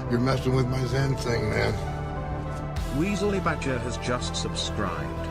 You're messing with my Zen thing, man. Weaselly Badger has just subscribed.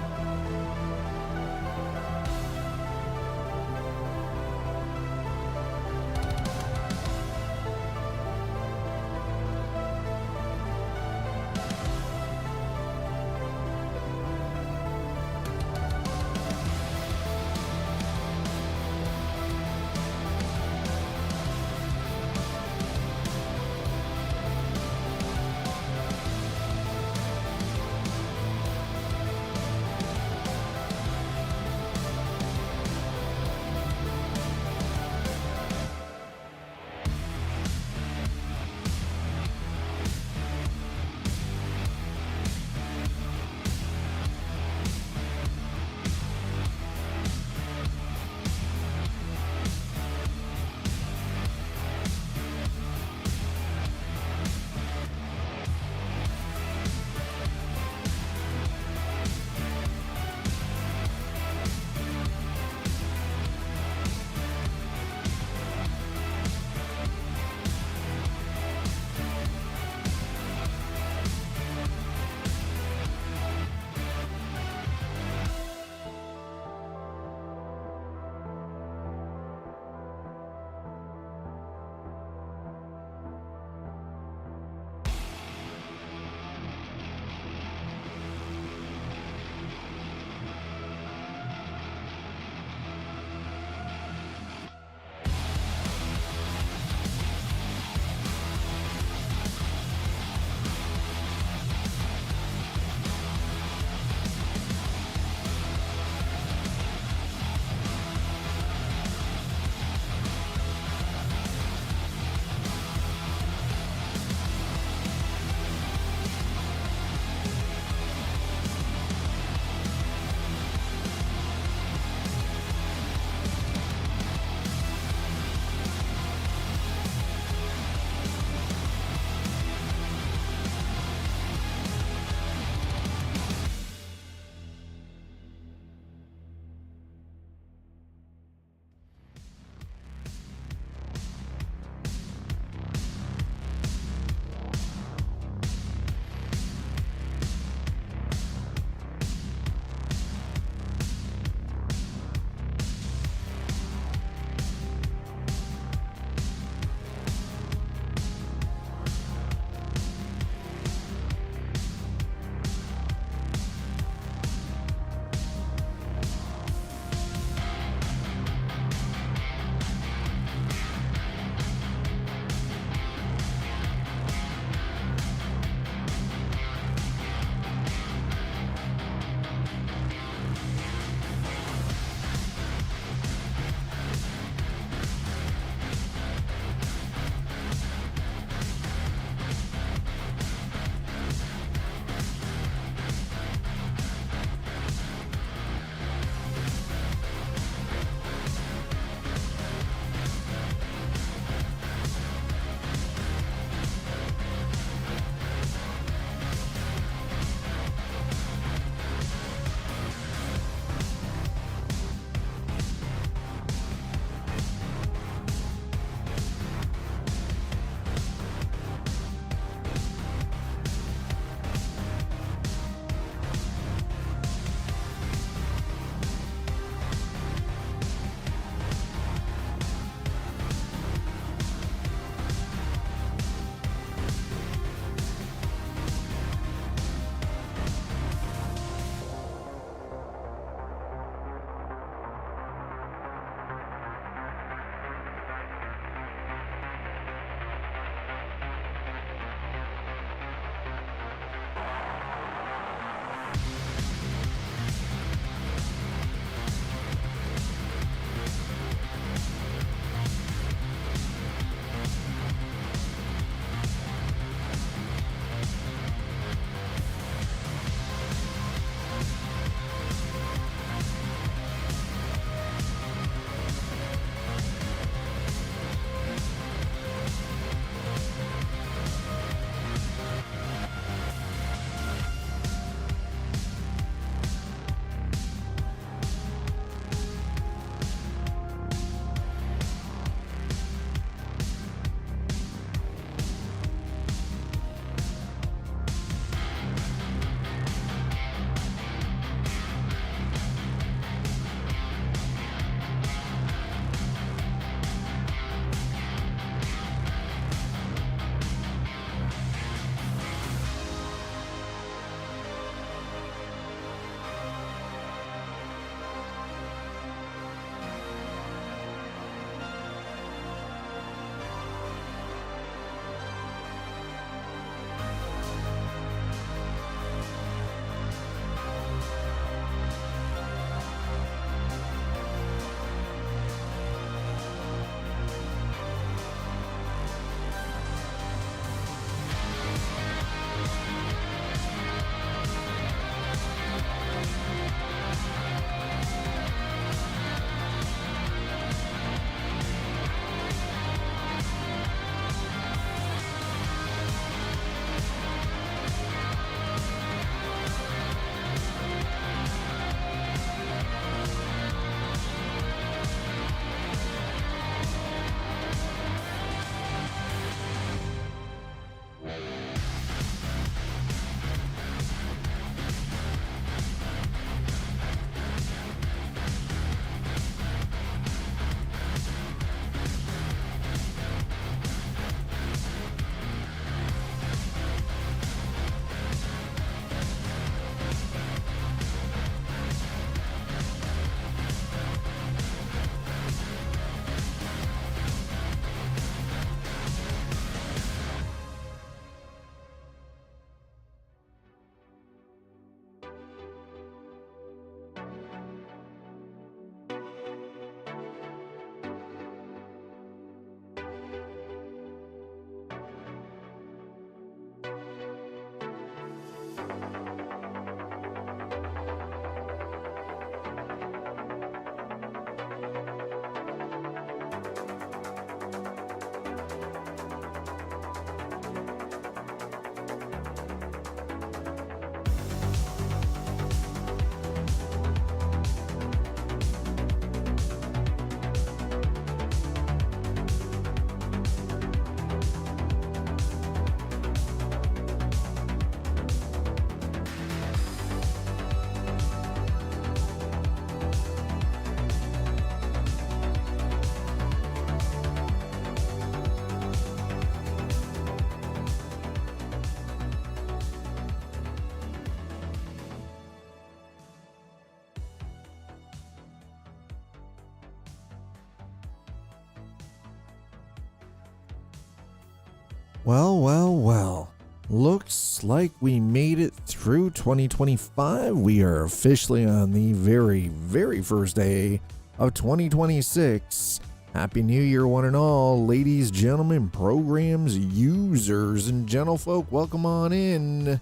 Well. Looks like we made it through 2025. We are officially on the very, very first day of 2026. Happy New Year, one and all. Ladies, gentlemen, programs, users, and gentlefolk, welcome on in.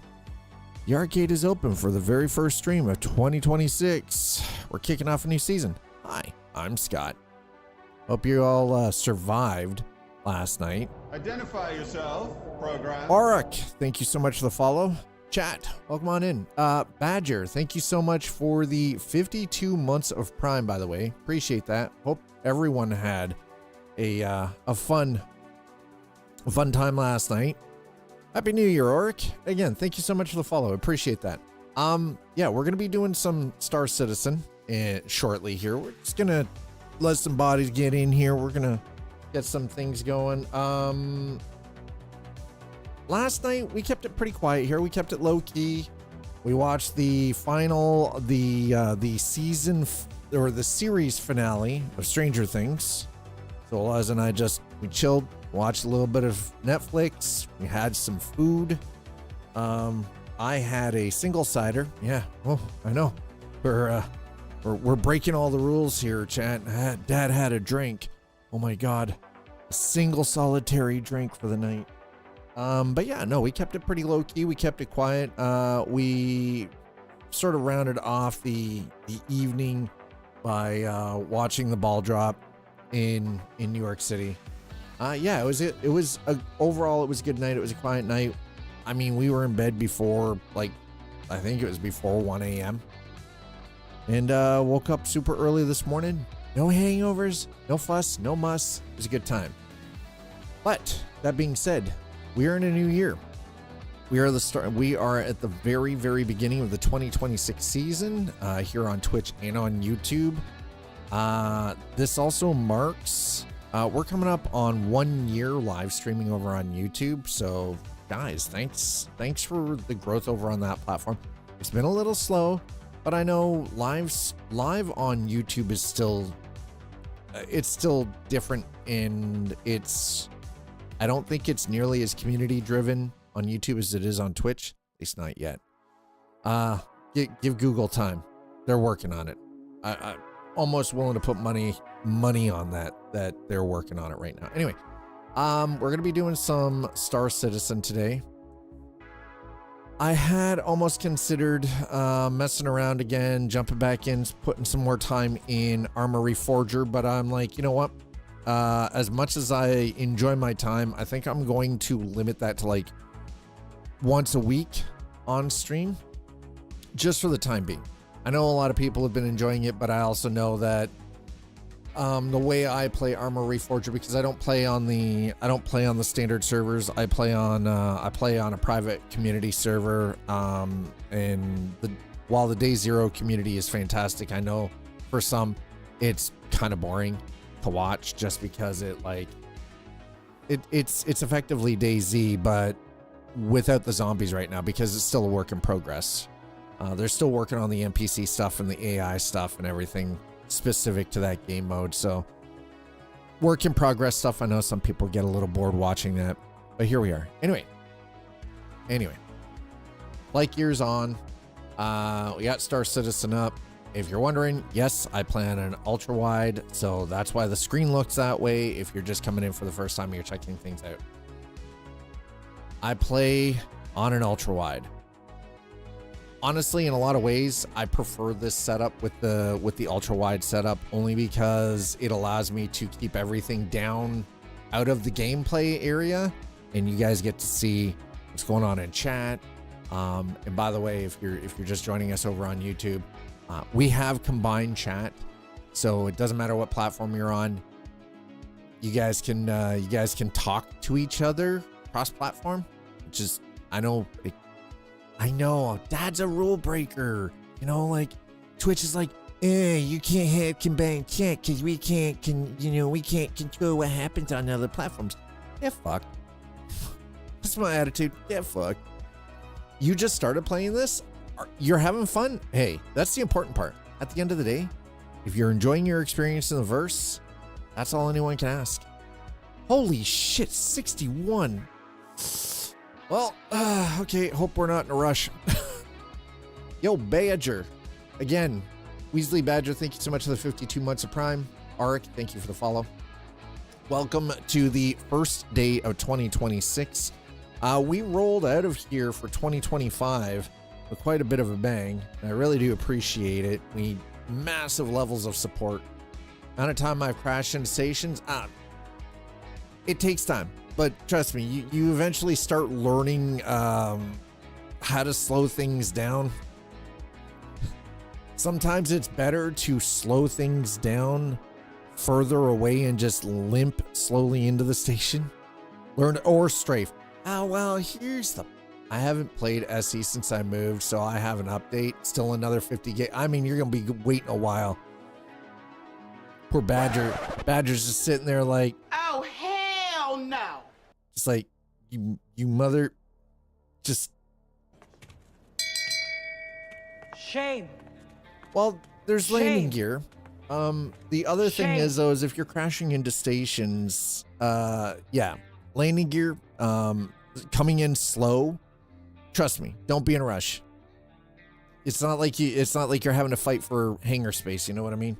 The arcade is open for the very first stream of 2026. We're kicking off a new season. Hi, I'm Scott. Hope you all survived last night. Identify yourself, program. Arak, thank you so much for the follow. Chat, welcome on in. Badger, thank you so much for the 52 months of Prime, by the way. Appreciate that. Hope everyone had a fun time last night. Happy New Year, Arak. Again, thank you so much for the follow. Appreciate that. Yeah, we're gonna be doing some Star Citizen shortly here. We're just gonna let some bodies get in here. We're gonna get some things going. Last night we kept it pretty quiet here. We kept it low key. We watched the final, the season or the series finale of Stranger Things. So Laz and I we chilled, watched a little bit of Netflix. We had some food. I had a single cider. Yeah. Oh, I know. We're breaking all the rules here, chat. Dad had a drink. Oh my God, a single solitary drink for the night. But yeah, no, we kept it pretty low key. We kept it quiet. We sort of rounded off the evening by watching the ball drop in New York City. Yeah, overall it was a good night. It was a quiet night. I mean, we were in bed before, like, I think it was before 1 a.m. and woke up super early this morning. No hangovers, no fuss, no muss. It was a good time. But that being said, we are in a new year. We are at the very, very beginning of the 2026 season here on Twitch and on YouTube. This also marks we're coming up on 1 year live streaming over on YouTube. So guys, thanks for the growth over on that platform. It's been a little slow, but I know live on YouTube is still different, and I don't think it's nearly as community driven on YouTube as it is on Twitch, at least not yet. Give Google time. They're working on it. I'm almost willing to put money on that they're working on it right now. Anyway, we're gonna be doing some Star Citizen today. I had almost considered messing around again, jumping back in, putting some more time in Armory Forger, but I'm like, you know what? As much as I enjoy my time, I think I'm going to limit that to like once a week on stream, just for the time being. I know a lot of people have been enjoying it, but I also know that the way I play Armory Forger, because I don't play on the standard servers. I play on a private community server. And while the Day Zero community is fantastic, I know for some it's kind of boring to watch just because it's effectively DayZ, but without the zombies right now, because it's still a work in progress. They're still working on the NPC stuff and the AI stuff and everything specific to that game mode. So work in progress stuff. I know some people get a little bored watching that, but here we are. Anyway, like years on, we got Star Citizen up. If you're wondering, yes, I play on an ultra wide, so that's why the screen looks that way. If you're just coming in for the first time, you're checking things out. I play on an ultra wide. Honestly, in a lot of ways, I prefer this setup with the ultra wide setup, only because it allows me to keep everything down out of the gameplay area, and you guys get to see what's going on in chat. And by the way, if you're just joining us over on YouTube, we have combined chat, so it doesn't matter what platform you're on. You guys can talk to each other cross-platform, which is, I know, Dad's a rule breaker. You know, like Twitch is like, you can't have combined chat because we can't control what happens on other platforms. Yeah, fuck. That's my attitude. Yeah, fuck. You just started playing this. You're having fun. Hey, that's the important part. At the end of the day, if you're enjoying your experience in the verse, that's all anyone can ask. Holy shit, 61 Well, okay, hope we're not in a rush. Yo, Badger. Again, Weasley Badger, thank you so much for the 52 months of Prime. Arik, thank you for the follow. Welcome to the first day of 2026. We rolled out of here for 2025 with quite a bit of a bang. I really do appreciate it. We need massive levels of support. Amount of time I've crashed into stations, it takes time. But trust me, you eventually start learning how to slow things down. Sometimes it's better to slow things down further away and just limp slowly into the station. Learn or strafe. Well, I haven't played SE since I moved, so I have an update. Still another 50 gig. I mean, you're gonna be waiting a while. Poor Badger. Badger's just sitting there like, oh hell no. just like, you mother, just. Shame. Well, there's landing Shame. gear. The other thing Shame. is though, is if you're crashing into stations, yeah, landing gear, coming in slow, trust me, don't be in a rush. It's not like you're having to fight for hangar space, you know what I mean?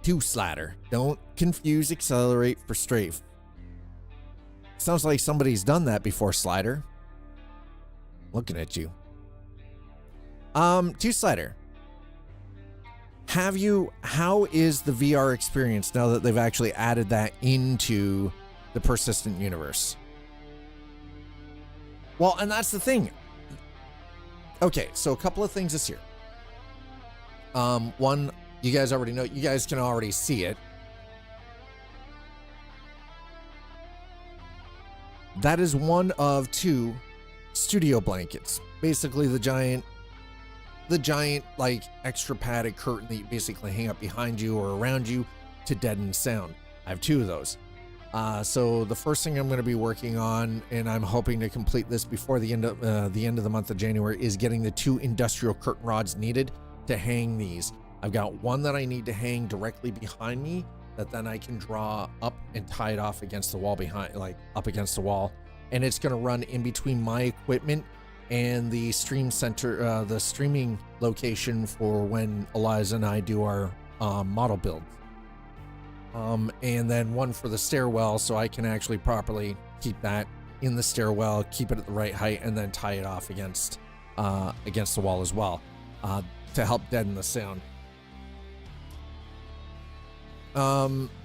Two slider. Don't confuse accelerate for strafe. Sounds like somebody's done that before, Slider. Looking at you. Two slider. How is the VR experience now that they've actually added that into the persistent universe? Well, and that's the thing. Okay, so a couple of things this year. One, you guys already know, you guys can already see it. That is one of two studio blankets. Basically the giant like extra padded curtain that you basically hang up behind you or around you to deaden sound. I have two of those. So the first thing I'm going to be working on, and I'm hoping to complete this before the end of the month of January, is getting the two industrial curtain rods needed to hang these. I've got one that I need to hang directly behind me that then I can draw up and tie it off against the wall behind, like up against the wall. And it's going to run in between my equipment and the stream center, the streaming location for when Eliza and I do our model builds. And then one for the stairwell, so I can actually properly keep that in the stairwell, keep it at the right height, and then tie it off against the wall as well, to help deaden the sound.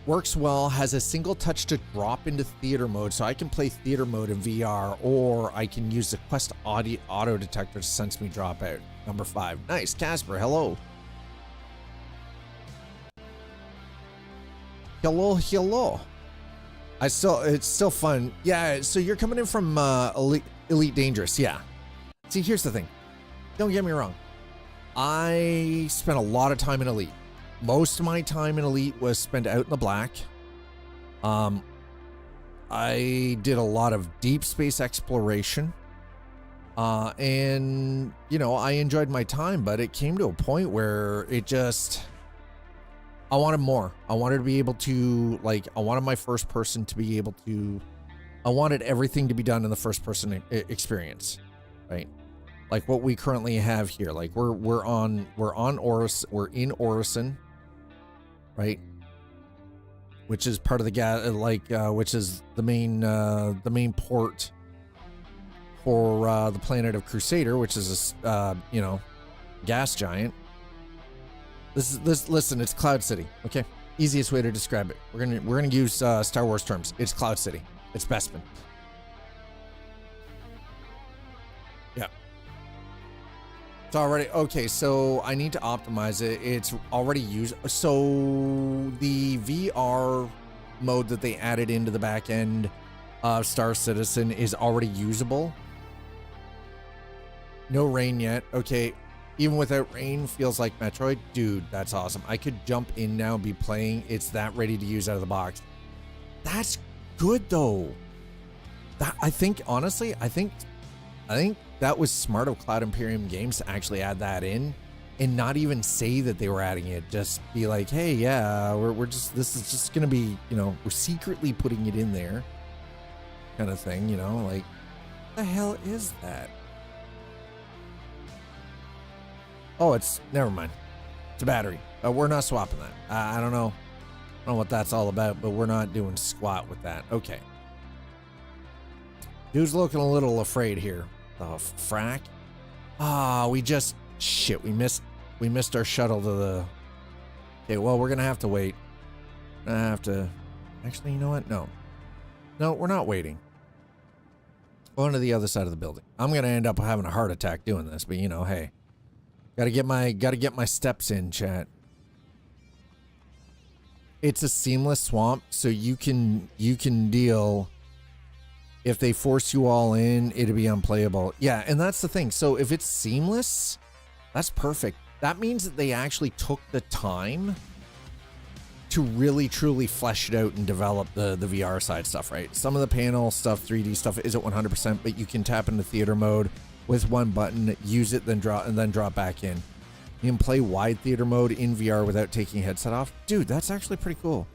Works well, has a single touch to drop into theater mode, so I can play theater mode in VR, or I can use the Quest auto detector to sense me drop out. Number 5. Nice, Casper, hello. Hello. It's still fun. Yeah, so you're coming in from Elite Dangerous, yeah. See, here's the thing. Don't get me wrong. I spent a lot of time in Elite. Most of my time in Elite was spent out in the black. I did a lot of deep space exploration. And, you know, I enjoyed my time, but it came to a point where it just... I wanted more. I wanted to be able to, like, I wanted my first person to be able to... I wanted everything to be done in the first person experience, right? Like what we currently have here. Like we're in Orison, right? Which is part of the which is the main port for the planet of Crusader, which is a gas giant. Listen, it's Cloud City, okay? Easiest way to describe it. We're gonna use Star Wars terms. It's Cloud City. It's Bespin. Yeah. It's already okay, so I need to optimize it. It's already used. So the VR mode that they added into the back end of Star Citizen is already usable. No rain yet. Okay. Even without rain, feels like Metroid. Dude, that's awesome. I could jump in now and be playing. It's that ready to use out of the box. That's good though. I think that was smart of Cloud Imperium Games to actually add that in and not even say that they were adding it. Just be like, hey, yeah, we're just, this is just gonna be, we're secretly putting it in there kind of thing, you know, like, what the hell is that? Oh, never mind. It's a battery. We're not swapping that. I don't know. I don't know what that's all about, but we're not doing squat with that. Okay. Dude's looking a little afraid here. The frack. Ah, shit, we missed our shuttle to the... Okay, well, we're gonna have to wait. Actually, you know what? No, we're not waiting. Going to the other side of the building. I'm gonna end up having a heart attack doing this, but you know, hey. Gotta get my steps in, chat. It's a seamless swamp, so you can deal. If they force you all in, it'll be unplayable. Yeah, and that's the thing. So if it's seamless, that's perfect. That means that they actually took the time to really truly flesh it out and develop the VR side stuff, right? Some of the panel stuff, 3D stuff isn't 100%, but you can tap into theater mode with one button, use it, then drop back in. You can play wide theater mode in VR without taking a headset off. Dude, that's actually pretty cool.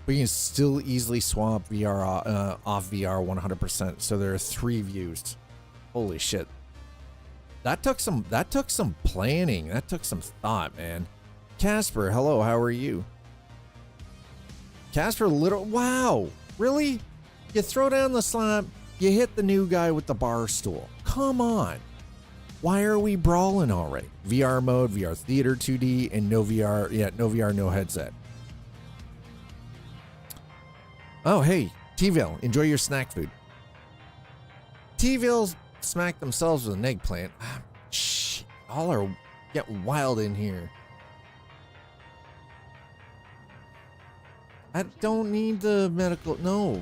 But you can still easily swap VR off VR 100%. So there are 3 views. Holy shit. That took some planning. That took some thought, man. Casper, hello, how are you? Casper, wow, really? You throw down the slab, you hit the new guy with the bar stool. Come on. Why are we brawling already? VR mode, VR theater 2D, and no VR. Yeah, no VR, no headset. Oh, hey, T-Ville, enjoy your snack food. T-Ville smacked themselves with an eggplant. Shh, all are getting wild in here. I don't need the medical, no.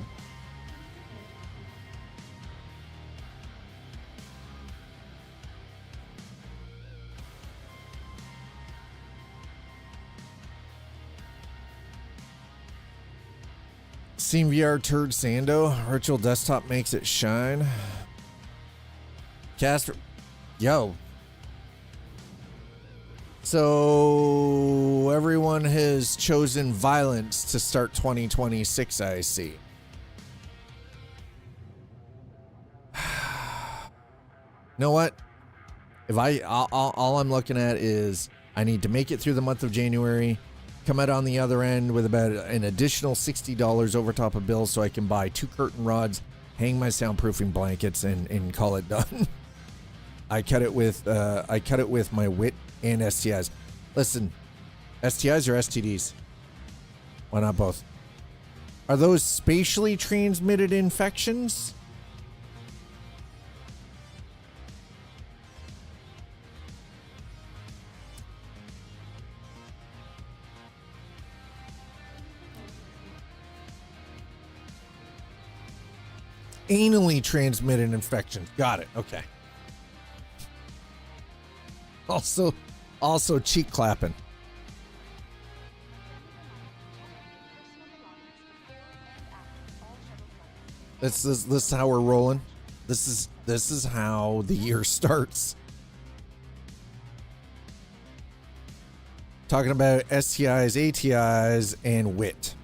Steam VR turd Sando. Virtual desktop makes it shine. Casper. Yo. So everyone has chosen violence to start 2026, I see. You know what? If all I'm looking at is I need to make it through the month of January, come out on the other end with about an additional $60 over top of bills so I can buy 2 curtain rods, hang my soundproofing blankets, and call it done. I cut it with my wit and STIs. Listen, STIs or STDs? Why not both? Are those spatially transmitted infections? Anally transmitted infections. Got it. Okay. Also cheek clapping. This is how we're rolling. This is how the year starts. Talking about STIs, ATIs, and wit.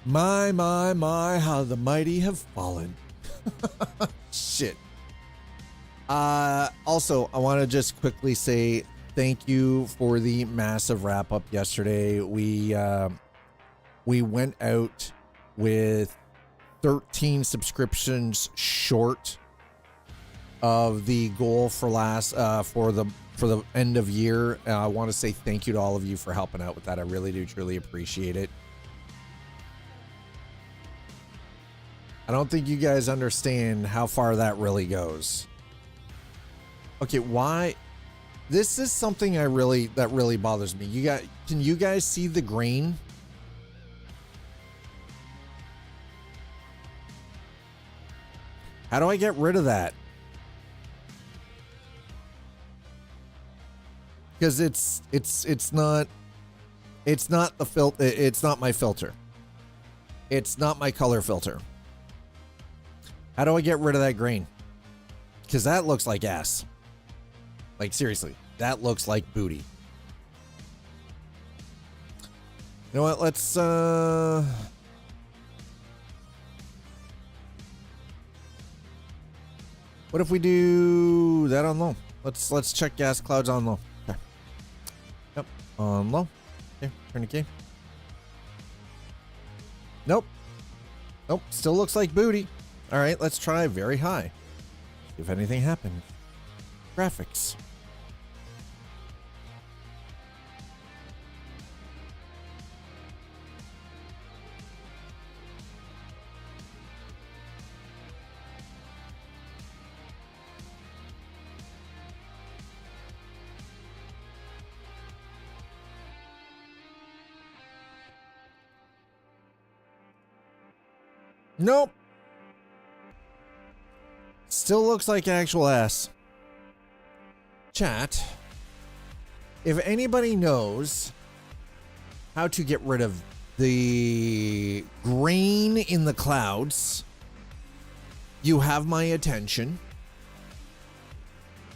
My, how the mighty have fallen. Shit. Also, I want to just quickly say thank you for the massive wrap up yesterday. We went out with 13 subscriptions short of the goal for the end of year. I want to say thank you to all of you for helping out with that. I really do truly appreciate it. I don't think you guys understand how far that really goes. Okay, why? This is something that really bothers me. Can you guys see the grain? How do I get rid of that? Because it's not the filter. It's not my filter. It's not my color filter. How do I get rid of that grain? Because that looks like ass. Like, seriously, that looks like booty. know what? Let's what if we do that on low? Let's check gas clouds on low. Okay. Yep, on low. Okay, turn the key. Nope. Nope, still looks like booty. All right, let's try very high. See if anything happened. Graphics. Nope. Still looks like actual ass. Chat, if anybody knows how to get rid of the grain in the clouds, you have my attention.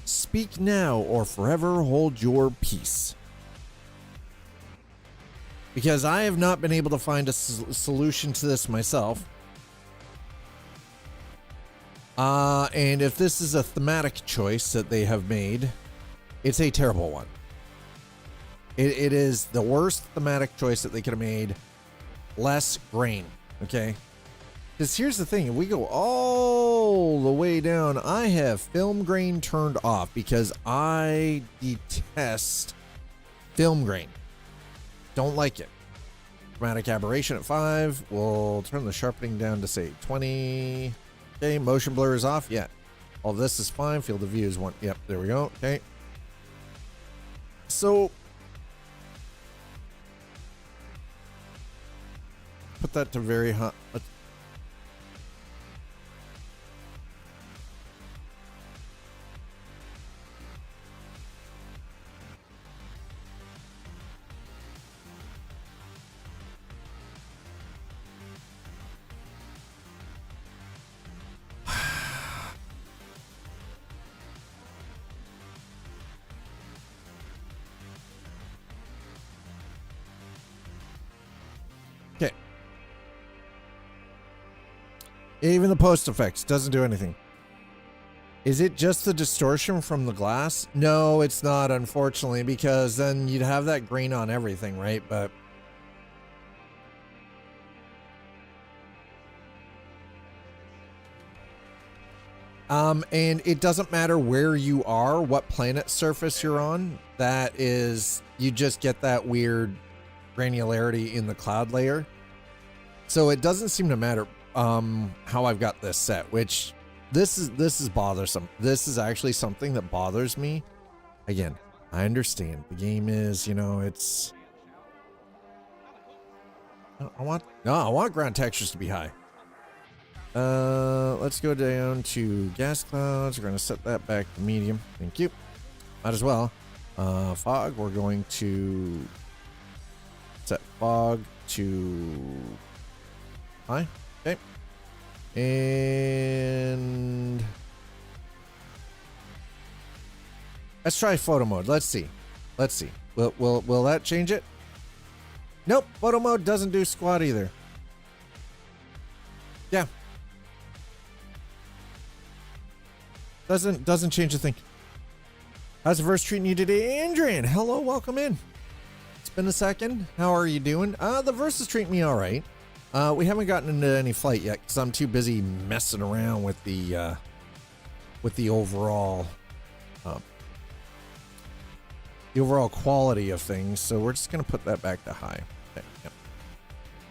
Speak now or forever hold your peace. Because I have not been able to find a solution to this myself. And if this is a thematic choice that they have made, it's a terrible one. It is the worst thematic choice that they could have made. Less grain, okay? Because here's the thing, if we go all the way down, I have film grain turned off because I detest film grain. Don't like it. Chromatic aberration at 5. We'll turn the sharpening down to say 20. Okay, motion blur is off. Yeah. All this is fine. Field of view is 1. Yep, there we go. Okay. So put that to very hot. Okay. Even the post effects doesn't do anything. Is it just the distortion from the glass? No, it's not, unfortunately, because then you'd have that grain on everything, right? But and it doesn't matter where you are, what planet surface you're on. That is, you just get that weird granularity in the cloud layer. So it doesn't seem to matter how I've got this set, which this is bothersome. This is actually something that bothers me. Again, I understand the game is, you know, it's I want ground textures to be high. Let's go down to gas clouds. We're going to set that back to medium. Thank you. Might as well. Fog, we're going to set fog to high. Okay. And let's try photo mode. Let's see. Will that change it? Nope. Photo mode doesn't do squat either. Yeah. Doesn't change a thing. How's the verse treating you today, Andrian? Hello, welcome in. It's been a second. How are you doing? The verse is treating me all right. We haven't gotten into any flight yet because I'm too busy messing around with the overall quality of things. So we're just gonna put that back to high. Okay, yep.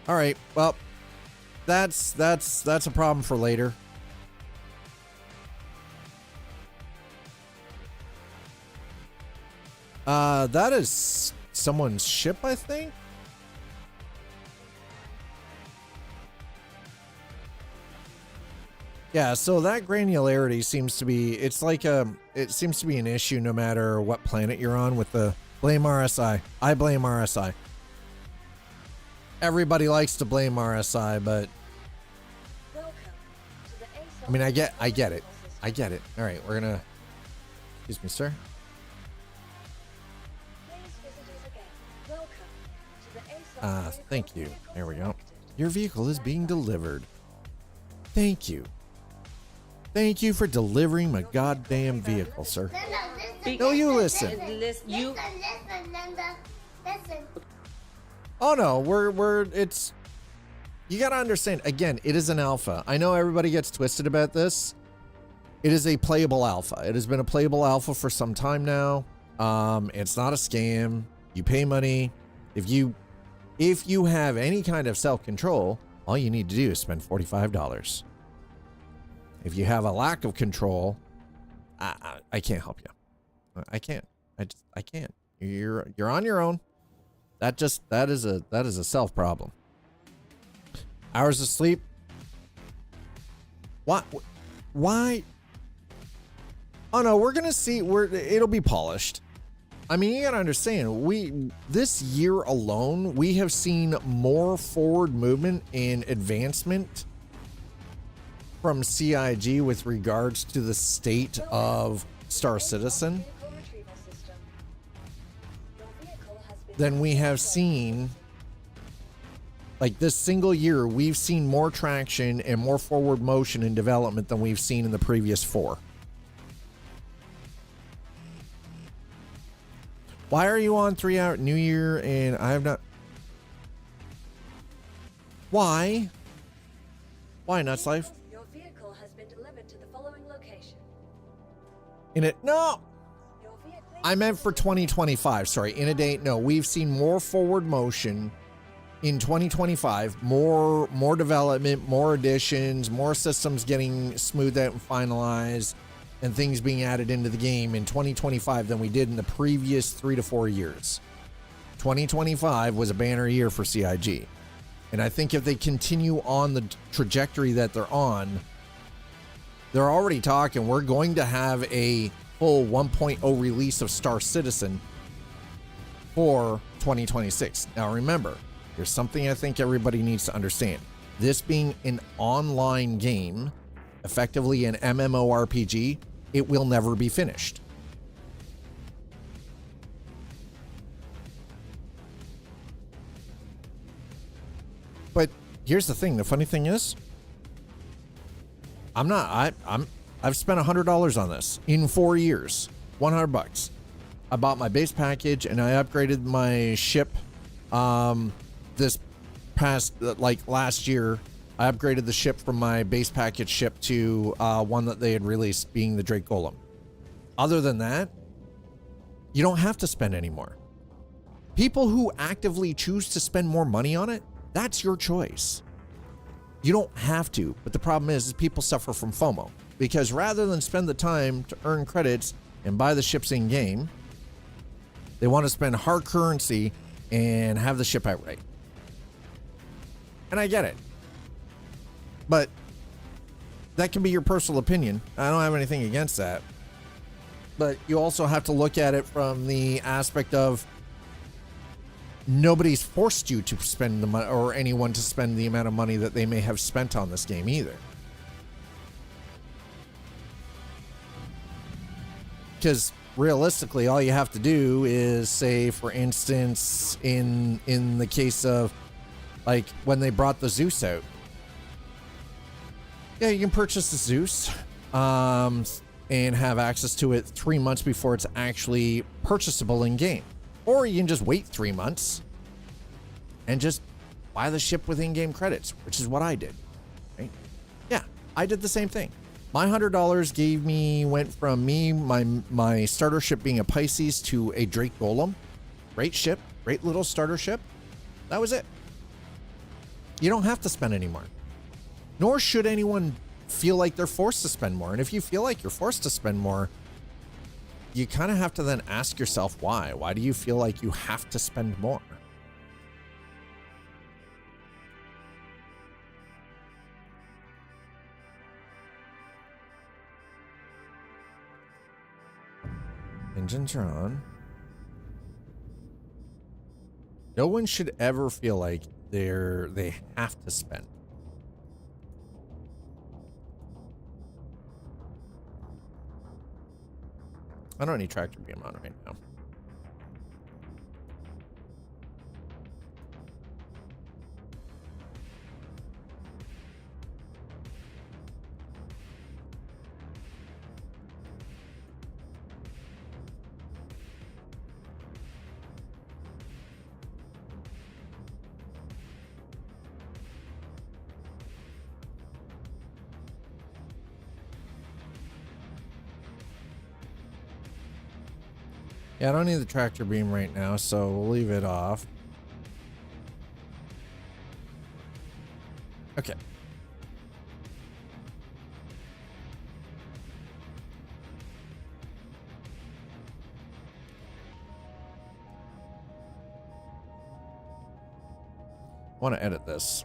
All right. Well, that's a problem for later. That is someone's ship, I think. Yeah, so that granularity seems to be, it seems to be an issue no matter what planet you're on with the blame RSI. I blame RSI. Everybody likes to blame RSI, but I mean, I get it. I get it. All right, we're gonna, excuse me, sir. Thank you. There we go. Your vehicle is being delivered. Thank you. Thank you for delivering my goddamn vehicle, sir. No, you listen. You. Oh no, it's, you gotta understand, again, it is an alpha. I know everybody gets twisted about this. It is a playable alpha. It has been a playable alpha for some time now. It's not a scam. You pay money. If you have any kind of self-control, all you need to do is spend $45. If you have a lack of control, I can't help you. I can't. I can't. You're on your own. That is a self problem. Hours of sleep. What? Why? Oh no, we're gonna see. It'll be polished. I mean, you gotta understand. This year alone, we have seen more forward movement and advancement from CIG with regards to the state of Star Citizen than we have seen. Like this single year, we've seen more traction and more forward motion and development than we've seen in the previous 4. Why are you on 3 hour New Year and I have not? Why? Why, Nuts Life? Your vehicle has been delivered to the following location. No. I meant for 2025. Sorry, in a date. No, we've seen more forward motion in 2025. More development, more additions, more systems getting smoothed out and finalized, and things being added into the game in 2025 than we did in the previous 3 to 4 years. 2025 was a banner year for CIG. And I think if they continue on the trajectory that they're on, they're already talking, we're going to have a full 1.0 release of Star Citizen for 2026. Now remember, there's something I think everybody needs to understand. This being an online game, effectively an MMORPG, it will never be finished. But here's the thing. The funny thing is, I've spent $100 on this in 4 years, $100. I bought my base package and I upgraded my ship. This past, like last year, I upgraded the ship from my base package ship to one that they had released, being the Drake Golem. Other than that, you don't have to spend any more. People who actively choose to spend more money on it, that's your choice. You don't have to, but the problem is people suffer from FOMO, because rather than spend the time to earn credits and buy the ships in game, they want to spend hard currency and have the ship outright. And I get it. But that can be your personal opinion. I don't have anything against that. But you also have to look at it from the aspect of nobody's forced you to spend the money, or anyone to spend the amount of money that they may have spent on this game either. Because realistically, all you have to do is say, for instance, in the case of like when they brought the Zeus out, yeah, you can purchase the Zeus and have access to it 3 months before it's actually purchasable in game. Or you can just wait 3 months and just buy the ship with in-game credits, which is what I did. Right? Yeah, I did the same thing. My $100 went from my starter ship being a Pisces to a Drake Golem. Great ship, great little starter ship. That was it. You don't have to spend any more. Nor should anyone feel like they're forced to spend more. And if you feel like you're forced to spend more, you kind of have to then ask yourself why. Why do you feel like you have to spend more? Engines are on. No one should ever feel like they have to spend. I don't need tractor beam on right now. Yeah, I don't need the tractor beam right now, so we'll leave it off. Okay. I want to edit this.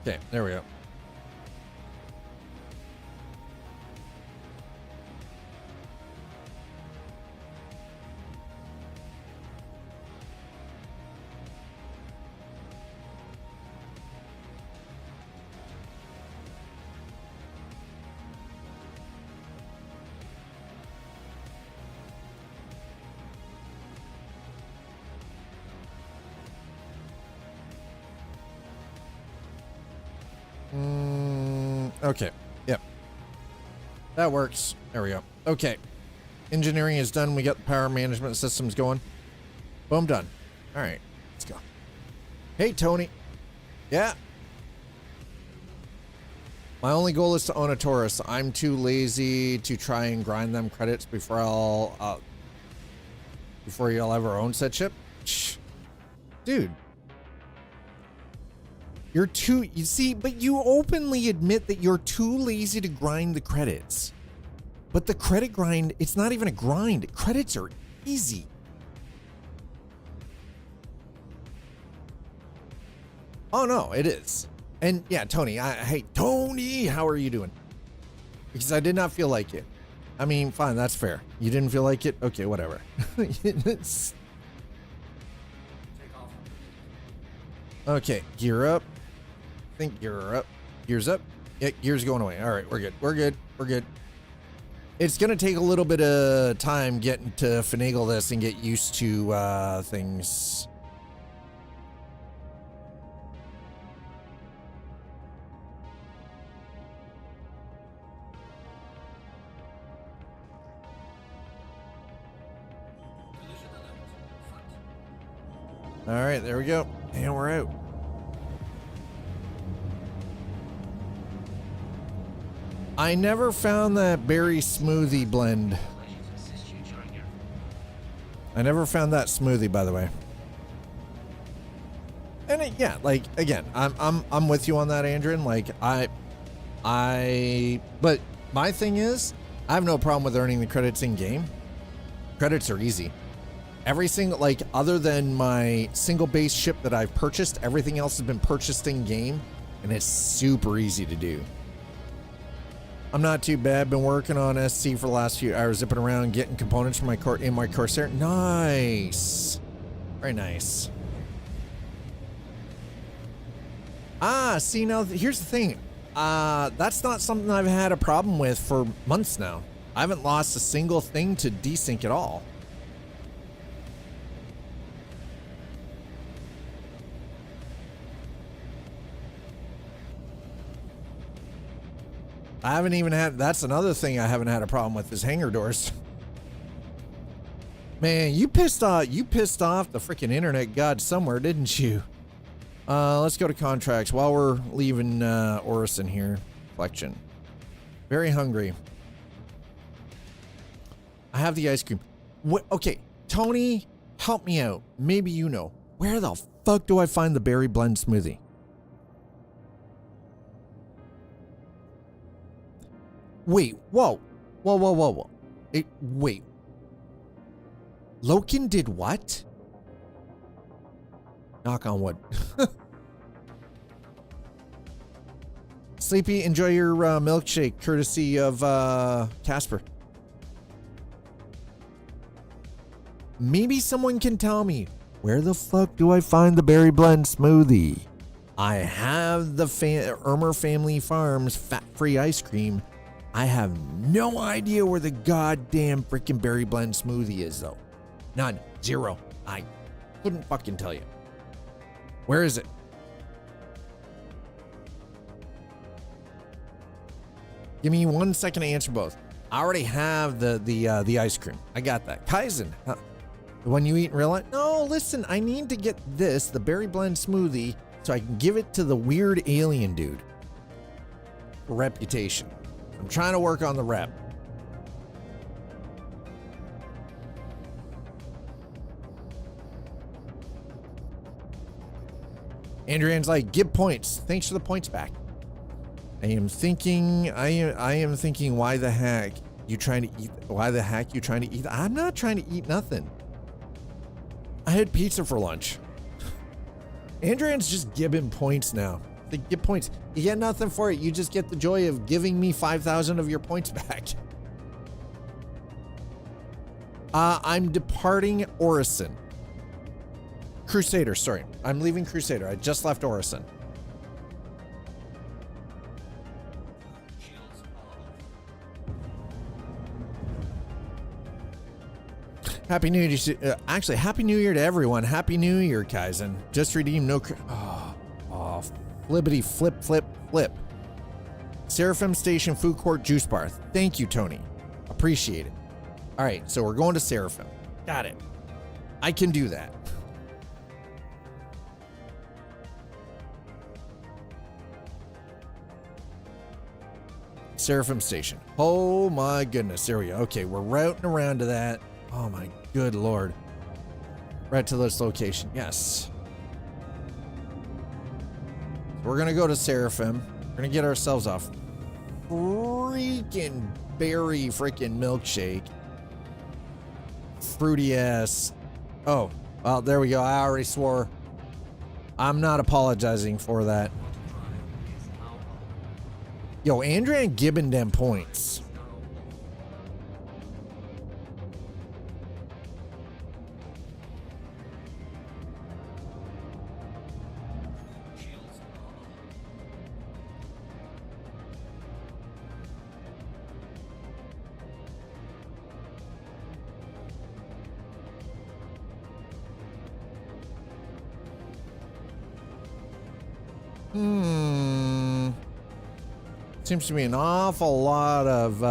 Okay, there we go. Okay. Yep. That works. There we go. Okay. Engineering is done. We got the power management systems going. Boom, done. All right. Let's go. Hey, Tony. Yeah. My only goal is to own a Taurus. I'm too lazy to try and grind them credits before you'll ever own said ship. Shh. Dude. You're too, you see, but you openly admit that you're too lazy to grind the credits. But the credit grind, it's not even a grind. Credits are easy. Oh no, it is. And yeah, Tony, hey, Tony, how are you doing? Because I did not feel like it. I mean, fine, that's fair. You didn't feel like it? Okay, whatever. Okay, gear up. I think gear up. Gears up. Yeah, gears going away. All right, we're good. We're good. We're good. It's going to take a little bit of time getting to finagle this and get used to things. All right, there we go. And we're out. I never found that berry smoothie blend. I never found that smoothie, by the way. And yeah, like again, I'm with you on that, Andrin. Like but my thing is, I have no problem with earning the credits in game. Credits are easy. Every single, like, other than my single base ship that I've purchased, everything else has been purchased in game, and it's super easy to do. I'm not too bad. Been working on SC for the last few hours, zipping around, getting components for my Corsair. Nice. Very nice. Ah, see, now, here's the thing. That's not something I've had a problem with for months now. I haven't lost a single thing to desync at all. I haven't even had, that's another thing I haven't had a problem with is hangar doors. Man, you pissed off the freaking internet god somewhere, didn't you? Let's go to contracts while we're leaving Orison here. Collection. Very hungry. I have the ice cream. What? Okay, Tony, help me out. Maybe you know. Where the fuck do I find the berry blend smoothie? Wait, whoa. Whoa. Wait. Loken did what? Knock on wood. Sleepy, enjoy your milkshake, courtesy of Casper. Maybe someone can tell me, where the fuck do I find the berry blend smoothie? I have the Ermer Family Farms fat-free ice cream. I have no idea where the goddamn freaking berry blend smoothie is, though. None. Zero. I couldn't fucking tell you. Where is it? Give me 1 second to answer both. I already have the ice cream. I got that. Kaizen, the one you eat in real life? No, listen, I need to get this, the berry blend smoothie, so I can give it to the weird alien dude. For reputation. I'm trying to work on the rep. Andrian's like, give points. Thanks for the points back. I am thinking, why the heck you trying to eat? Why the heck you trying to eat? I'm not trying to eat nothing. I had pizza for lunch. Andrian's just giving points now. They get points. You get nothing for it. You just get the joy of giving me 5,000 of your points back. I'm departing Orison. Crusader, sorry. I'm leaving Crusader. I just left Orison. Happy New Year. Actually, Happy New Year to everyone. Happy New Year, Kaizen. Just redeemed no... Flippity flip flip flip. Seraphim Station Food Court Juice Bar. Thank you, Tony. Appreciate it. All right, so we're going to Seraphim. Got it. I can do that. Seraphim Station. Oh my goodness. There we go. Okay, we're routing around to that. Oh my good lord. Right to this location. Yes. We're gonna go to Seraphim. We're gonna get ourselves a freaking berry freaking milkshake. Fruity ass. Oh, well, there we go. I already swore. I'm not apologizing for that. Yo, Andrian Gibbon them points. Seems to be an awful lot of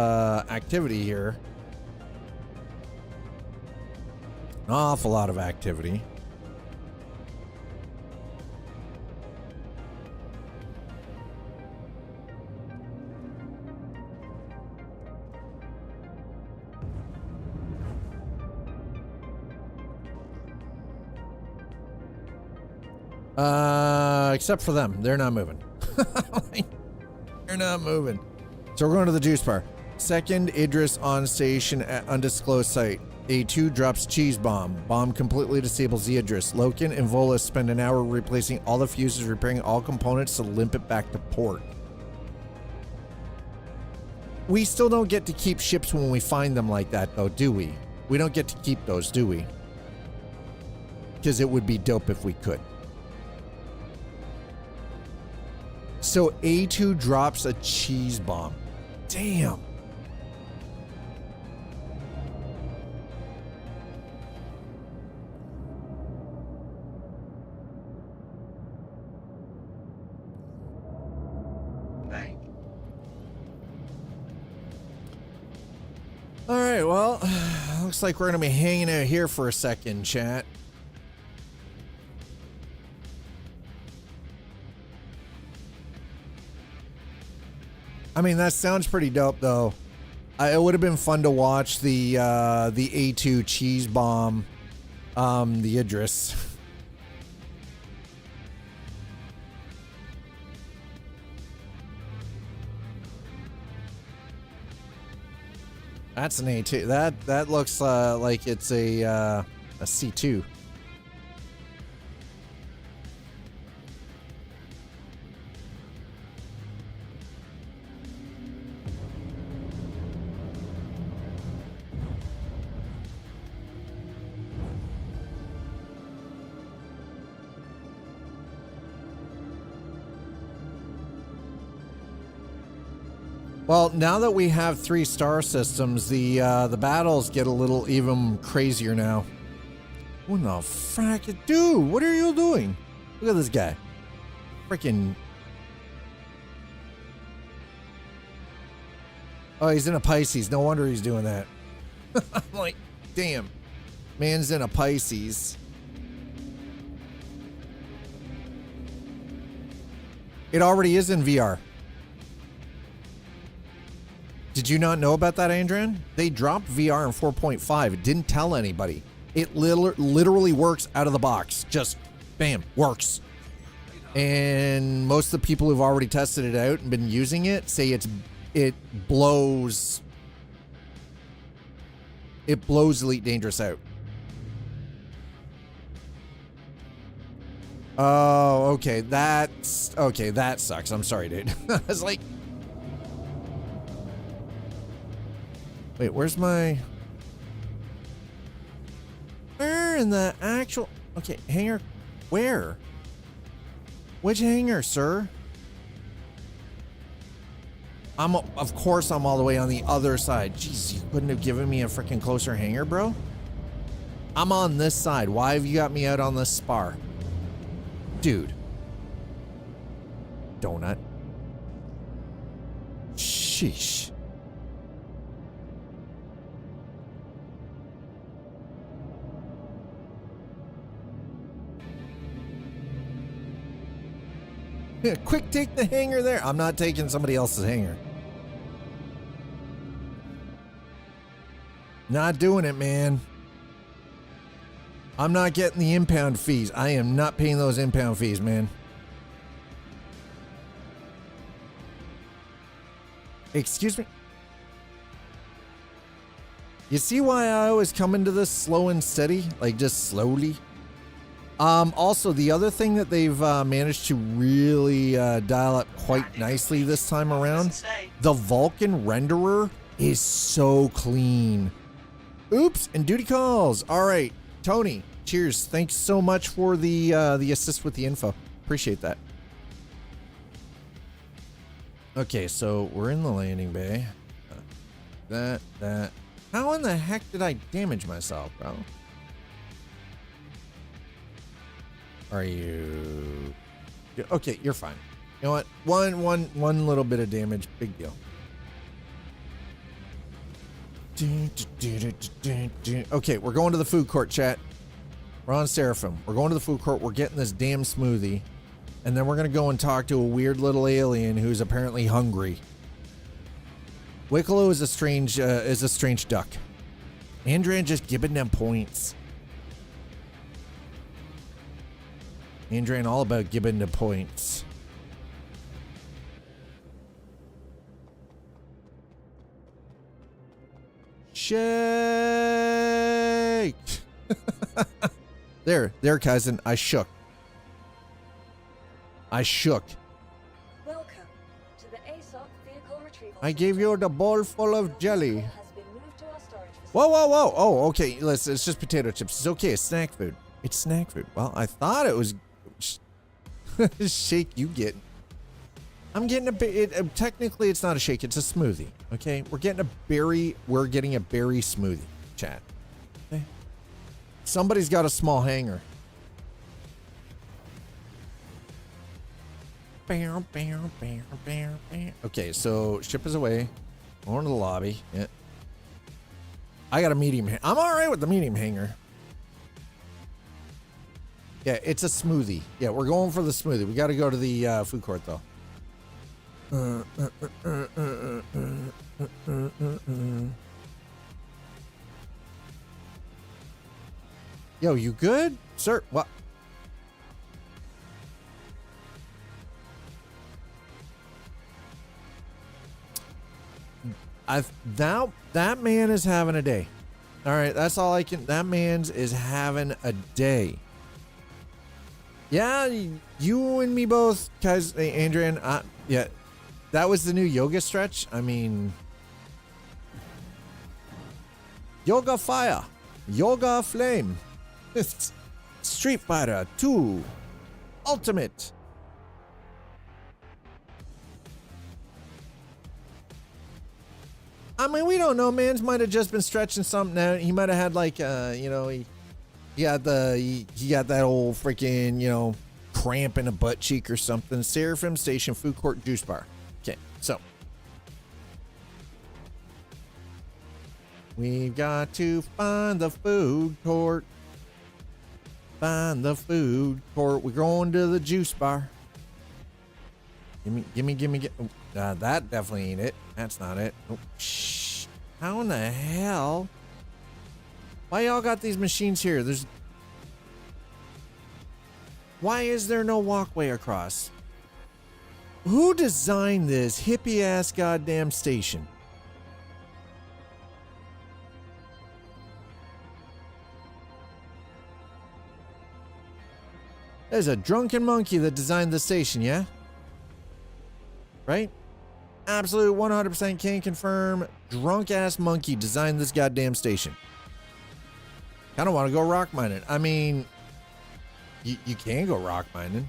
activity here. An awful lot of activity. Except for them. They're not moving. They're not moving. So we're going to the juice bar. Second Idris on station at undisclosed site. A2 drops cheese bomb. Bomb completely disables the Idris. Loken and Vola spend an hour replacing all the fuses, repairing all components to limp it back to port. We still don't get to keep ships when we find them like that, though, do we? We don't get to keep those, do we? Because it would be dope if we could. So A2 drops a cheese bomb. Damn. Bang. All right, well, looks like we're going to be hanging out here for a second, chat. I mean, that sounds pretty dope, though. It would have been fun to watch the A2 cheese bomb, the Idris. That's an A2. That looks like it's a C2. Well, now that we have 3 star systems, the battles get a little even crazier now. What the frack? Dude, what are you doing? Look at this guy. Freaking. Oh, he's in a Pisces. No wonder he's doing that. I'm like, damn. Man's in a Pisces. It already is in VR. Did you not know about that, Andran? They dropped VR in 4.5. It didn't tell anybody. It literally works out of the box. Just, bam, works. And most of the people who've already tested it out and been using it say it blows Elite Dangerous out. Oh, okay. That sucks. I'm sorry, dude. I was like, wait, where's my... Where in the actual... Okay, hangar... Where? Which hangar, sir? Of course I'm all the way on the other side. Jeez, you couldn't have given me a freaking closer hangar, bro? I'm on this side. Why have you got me out on this spar? Dude. Donut. Sheesh. Yeah, quick, take the hanger there. I'm not taking somebody else's hanger. Not doing it, man. I'm not getting the impound fees. I am not paying those impound fees, man. Excuse me? You see why I always come into this slow and steady? Like, just slowly? Also, the other thing that they've managed to really dial up quite nicely this time around, the Vulcan renderer is so clean. Oops, and duty calls. All right, Tony, cheers. Thanks so much for the assist with the info. Appreciate that. Okay, so we're in the landing bay. That. How in the heck did I damage myself, bro? Are you... Okay, you're fine. You know what? One little bit of damage. Big deal. Okay, we're going to the food court, chat. We're on Seraphim. We're going to the food court. We're getting this damn smoothie. And then we're going to go and talk to a weird little alien who's apparently hungry. Wicklow is a strange duck. Andran just giving them points. Andran all about giving the points. Shake! There, cousin. I shook. Welcome to the ASOC vehicle retrieval. I gave you the bowl full of jelly. Whoa. Oh, okay. Listen, it's just potato chips. It's okay. It's snack food. It's snack food. Well, I thought it was... Shake you get. I'm getting a bit. Technically, it's not a shake. It's a smoothie. Okay, we're getting a berry smoothie. Chat. Okay. Somebody's got a small hanger. Okay, so ship is away. Going to the lobby. Yeah. I got a medium. I'm all right with the medium hanger. Yeah, it's a smoothie. Yeah, we're going for the smoothie. We got to go to the food court, though. Yo, you good? Sir, what? That man is having a day. All right, that's all I can. That man's is having a day. Yeah, you and me both, guys. Hey, Andrian, yeah, that was the new yoga stretch. I mean, yoga fire, yoga flame, Street Fighter 2, Ultimate. I mean, we don't know. Man's might have just been stretching something out. He might have had like, you know, he got that old freaking, you know, cramp in a butt cheek or something. Seraphim Station Food Court Juice Bar. Okay, so We've got to find the food court. Find the food court. We're going to the juice bar. Gimme. Oh, that definitely ain't it. That's not it. Oh, shh. How in the hell? Why y'all got these machines here? Why is there no walkway across? Who designed this hippie ass goddamn station? There's a drunken monkey that designed the station, yeah? Right? Absolute 100% can confirm. Drunk ass monkey designed this goddamn station. Kind of want to go rock mining. I mean, you can go rock mining.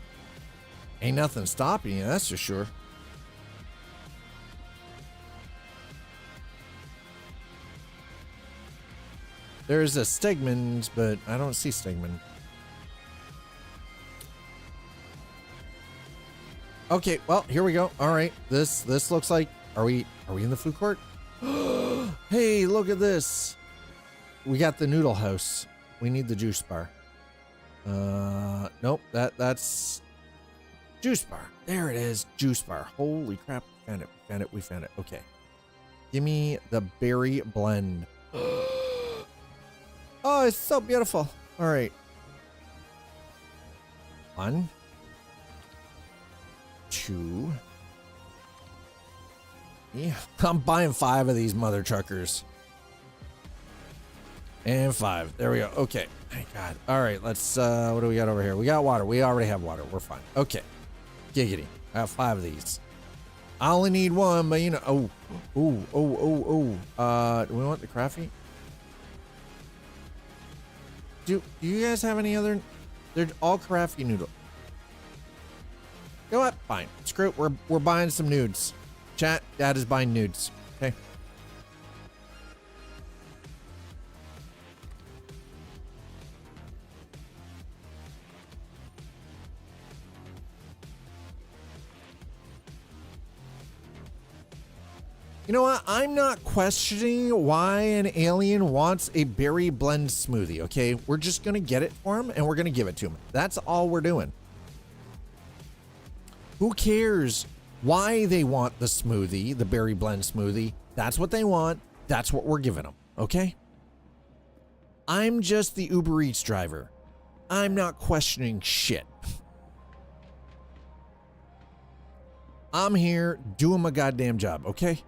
Ain't nothing stopping you, that's for sure. There's a Stegman's, but I don't see Stegman. Okay, well, here we go. All right, this looks like, are we in the food court? Hey, look at this. We got the noodle house. We need the juice bar. Nope, that's juice bar. There it is, juice bar. Holy crap, we found it. Okay. Give me the berry blend. Oh, it's so beautiful. All right. 1, 2. Yeah, I'm buying 5 of these mother truckers. And 5. There we go. Okay. Thank God. All right. Let's, what do we got over here? We got water. We already have water. We're fine. Okay. Giggity. I have 5 of these. I only need 1, but you know, do we want the crafty? Do you guys have any other? They're all crafty noodle. You know what? Fine. Screw it. We're buying some nudes. Chat. Dad is buying nudes. Okay. You know what? I'm not questioning why an alien wants a berry blend smoothie, okay? We're just going to get it for him and we're going to give it to him. That's all we're doing. Who cares why they want the smoothie, the berry blend smoothie? That's what they want. That's what we're giving them, okay? I'm just the Uber Eats driver. I'm not questioning shit. I'm here doing my goddamn job, okay?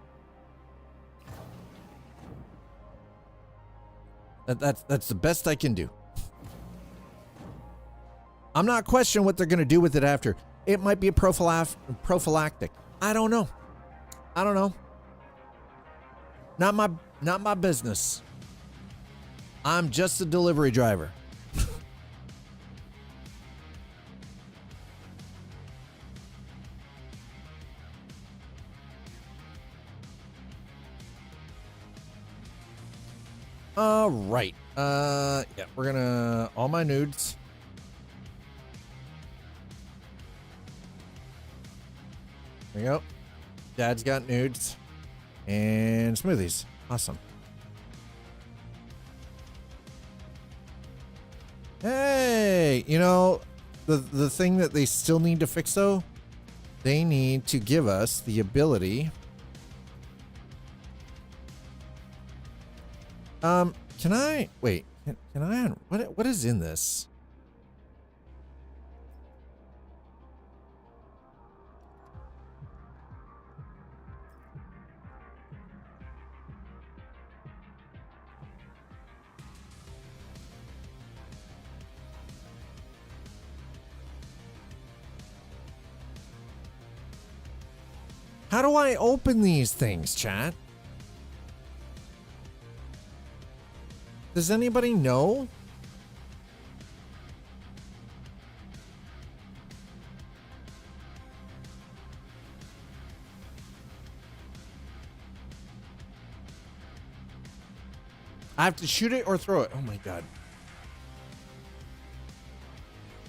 That's the best I can do. I'm not questioning what they're going to do with it after. It might be a prophylactic. I don't know. Not my business. I'm just a delivery driver. All right. Yeah, we're gonna all my nudes. There we go. Dad's got nudes and smoothies. Awesome. Hey, you know, the thing that they still need to fix though, they need to give us the ability. Can I wait? Can I? What is in this? How do I open these things, chat? Does anybody know? I have to shoot it or throw it. Oh my God.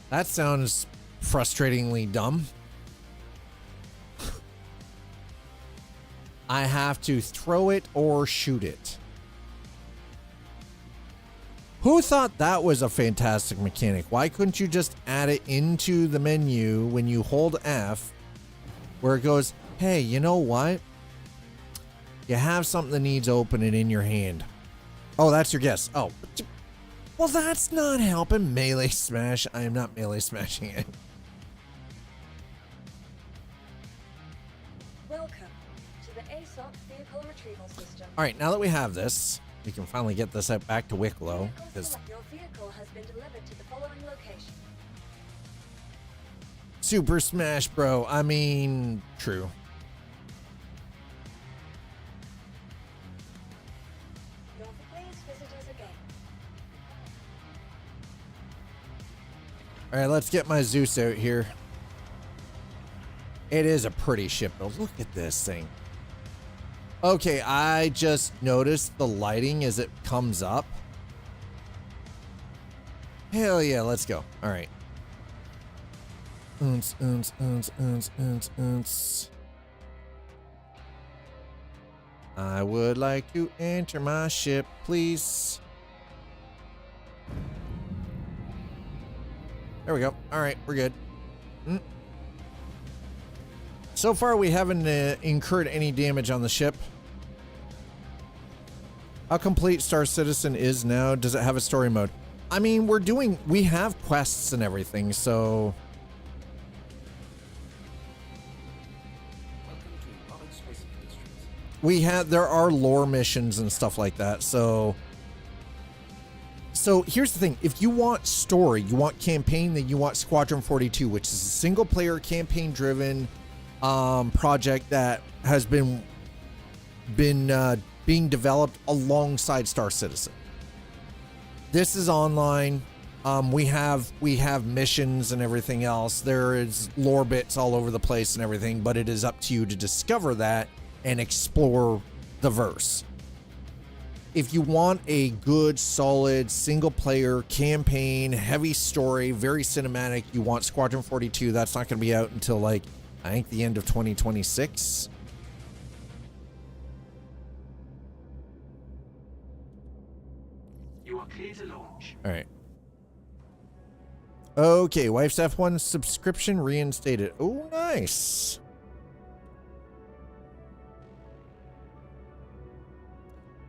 That sounds frustratingly dumb. I have to throw it or shoot it. Who thought that was a fantastic mechanic? Why couldn't you just add it into the menu when you hold F, where it goes, hey, you know what? You have something that needs opening in your hand. Oh, that's your guess. Oh, well, that's not helping. Melee smash. I am not melee smashing it. Welcome to the ASOC vehicle retrieval system. All right, now that we have this, we can finally get this out back to Wicklow. Because Your vehicle has been delivered to the following location. Super Smash Bro. I mean, true. Please visit us again. All right, let's get my Zeus out here. It is a pretty ship, though. Look at this thing. Okay, I just noticed the lighting as it comes up. Hell yeah, let's go. All right. I would like to enter my ship, please. There we go. All right, we're good. So far, we haven't incurred any damage on the ship. How complete Star Citizen is now? Does it have a story mode? I mean, we have quests and everything, so. There are lore missions and stuff like that, so here's the thing. If you want story, you want campaign, then you want Squadron 42, which is a single player campaign driven project that has been being developed alongside Star Citizen. This is online. We have missions and everything else. There is lore bits all over the place and everything, but it is up to you to discover that and explore the verse. If you want a good, solid, single-player campaign, heavy story, very cinematic, you want Squadron 42. That's not going to be out until, like, I think the end of 2026. You are clear to launch. All right. Okay, wife's F1 subscription reinstated. Oh, nice.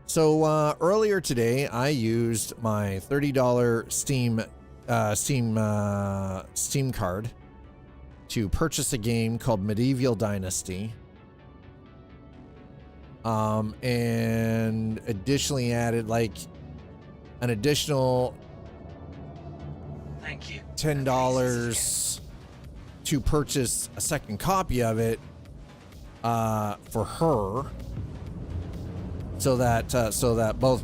So earlier today, I used my $30 Steam card to purchase a game called Medieval Dynasty, and additionally added like an additional $10 to purchase a second copy of it for her. So that both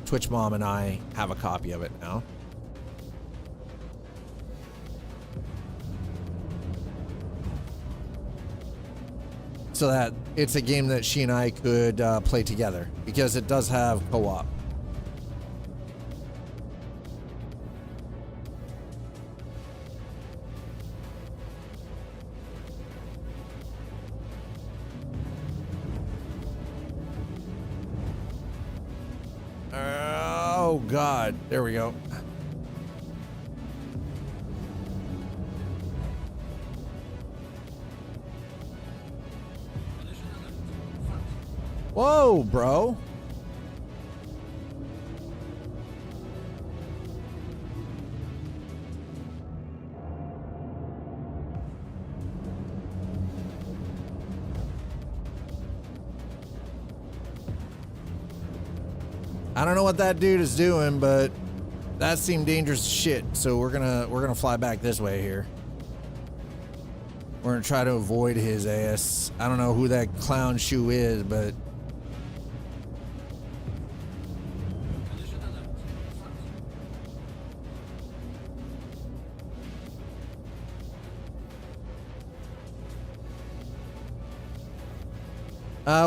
Twitch Mom and I have a copy of it now. So that it's a game that she and I could play together, because it does have co-op. Oh God, there we go. Whoa, bro. I don't know what that dude is doing, but that seemed dangerous as shit. So we're gonna fly back this way here. We're gonna try to avoid his ass. I don't know who that clown shoe is, but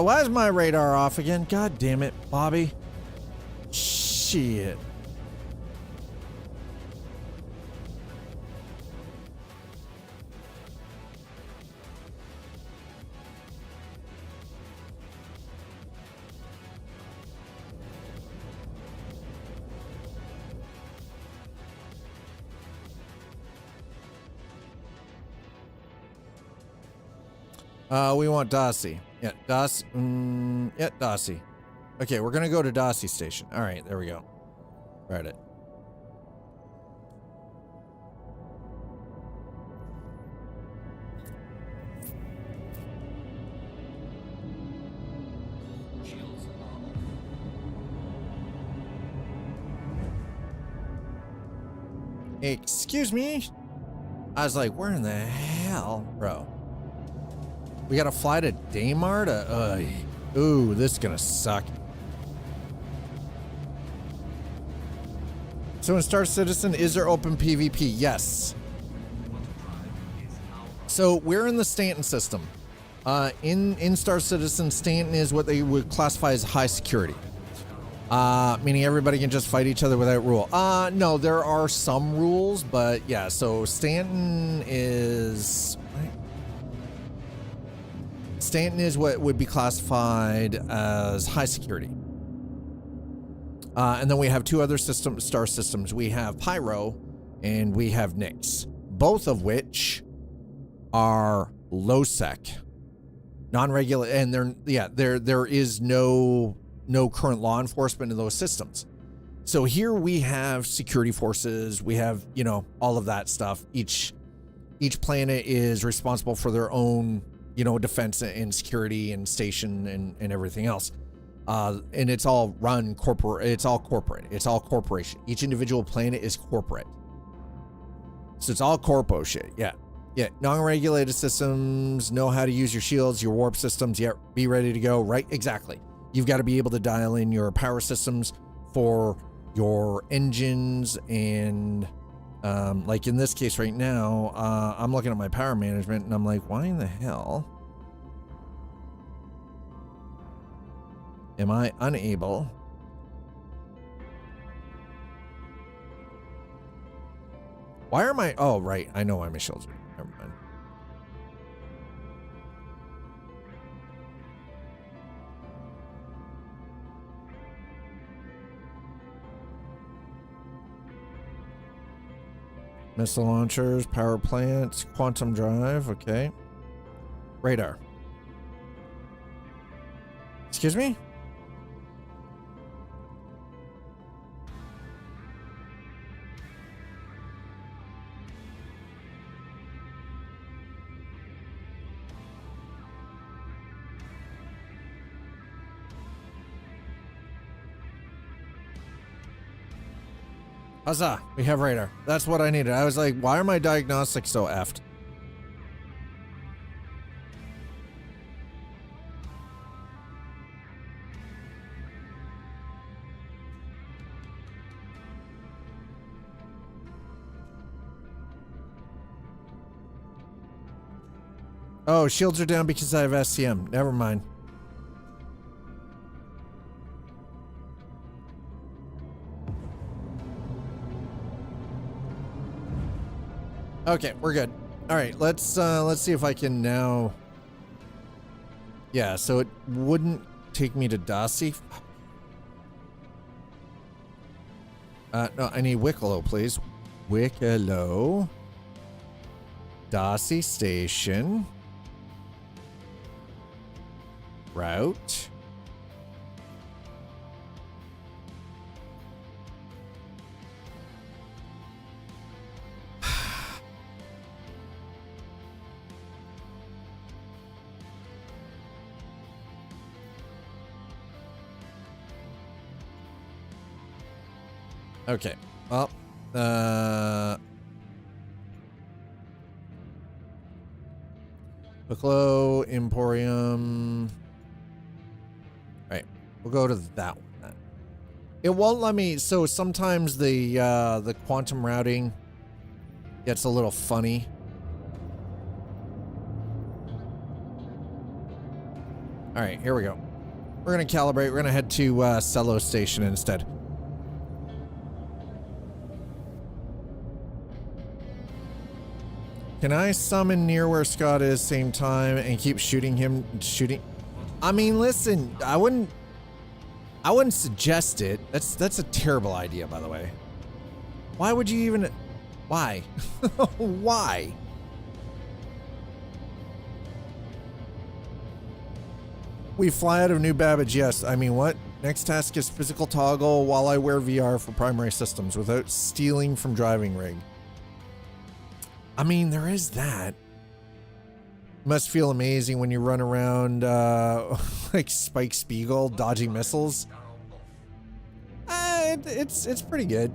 why is my radar off again? God damn it, Bobby. Shit. We want Dossie. Yeah, yeah, Dossie. Okay, we're gonna go to Dossie Station. All right, there we go. Right it. Excuse me? I was like, where in the hell? Bro. We gotta fly to Daymar to, ooh, this is gonna suck. So in Star Citizen, is there open PvP? Yes. So we're in the Stanton system. In Star Citizen, Stanton is what they would classify as high security. Meaning everybody can just fight each other without rule. No, there are some rules, but yeah, so Stanton is what would be classified as high security. And then we have two other star systems. We have Pyro and we have Nyx, both of which are low sec, non-regular, and there is no current law enforcement in those systems. So here we have security forces, we have, you know, all of that stuff. Each planet is responsible for their own, you know, defense and security and station and everything else. And it's all run corporate. It's all corporation. Each individual planet is corporate. So it's all corpo shit. Yeah. Yeah. Non-regulated systems know how to use your shields, your warp systems. Yeah. Be ready to go. Right. Exactly. You've got to be able to dial in your power systems for your engines and, like in this case right now, I'm looking at my power management and I'm like, why in the hell am I unable? Why are my, oh, right. I know why my shields are, never mind. Missile launchers, power plants, quantum drive, okay. Radar. Excuse me? Huzzah, we have radar. That's what I needed. I was like, why are my diagnostics so effed? Oh, shields are down because I have SCM. Never mind. Okay, we're good. All right, let's see if I can now. Yeah, so it wouldn't take me to Dossie. No, I need Wicklow, please. Wicklow. Dossie Station. Route. Okay, well, Wicklow, Emporium. All right, we'll go to that one then. It won't let me, so sometimes the quantum routing gets a little funny. All right, here we go. We're gonna calibrate, we're gonna head to Cello Station instead. Can I summon near where Scott is same time and keep shooting him? I mean, listen, I wouldn't suggest it. That's a terrible idea, by the way. Why would you even, why? Why? We fly out of New Babbage, yes. I mean, what? Next task is physical toggle while I wear VR for primary systems without stealing from driving rig. I mean, there is that. Must feel amazing when you run around like Spike Spiegel dodging missiles. It's pretty good.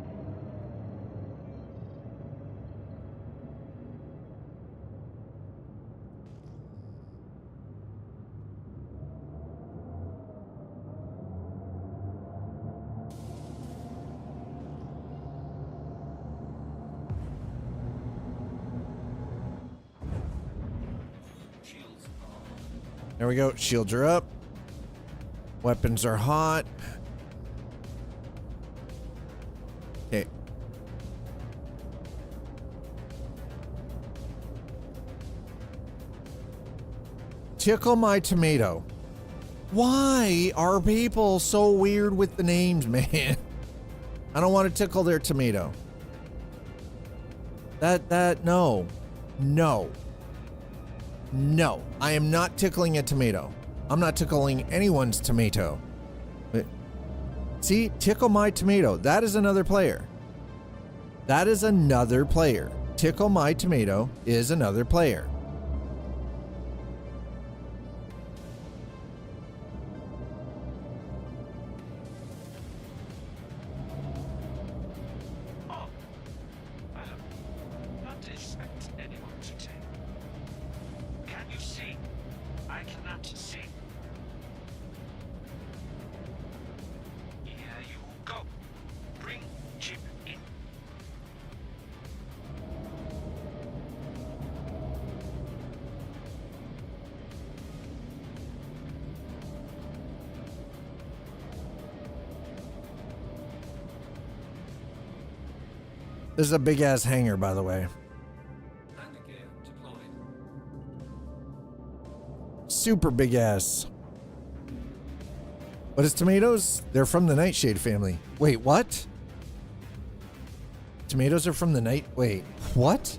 There we go. Shields are up. Weapons are hot. Okay. Tickle my tomato. Why are people so weird with the names, man? I don't want to tickle their tomato. No. No. No, I am not tickling a tomato. I'm not tickling anyone's tomato. But, see, tickle my tomato. That is another player. That is another player. Tickle my tomato is another player. This is a big ass hangar, by the way. Super big ass. But it's tomatoes? They're from the Nightshade family. Wait, what? Tomatoes are from the night. Wait, what?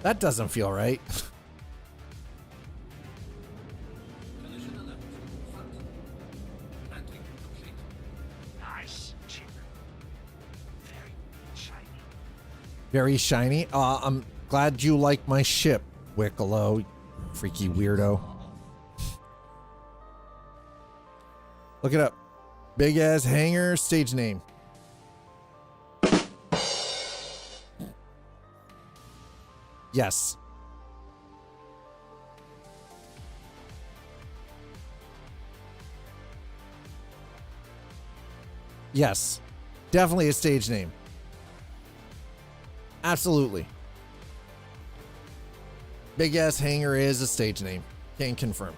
That doesn't feel right. Very shiny. I'm glad you like my ship, Wicklow, freaky weirdo. Look it up. Big ass hangar, stage name. Yes. Yes. Definitely a stage name. Absolutely. Big ass hangar is a stage name. Can confirm.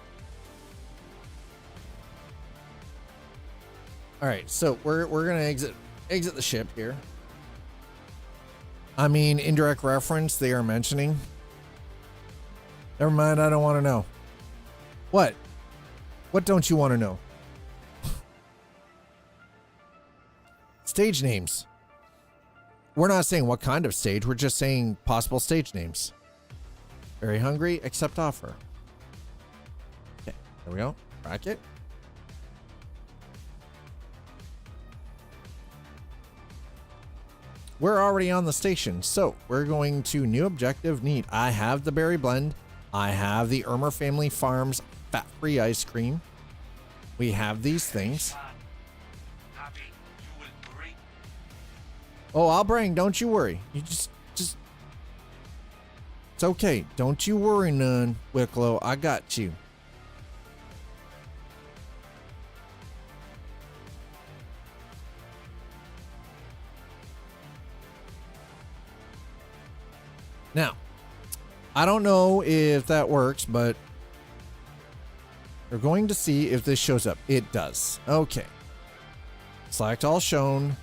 All right, so we're gonna exit the ship here. I mean, indirect reference they are mentioning. Never mind, I don't want to know. What? What don't you want to know? Stage names. We're not saying what kind of stage, we're just saying possible stage names. Very hungry, accept offer. Okay, there we go. Bracket. We're already on the station, so we're going to new objective need. I have the berry blend. I have the Irma Family Farms fat-free ice cream. We have these things. Oh, I'll bring. Don't you worry. You just. It's okay. Don't you worry none, Wicklow. I got you. Now, I don't know if that works, but we're going to see if this shows up. It does. Okay. Select all shown.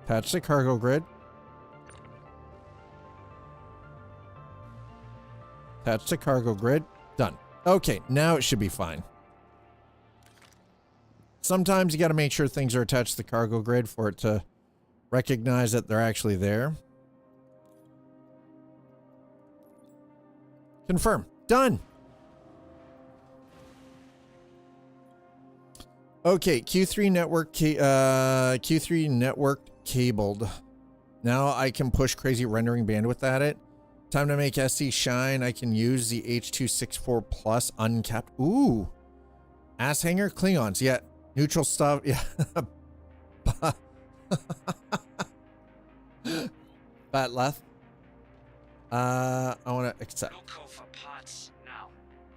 Attach the cargo grid. Attach the cargo grid. Done. Okay, now it should be fine. Sometimes you got to make sure things are attached to the cargo grid for it to recognize that they're actually there. Confirm. Done. Okay, Q3 network Q3 network cabled. Now I can push crazy rendering bandwidth at it. Time to make SC shine. I can use the H.264 Plus uncapped. Ooh. Ass hanger Klingons. Yeah. Neutral stuff. Yeah. Bat left. I want to accept. Local for parts now.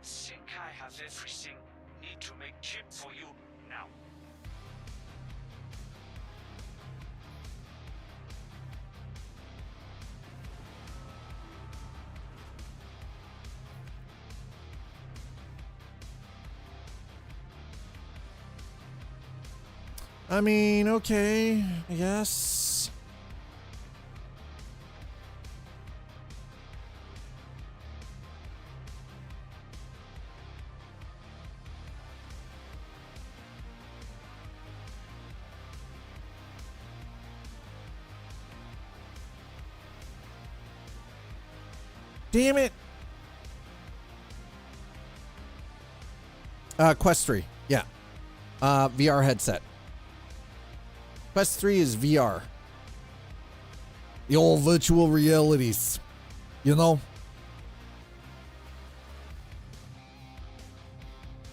Think I have everything. Need to make chip for you now. I mean, okay, I guess. Damn it. Quest 3. Yeah. VR headset. Quest 3 is VR. The old virtual realities. You know?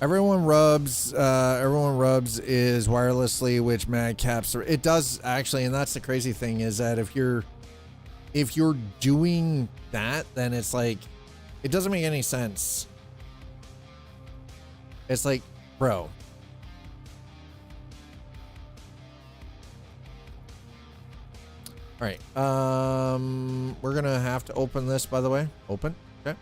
Everyone rubs is wirelessly, which madcaps. It does actually, and that's the crazy thing is that if you're doing that, then it's like, it doesn't make any sense. It's like, bro. All right. We're gonna have to open this, by the way. Open. Okay.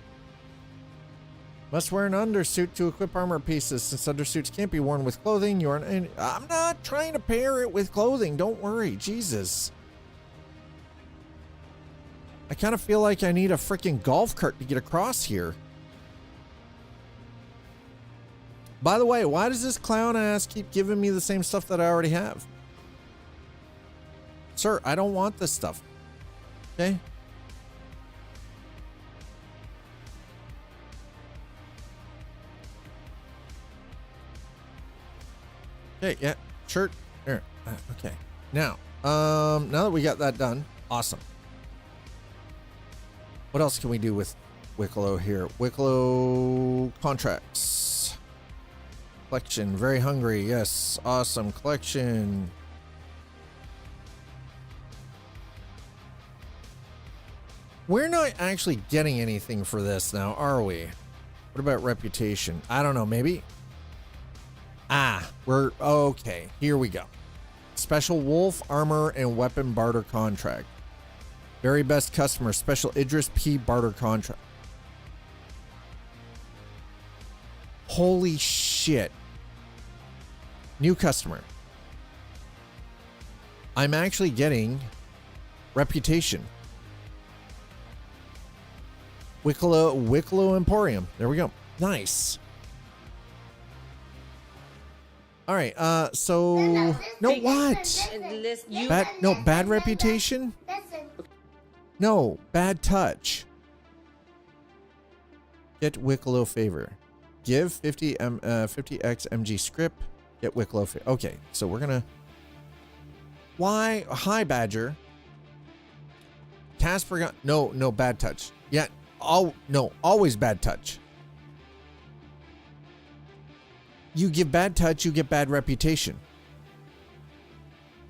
Must wear an undersuit to equip armor pieces. Since undersuits can't be worn with clothing, I'm not trying to pair it with clothing. Don't worry. Jesus. I kind of feel like I need a freaking golf cart to get across here. By the way, why does this clown ass keep giving me the same stuff that I already have? Sir, I don't want this stuff. Okay? Okay, yeah. Shirt. There. Okay. Now that we got that done, awesome. What else can we do with Wicklow here? Wicklow contracts. Collection. Very hungry. Yes. Awesome. Collection. We're not actually getting anything for this now, are we? What about reputation? I don't know. Maybe. We're okay. Here we go. Special wolf armor and weapon barter contract. Very best customer, special Idris P barter contract. Holy shit. New customer. I'm actually getting reputation. Wicklow Emporium. There we go. Nice. All right. So no, what? Bad reputation. No, bad touch. Get Wicklow favor. Give 50x MG script. Get Wicklow favor. Okay, so we're gonna. Why? Hi, Badger. Casper got no bad touch. Yeah. No, always bad touch. You give bad touch, you get bad reputation.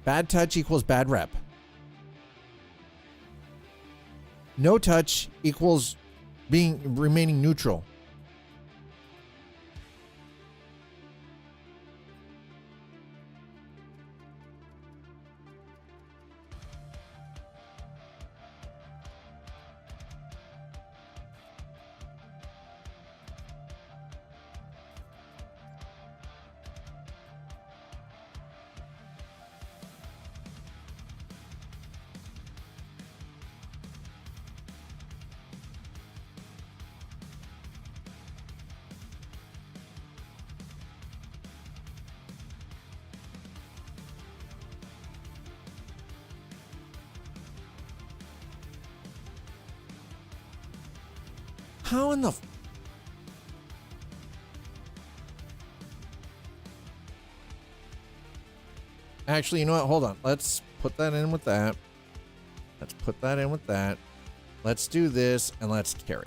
Bad touch equals bad rep. No touch equals remaining neutral. How in the... Actually, you know what? Hold on. Let's put that in with that. Let's put that in with that. Let's do this and let's carry.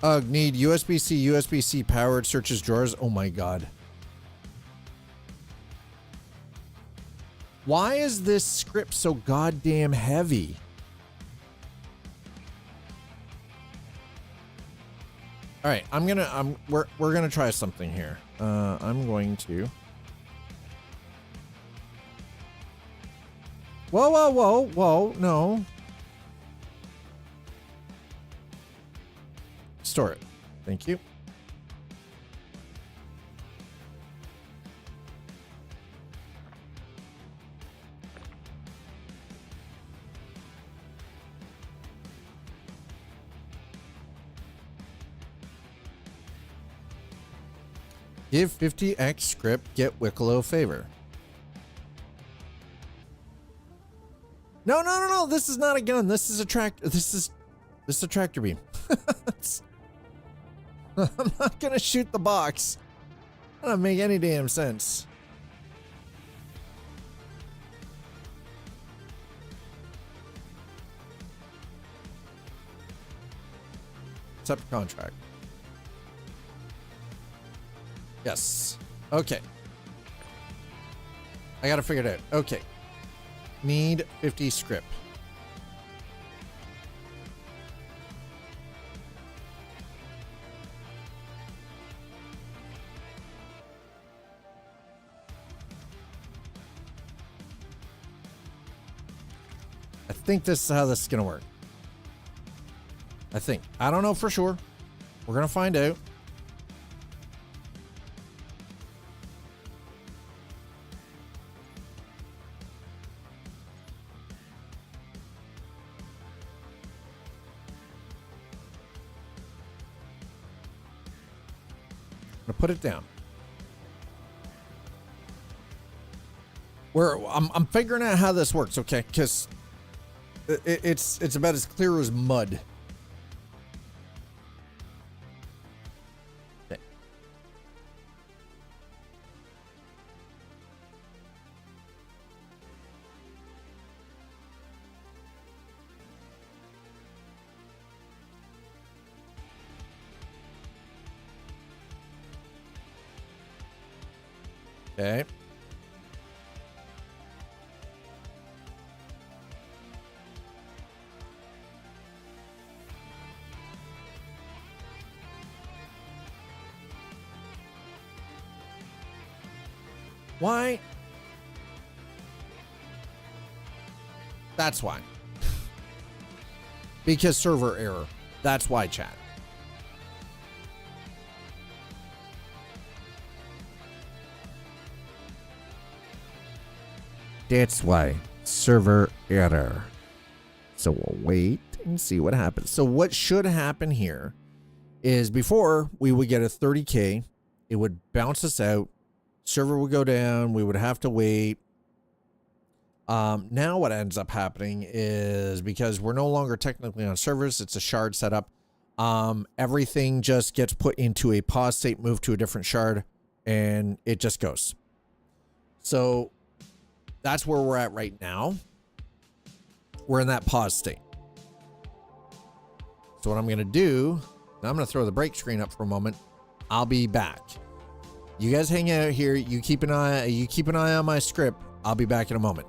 Ugh, need USB-C powered searches drawers. Oh my god. Why is this script so goddamn heavy? All right, we're gonna try something here. I'm going to. Whoa, no. Store it. Thank you. Give 50x script, get Wicklow favor. No. This is not a gun. This is a tractor. This is a tractor beam. I'm not gonna shoot the box. That doesn't make any damn sense. Accept contract. Yes. Okay. I gotta figure it out. Okay. Need 50 script. I think this is how this is gonna work. I think. I don't know for sure. We're gonna find out. Put it down. I'm figuring out how this works, okay? Because it's about as clear as mud. Okay. Okay. Why? That's why. Because server error. That's why, chat. That's why. Server error. So we'll wait and see what happens. So what should happen here is before we would get a 30K, it would bounce us out. Server would go down. We would have to wait. Now what ends up happening is because we're no longer technically on servers, it's a shard setup. Everything just gets put into a pause state, moved to a different shard, and it just goes. So that's where we're at right now. We're in that pause state. So what I'm going to do, I'm going to throw the break screen up for a moment. I'll be back. You guys hang out here. You keep an eye on my script. I'll be back in a moment.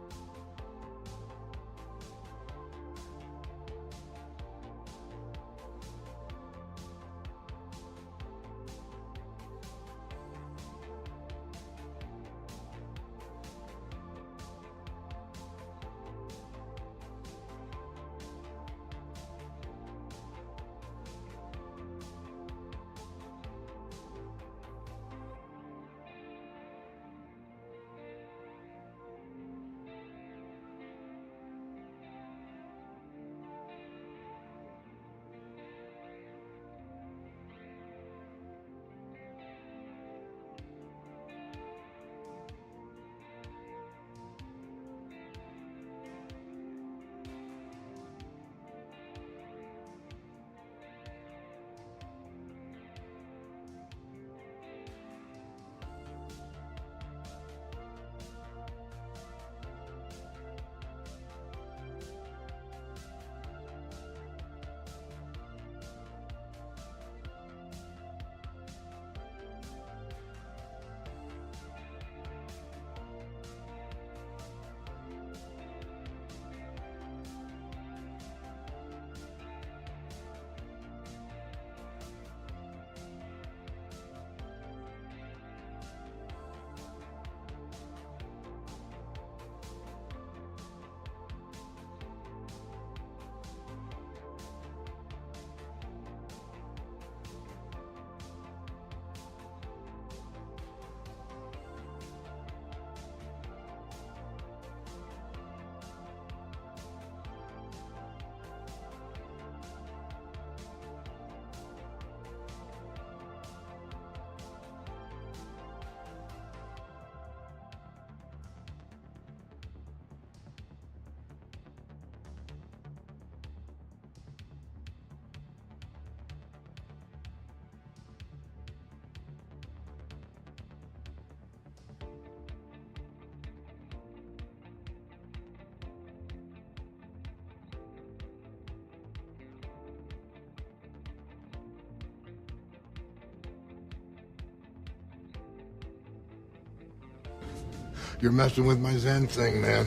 You're messing with my Zen thing, man.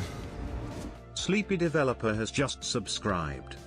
Sleepy Developer has just subscribed.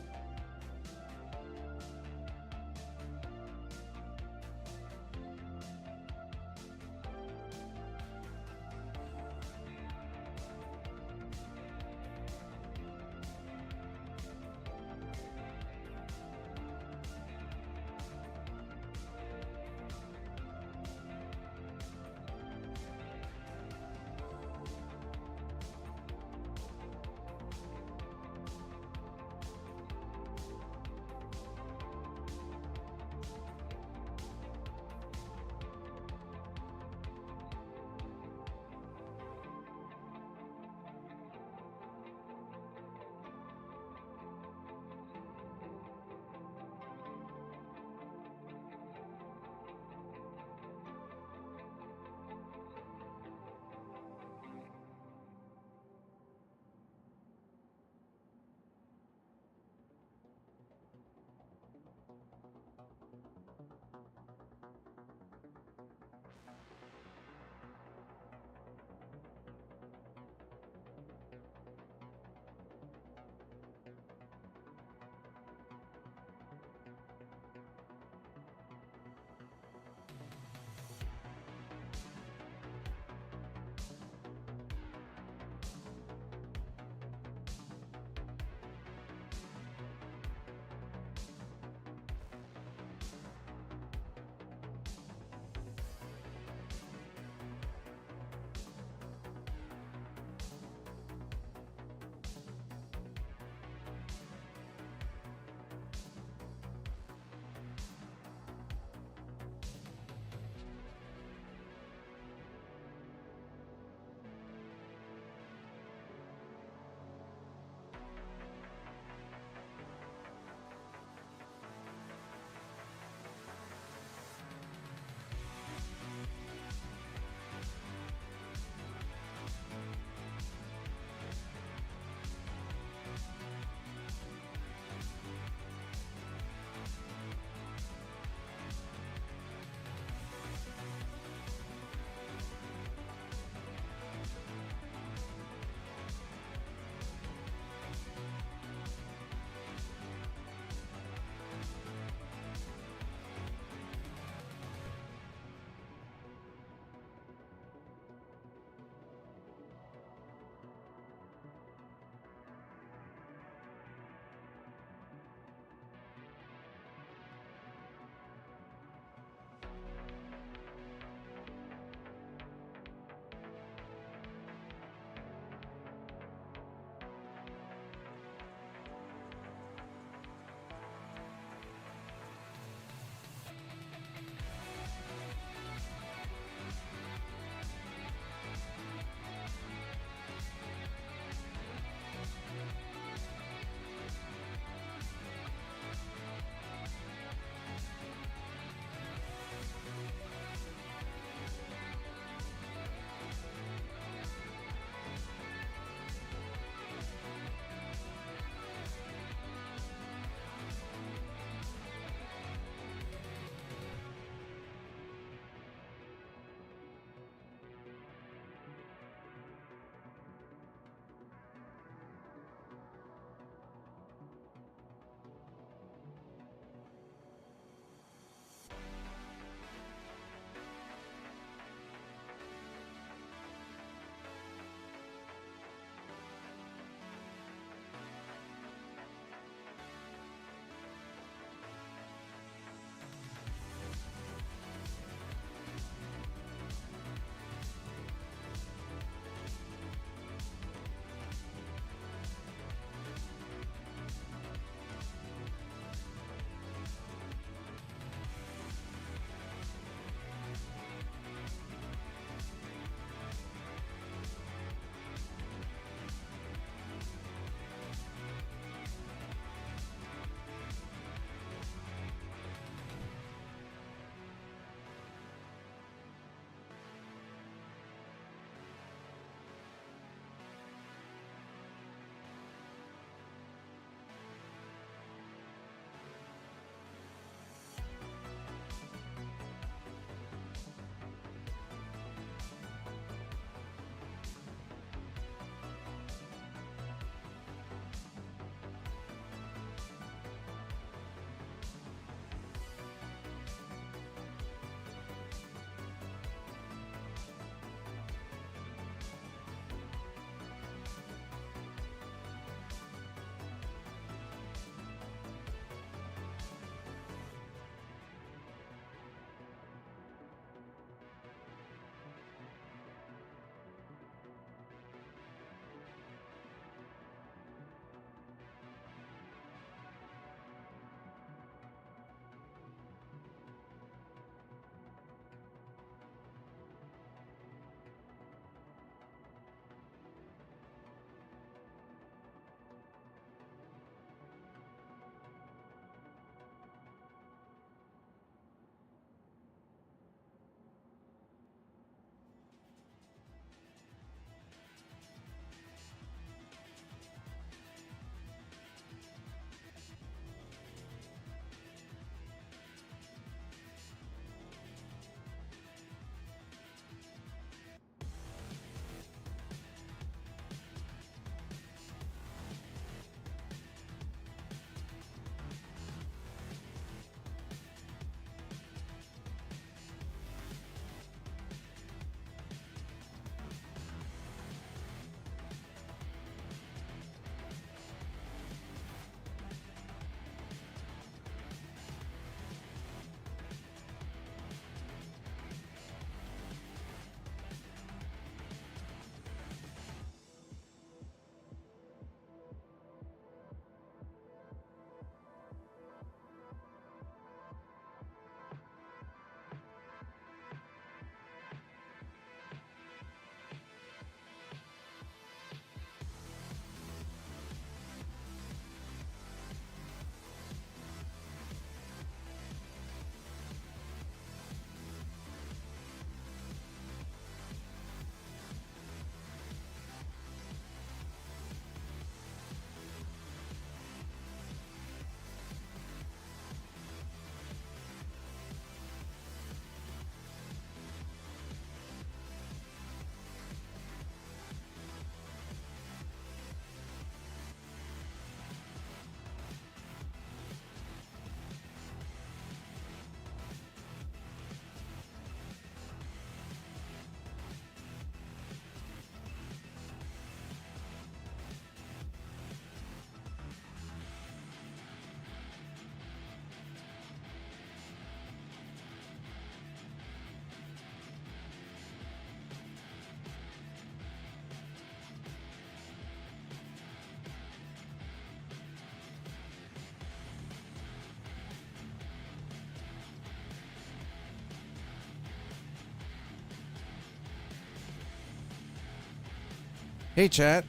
Hey, chat.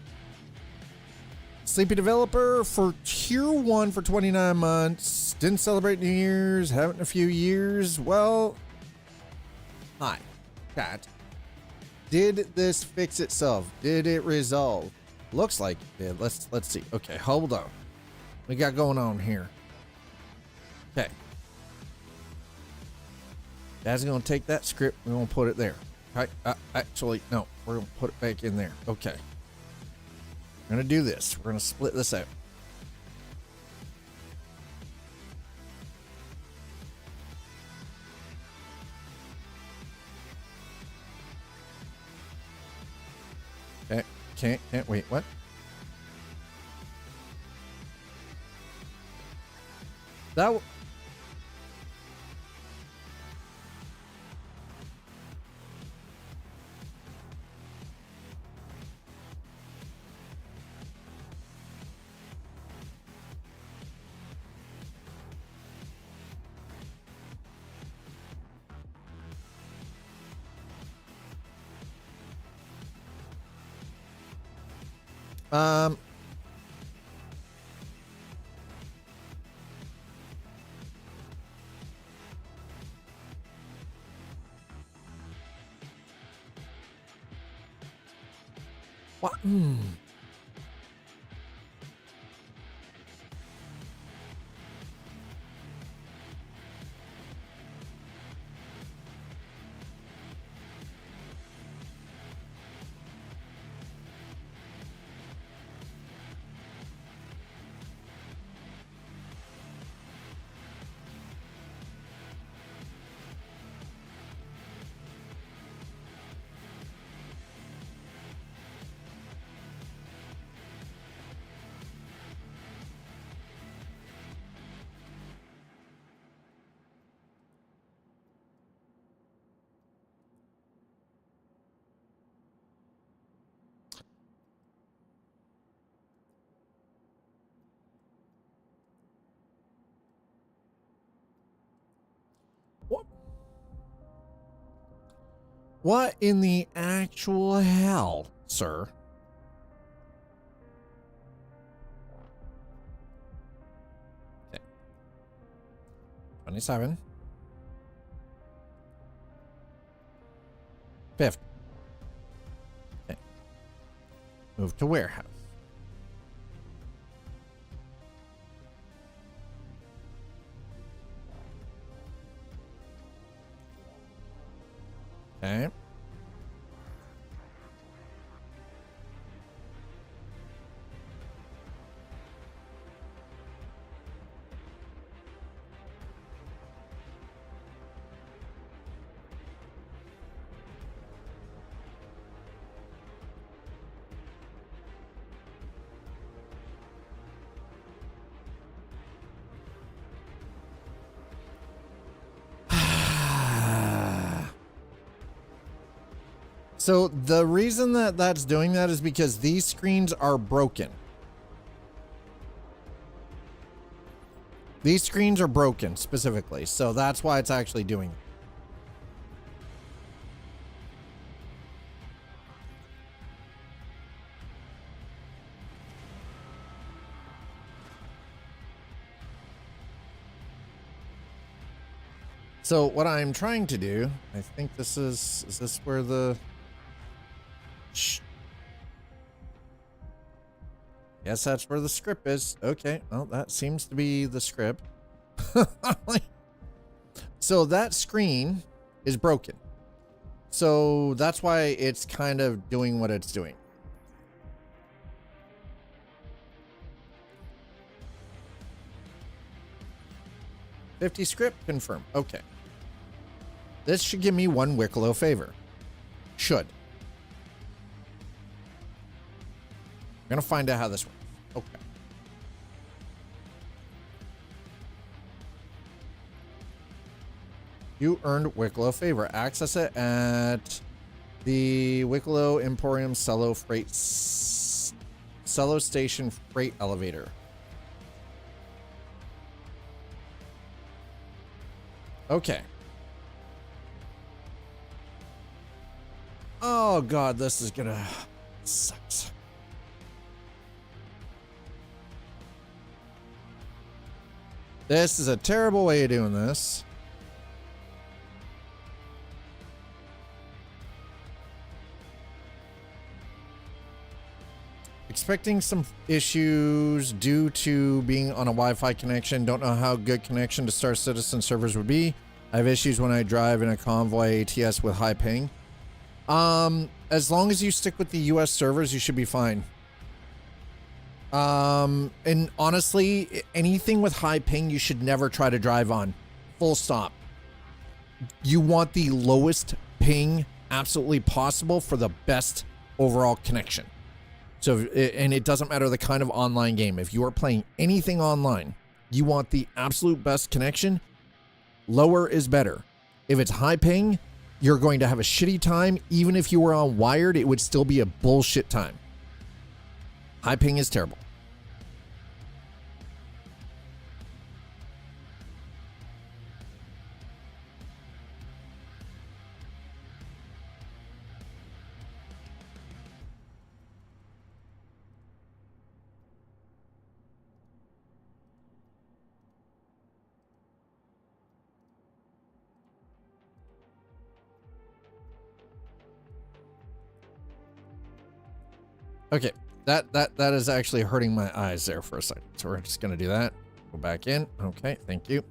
Sleepy developer for tier 1 for 29 months. Didn't celebrate New Year's. Haven't in a few years. Well, hi, chat. Did this fix itself? Did it resolve? Looks like it did. Let's see. Okay, hold on. We got going on here. Okay. Dad's gonna take that script. We're gonna put it there. Right? Actually, no. We're gonna put it back in there. Okay. We're gonna do this. We're gonna split this out. Okay. Can't wait. What? That. What? What in the actual hell, sir? Okay. 27. 50. Okay. Move to warehouse. Okay. So the reason that that's doing that is because these screens are broken. These screens are broken specifically, so that's why it's actually doing it. So what I'm trying to do, I think this is this where the... Shh. Yes, that's where the script is. Okay, well, that seems to be the script. So that screen is broken. So that's why it's kind of doing what it's doing. $50 script confirmed. Okay. This should give me one Wicklow favor. Should. I'm gonna find out how this works. Okay. You earned Wicklow favor. Access it at the Wicklow Emporium Cello Station Freight Elevator. Okay. Oh god, this is gonna sucks. This is a terrible way of doing this. Expecting some issues due to being on a Wi-Fi connection. Don't know how good connection to Star Citizen servers would be. I have issues when I drive in a convoy ATS with high ping. As long as you stick with the US servers, you should be fine. And honestly, anything with high ping, you should never try to drive on. Full stop. You want the lowest ping absolutely possible for the best overall connection. So, and it doesn't matter the kind of online game. If you are playing anything online, you want the absolute best connection. Lower is better. If it's high ping, you're going to have a shitty time. Even if you were on wired, it would still be a bullshit time. High ping is terrible. Okay, that is actually hurting my eyes there for a second. So we're just gonna do that. Go back in. Okay, thank you.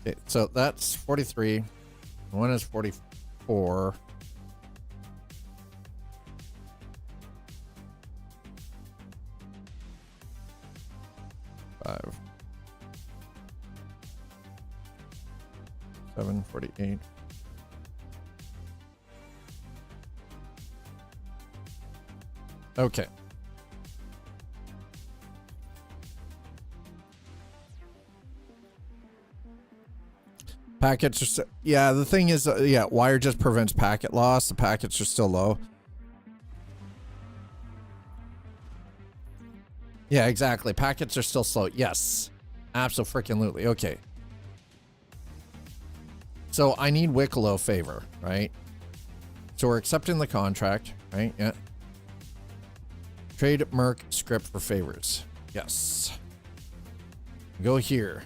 Okay, so that's 43. One is 44. Five. 748. Okay. Packets are yeah, the thing is, yeah, wire just prevents packet loss. The packets are still low. Yeah, exactly. Packets are still slow. Yes. Absolutely. Okay. So I need Wicklow favor, right? So we're accepting the contract, right? Yeah. Trade Merc script for favors. Yes. Go here.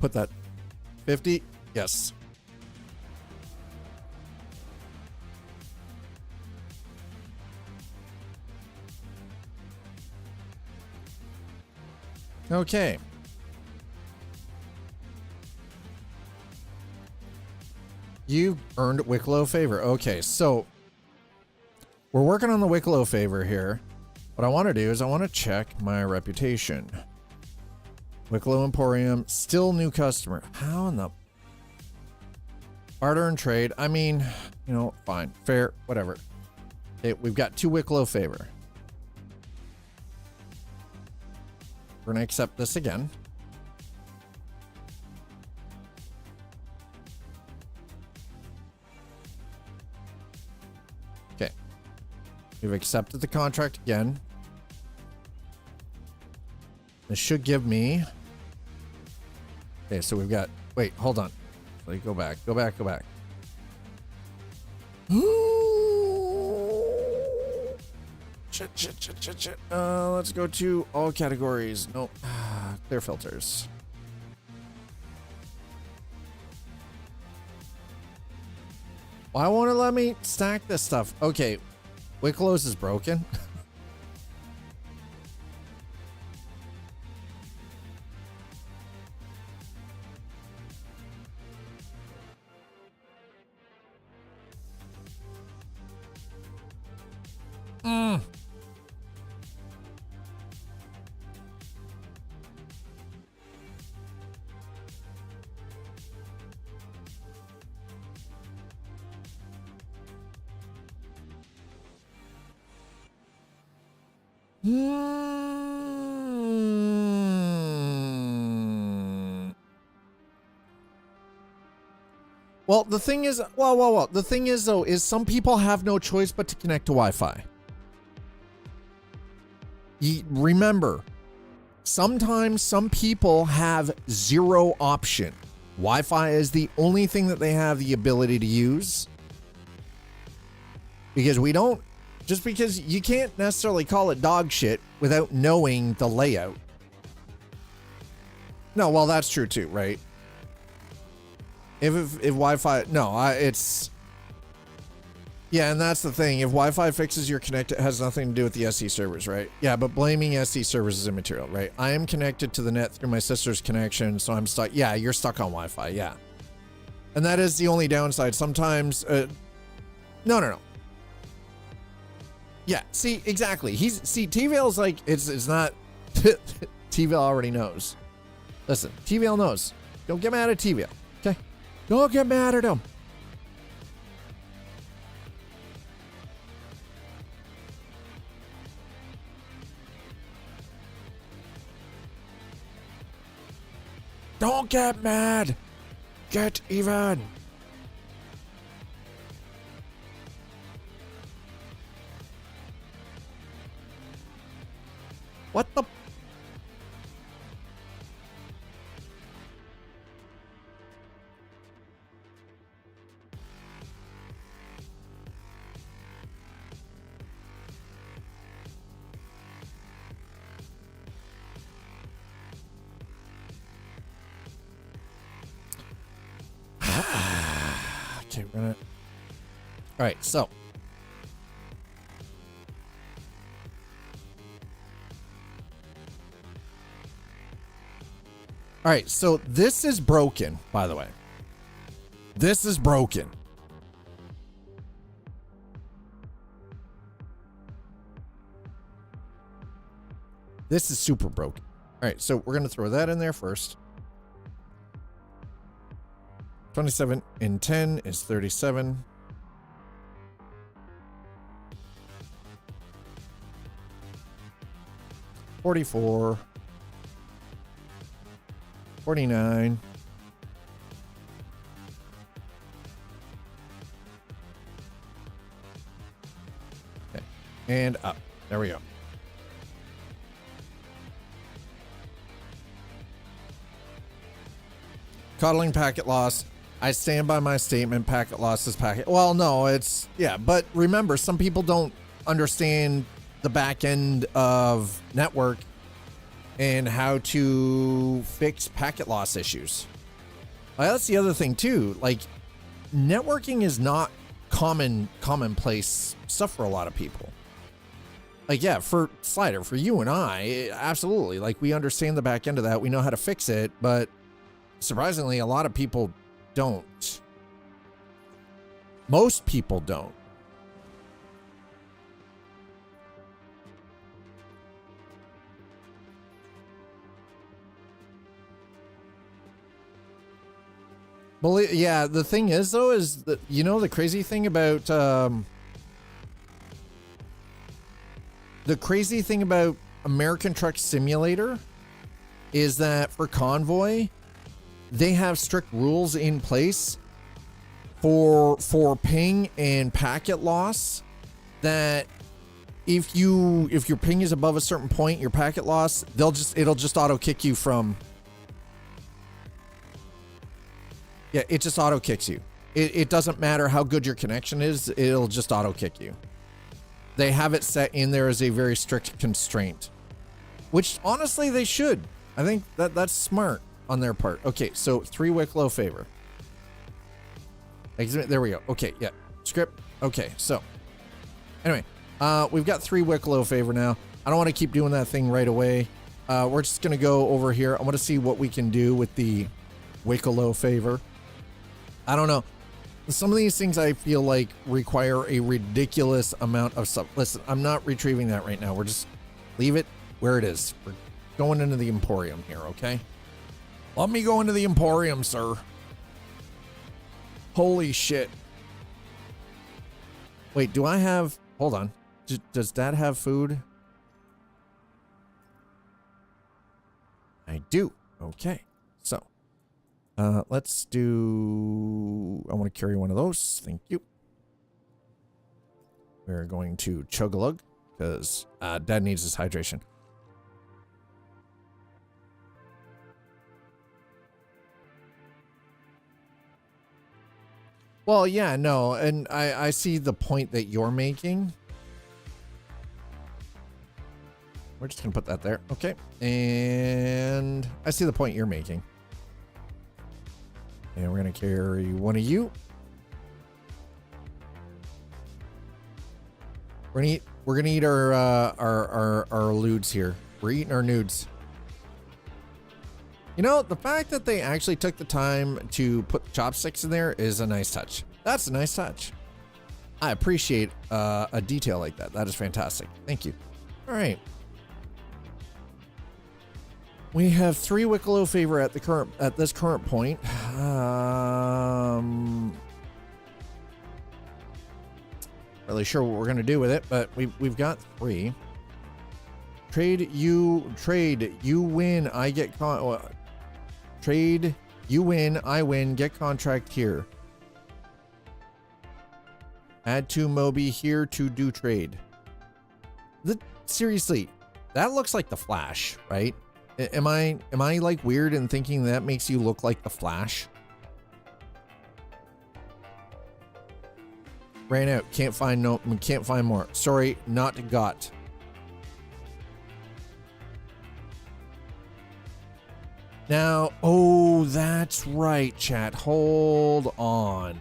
Put that 50. Yes. Okay. You earned Wicklow favor. Okay, so we're working on the Wicklow favor here. What I want to do is I want to check my reputation. Wicklow Emporium, still new customer. How in the barter and trade? I mean, you know, fine, fair, whatever. Okay, we've got 2 Wicklow favor. We're gonna accept this again. Okay. We've accepted the contract again. This should give me... Okay, so we've got... Wait, hold on. Let me go back. Go back. Shit. Let's go to all categories. Nope. Clear filters. Why won't it let me stack this stuff? Okay. Wicklow's is broken. Well, the thing is, the thing is, though, is some people have no choice but to connect to Wi-Fi. Remember, sometimes some people have zero option. Wi-Fi is the only thing that they have the ability to use. Because we don't, just because you can't necessarily call it dog shit without knowing the layout. No, well, that's true too, right? If Wi-Fi, no, it's, yeah, and that's the thing. If Wi-Fi fixes your connect, it has nothing to do with the SE servers, right? Yeah, but blaming SE servers is immaterial, right? I am connected to the net through my sister's connection, so I'm stuck. Yeah, you're stuck on Wi-Fi, yeah. And that is the only downside. Sometimes, no. Yeah, see, exactly. T-Vale's like, it's not, T-Vale already knows. Listen, T-Vale knows. Don't get mad at T-Vale, okay? Don't get mad at him. Don't get mad. Get even. What the? Okay, we're gonna. All right, so. All right, so this is broken, by the way. This is broken. This is super broken. All right, so we're going to throw that in there first. 27 and 10 is 37. $44. 49. Okay. And up. There we go. Coddling packet loss. I stand by my statement. Packet loss is packet. Well, no, it's, yeah, but remember, some people don't understand the back end of network and how to fix packet loss issues. That's the other thing too. Like, networking is not commonplace stuff for a lot of people. Like, yeah, for Slider, for you and I, absolutely. Like, we understand the back end of that. We know how to fix it, but surprisingly, a lot of people don't. Most people don't. Well, yeah, the thing is, though, is that, you know, the crazy thing about American Truck Simulator is that for Convoy, they have strict rules in place for ping and packet loss, that if your ping is above a certain point, your packet loss, it'll just auto kick you from. Yeah, it just auto kicks you. It doesn't matter how good your connection is, it'll just auto kick you. They have it set in there as a very strict constraint, which honestly they should. I think that's smart on their part. Okay, so 3 Wicklow favor. There we go. Okay, yeah. Script. Okay, so anyway, we've got 3 Wicklow favor now. I don't want to keep doing that thing right away. We're just gonna go over here. I want to see what we can do with the Wicklow favor. I don't know. Some of these things I feel like require a ridiculous amount of stuff. Listen, I'm not retrieving that right now. We're just leave it where it is. We're going into the Emporium here, okay? Let me go into the Emporium, sir. Holy shit. Wait, do I have... Hold on. Does Dad have food? I do. Okay. So, let's do... I want to carry one of those. Thank you. We're going to chug-a-lug because Dad needs his hydration. Well, yeah, no, and I see the point that you're making. We're just gonna put that there. Okay. And I see the point you're making. And we're gonna carry one of you. We're gonna eat our lewds here. We're eating our nudes. You know, the fact that they actually took the time to put chopsticks in there is a nice touch. That's a nice touch. I appreciate a detail like that. That is fantastic. Thank you. All right. We have 3 Wicklow favor at this current point. Really sure what we're gonna do with it, but we've got 3. Trade, you win, I get trade, you win, I win, get contract here. Add 2 Moby here to do trade. Seriously, that looks like the Flash, right? Am I like weird in thinking that makes you look like the Flash? Ran out. Can't find more. Sorry, not got. Now, oh, that's right, chat. Hold on.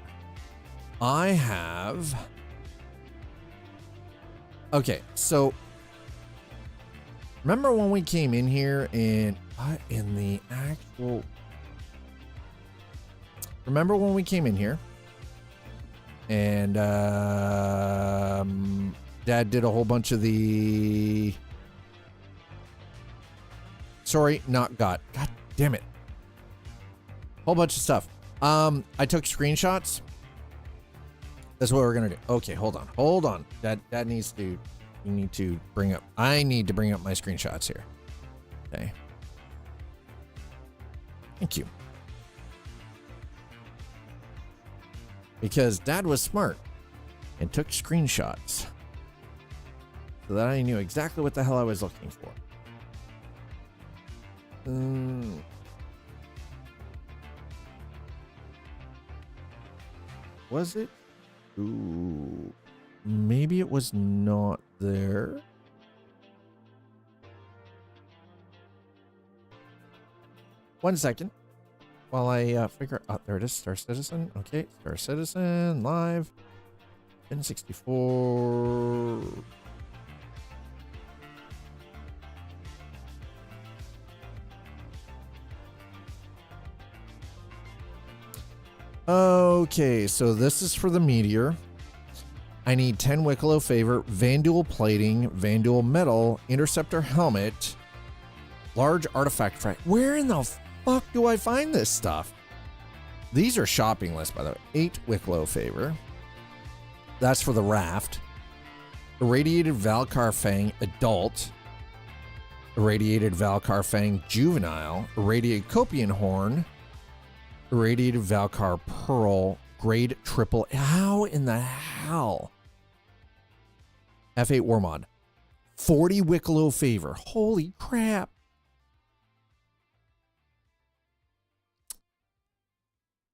I have. Okay, so remember when we came in here and in the actual. Remember when we came in here and Dad did a whole bunch of the. Sorry, not got. God damn it. Whole bunch of stuff. I took screenshots. That's what we're gonna do. Okay, hold on. Dad needs to. You need to bring up. I need to bring up my screenshots here. Okay. Thank you. Because Dad was smart and took screenshots so that I knew exactly what the hell I was looking for. Was it? Ooh, maybe it was not there. One second while I figure out. There it is. Star Citizen. Okay, Star Citizen live. N64. Okay, so this is for the Meteor. I need 10 Wicklow favor, Vandal plating, Vandal metal, Interceptor helmet, large artifact frag. Where in the fuck do I find this stuff? These are shopping lists, by the way. 8 Wicklow favor. That's for the raft. Irradiated Valkar Fang adult. Irradiated Valkar Fang juvenile. Irradiated Copian horn. Irradiated Valkar Pearl, grade triple. How in the hell? F8 War Mod. 40 Wicklow favor. Holy crap.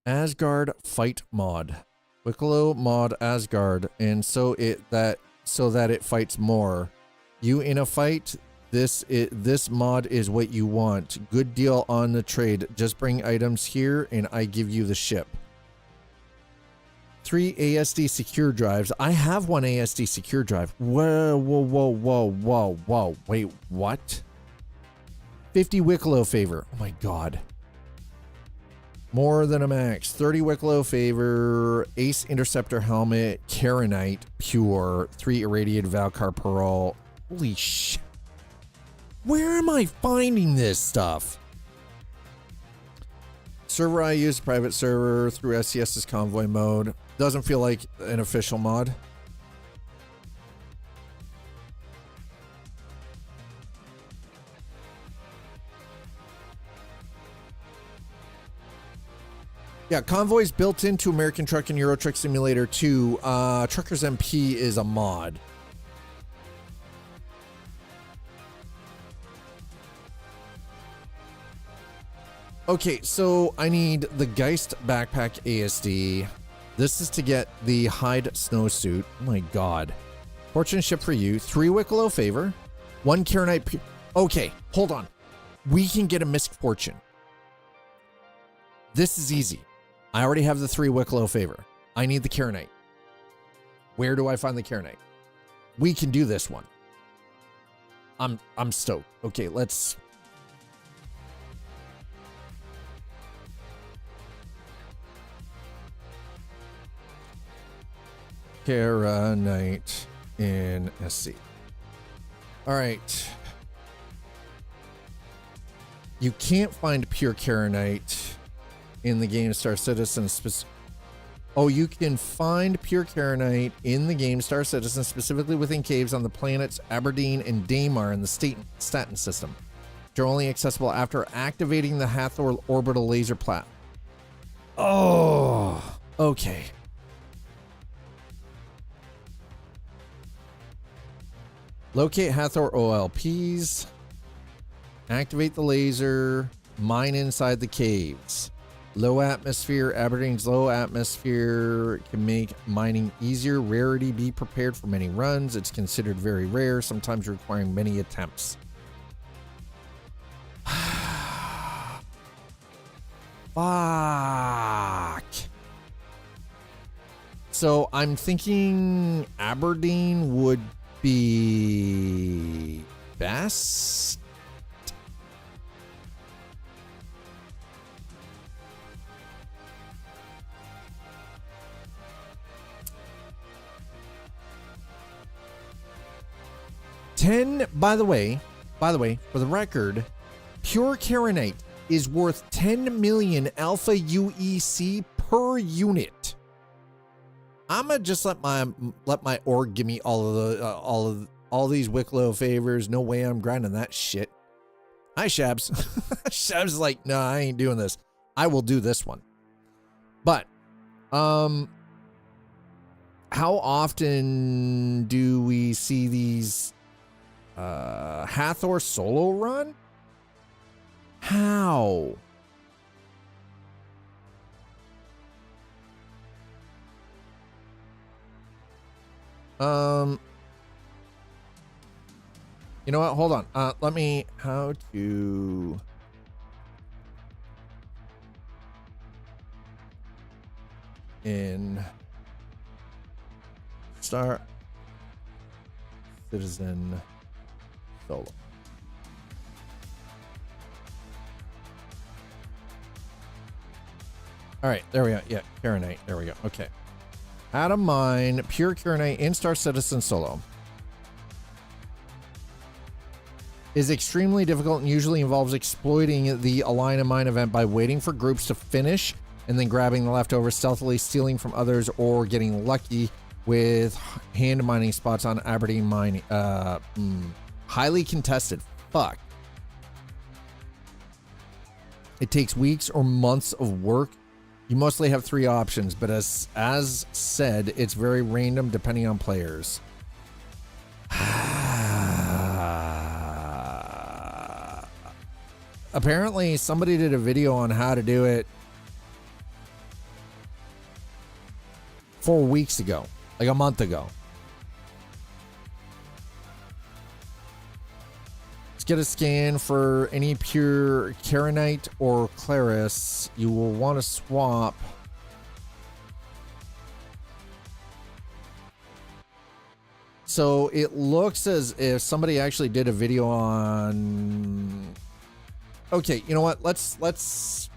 Asgard fight mod. Wicklow mod Asgard. And so that it fights more. You in a fight? This mod is what you want. Good deal on the trade. Just bring items here and I give you the ship. 3 ASD secure drives. I have 1 ASD secure drive. Whoa. Wait, what? 50 Wicklow favor. Oh my god. More than a max. 30 Wicklow favor. Ace Interceptor helmet. Karenite pure. 3 irradiated Valkar Pearl. Holy shit. Where am I finding this stuff? Server I use, private server through SCS's convoy mode. Doesn't feel like an official mod. Yeah, Convoy's built into American Truck and Euro Truck Simulator 2. Truckers MP is a mod. Okay, so I need the Geist Backpack ASD. This is to get the hide snowsuit. Oh my god. Fortune ship for you. 3 Wicklow favor. 1 Karenite. Okay, hold on. We can get a Mist Fortune. This is easy. I already have the 3 Wicklow favor. I need the Karenite. Where do I find the Karenite? We can do this one. I'm stoked. Okay, let's... Karenite in SC. All right. You can't find pure Karenite in the game Star Citizen. Oh, you can find pure Karenite in the game Star Citizen, specifically within caves on the planets Aberdeen and Daymar in the Staten system. They're only accessible after activating the Hathor orbital laser plat. Oh, okay. Locate Hathor OLPs. Activate the laser. Mine inside the caves. Low atmosphere. Aberdeen's low atmosphere can make mining easier. Rarity. Be prepared for many runs. It's considered very rare, sometimes requiring many attempts. Fuck. So I'm thinking Aberdeen would be best. By the way, for the record, pure Karenite is worth 10 million alpha UEC per unit. I'ma just let my org give me all these Wicklow favors. No way I'm grinding that shit. Hi, Shabs. Shabs is like, no, I ain't doing this. I will do this one. But, how often do we see these Hathor solo run? How? You know what? Hold on. Let me, how to in Star Citizen solo. All right, there we go. Yeah, Karenite. There we go. Okay. Out of mine, pure Karenite in Star Citizen solo is extremely difficult and usually involves exploiting the Align and Mine event by waiting for groups to finish and then grabbing the leftovers, stealthily stealing from others, or getting lucky with hand mining spots on Aberdeen mining. Highly contested. Fuck. It takes weeks or months of work. You mostly have 3 options, but as said, it's very random depending on players. Apparently, somebody did a video on how to do it 4 weeks ago, like a month ago. Let's get a scan for any pure Karenite or Claris. You will want to swap so it looks as if somebody actually did a video on. Okay, you know what? Let's.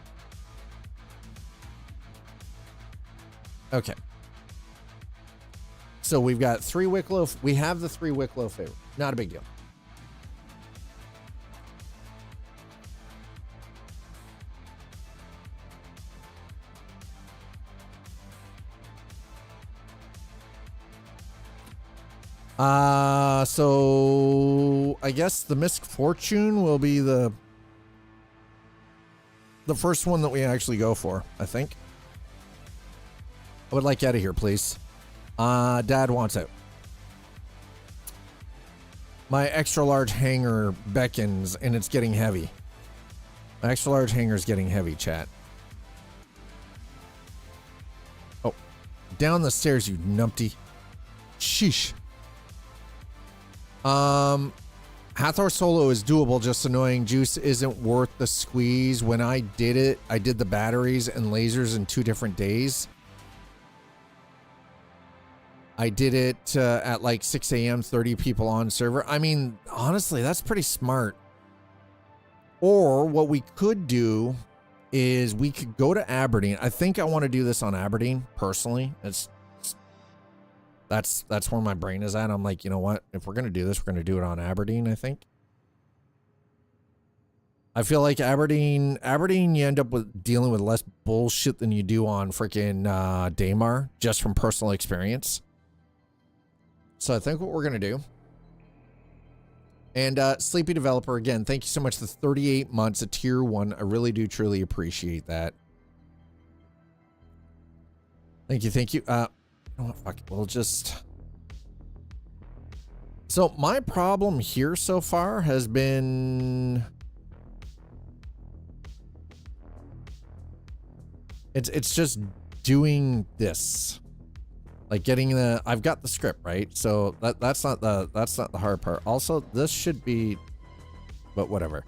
Okay. So we've got 3 Wicklow. We have the 3 Wicklow favor. Not a big deal. So I guess the Mist Fortune will be the first one that we actually go for, I think. I would like out of here, please. Dad wants out. My extra large hanger beckons and it's getting heavy. My extra large hanger is getting heavy, chat. Oh, down the stairs, you numpty. Sheesh. Hathor solo is doable, just annoying. Juice isn't worth the squeeze. When I did it, I did the batteries and lasers in 2 different days. I did it at like 6 a.m., 30 people on server. I mean, honestly, that's pretty smart. Or what we could do is we could go to Aberdeen. I think I want to do this on Aberdeen, personally. That's where my brain is at. I'm like, you know what? If we're going to do this, we're going to do it on Aberdeen, I think. I feel like Aberdeen, you end up with dealing with less bullshit than you do on freaking Daymar, just from personal experience. So I think what we're going to do. And Sleepy Developer, again, thank you so much for 38 months of tier 1. I really do truly appreciate that. Thank you, thank you. You know what, fuck it, we'll just... So my problem here so far has been... It's just doing this. Like getting the... I've got the script, right? So that's not the hard part. Also, this should be... But whatever.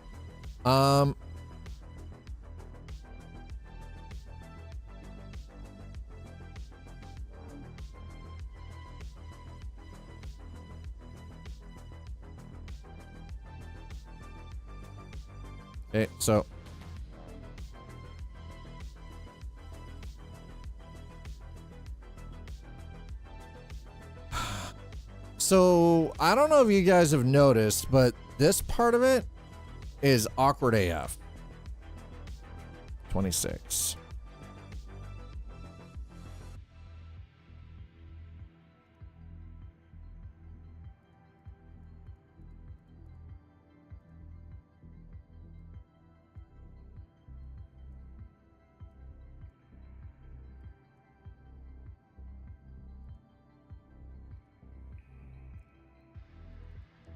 Okay, so I don't know if you guys have noticed, but this part of it is awkward AF. 26.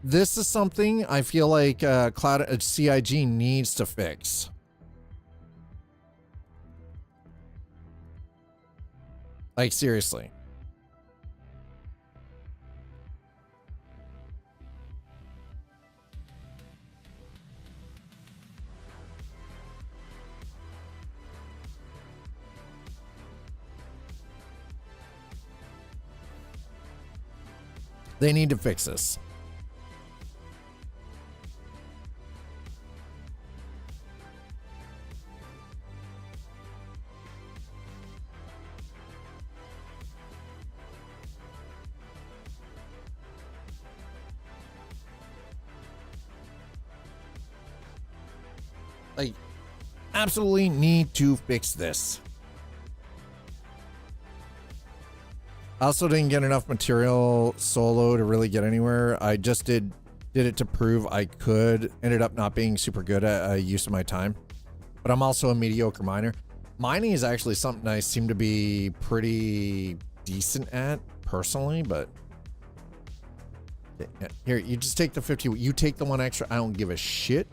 This is something I feel like Cloud CIG needs to fix. Like, seriously. They need to fix this. Like, absolutely need to fix this. I also didn't get enough material solo to really get anywhere. I just did it to prove I could. Ended up not being super good at use of my time. But I'm also a mediocre miner. Mining is actually something I seem to be pretty decent at, personally, but... Here, you just take the 50. You take the one extra. I don't give a shit.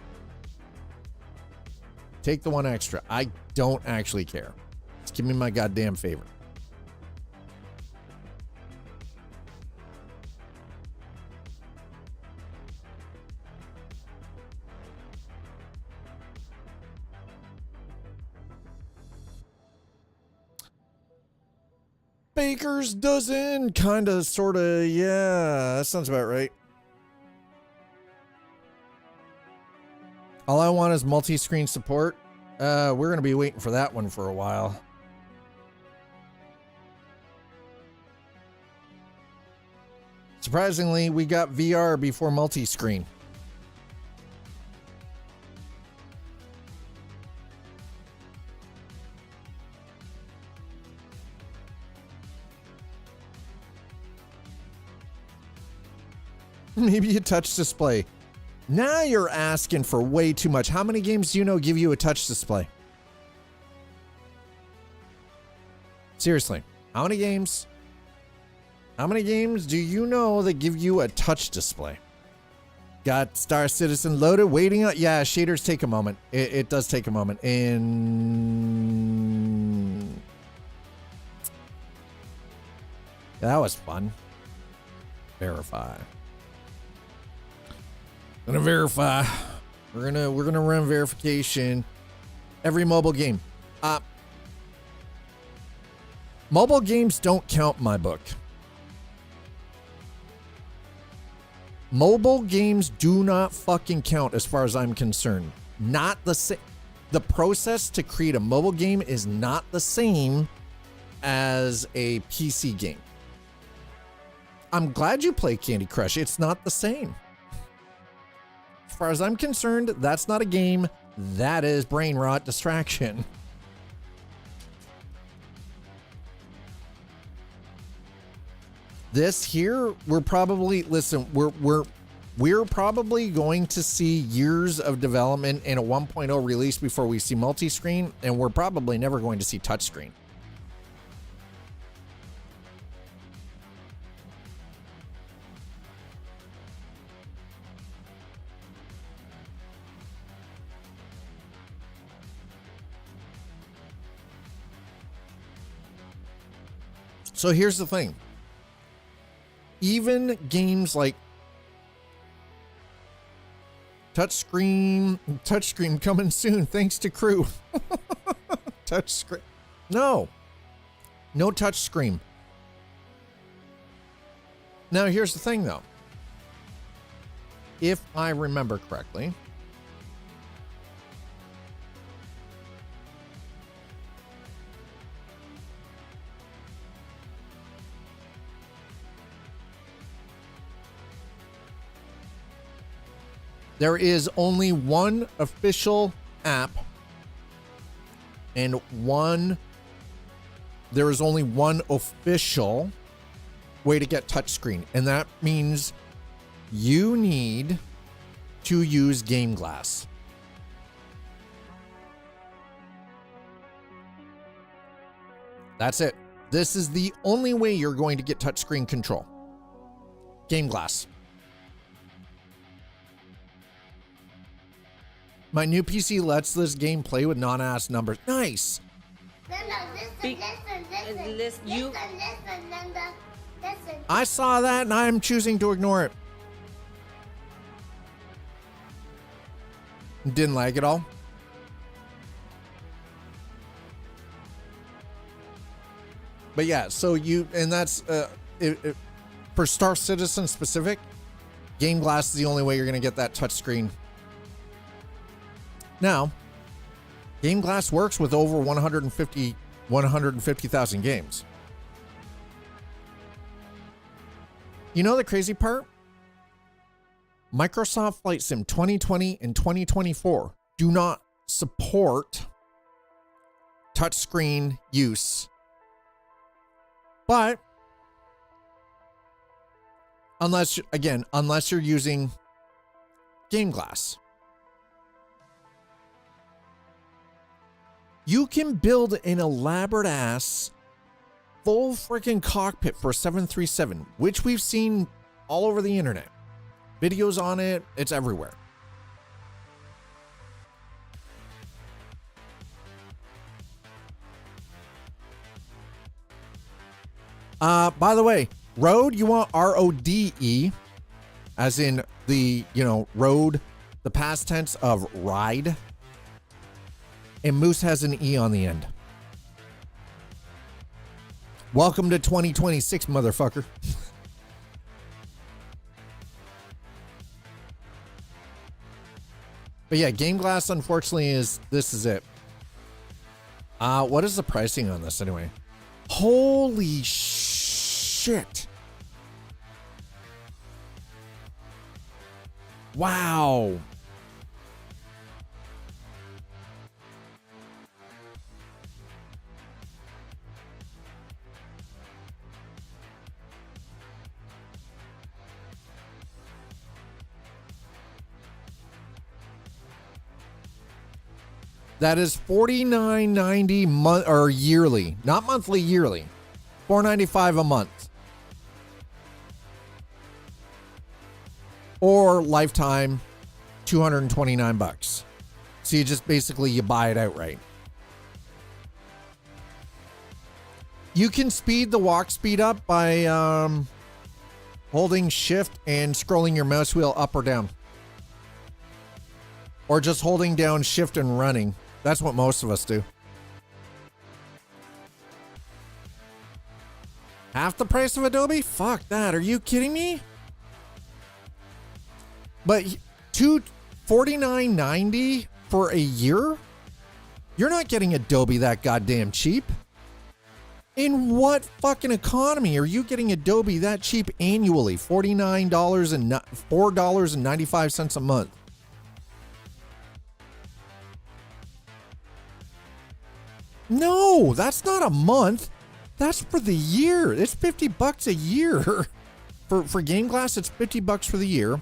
Take the one extra. I don't actually care. Just give me my goddamn favor. Baker's dozen, kinda, sorta, yeah, that sounds about right. All I want is multi-screen support. We're gonna be waiting for that one for a while. Surprisingly, we got VR before multi-screen. Maybe a touch display. Now you're asking for way too much. How many games do you know give you a touch display? Seriously, how many games? How many games do you know that give you a touch display? Got Star Citizen loaded, waiting on. Yeah, shaders take a moment. It does take a moment. And That was fun. Verify. Gonna verify. We're gonna run verification. Every mobile game. Mobile games don't count in my book. Mobile games do not fucking count as far as I'm concerned. Not the same. The process to create a mobile game is not the same as a PC game. I'm glad you play Candy Crush. It's not the same. As far as I'm concerned, that's not a game. That is brain rot distraction. This here, we're probably, listen, we're probably going to see years of development in a 1.0 release before we see multi-screen, and we're probably never going to see touchscreen. So here's the thing. Even games like touchscreen coming soon thanks to Crew. Touchscreen. No touchscreen. Now here's the thing though. If I remember correctly, there is only one official app and there is only one official way to get touchscreen, and that means you need to use Game Glass. That's it. This is the only way you're going to get touchscreen control. Game Glass. My new PC lets this game play with non-ass numbers. Nice. Listen, listen, listen. I saw that and I'm choosing to ignore it. Didn't like it all. But yeah, so that's for Star Citizen specific, Game Glass is the only way you're going to get that touchscreen. Now, Game Glass works with over 150,000 games. You know the crazy part? Microsoft Flight Sim 2020 and 2024 do not support touchscreen use. But unless you're using Game Glass. You can build an elaborate ass full freaking cockpit for a 737, which we've seen all over the internet. Videos on it, it's everywhere. By the way, Rode, you want R-O-D-E, as in the, road, the past tense of ride. And Moose has an E on the end. Welcome to 2026, motherfucker. But yeah, Game Glass, unfortunately, this is it. What is the pricing on this anyway? Holy shit. Wow. That is $49.90 month or yearly, not monthly, yearly. $4.95 a month. Or lifetime, $229. So you just basically you buy it outright. You can speed the walk speed up by holding shift and scrolling your mouse wheel up or down. Or just holding down shift and running. That's what most of us do. Half the price of Adobe? Fuck that. Are you kidding me? But $49.90 for a year? You're not getting Adobe that goddamn cheap. In what fucking economy are you getting Adobe that cheap annually? $4.95 a month. No, that's not a month. That's for the year. It's $50 a year. For Game Glass, it's $50 for the year.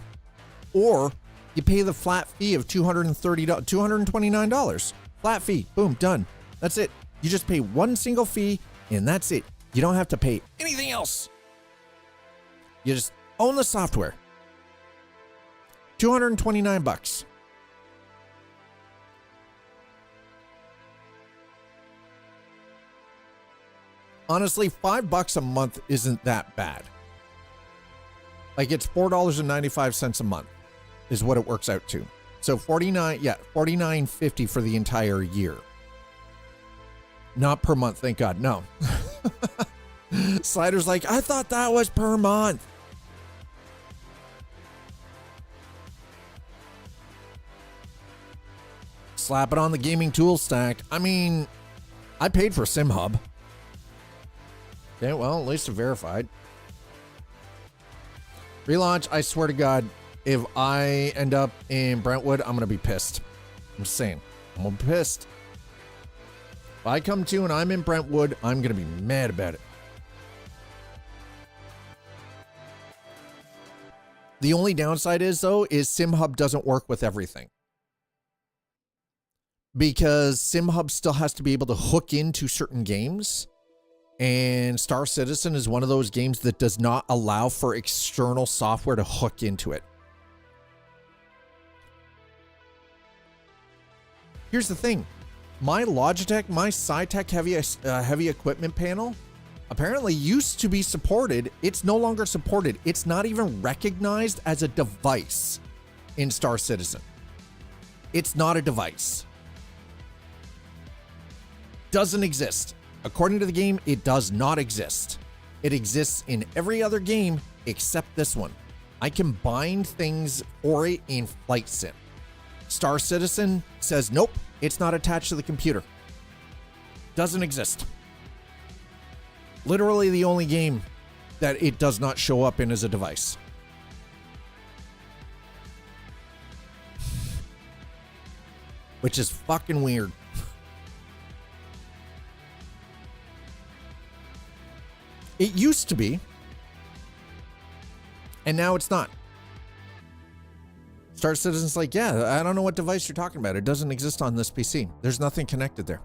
Or you pay the flat fee of $229. Flat fee. Boom, done. That's it. You just pay one single fee and that's it. You don't have to pay anything else. You just own the software. $229. Honestly, $5 a month isn't that bad. Like it's $4.95 a month is what it works out to. So $49.50 for the entire year. Not per month, thank God. No. Slider's like, I thought that was per month. Slap it on the gaming tool stack. I mean, I paid for SimHub. Okay, well, at least it's verified. Relaunch, I swear to God, if I end up in Brentwood, I'm going to be pissed. I'm just saying. I'm going to be pissed. If I come to and I'm in Brentwood, I'm going to be mad about it. The only downside is, though, is SimHub doesn't work with everything. Because SimHub still has to be able to hook into certain games. And Star Citizen is one of those games that does not allow for external software to hook into it. Here's the thing. My Logitech, my SciTech heavy equipment panel apparently used to be supported. It's no longer supported. It's not even recognized as a device in Star Citizen. It's not a device. Doesn't exist. According to the game, it does not exist. It exists in every other game except this one. I can bind things for it in Flight Sim. Star Citizen says, nope, it's not attached to the computer. Doesn't exist. Literally the only game that it does not show up in as a device. Which is fucking weird. It used to be, and now it's not. Star Citizen's like, yeah, I don't know what device you're talking about. It doesn't exist on this PC. There's nothing connected there.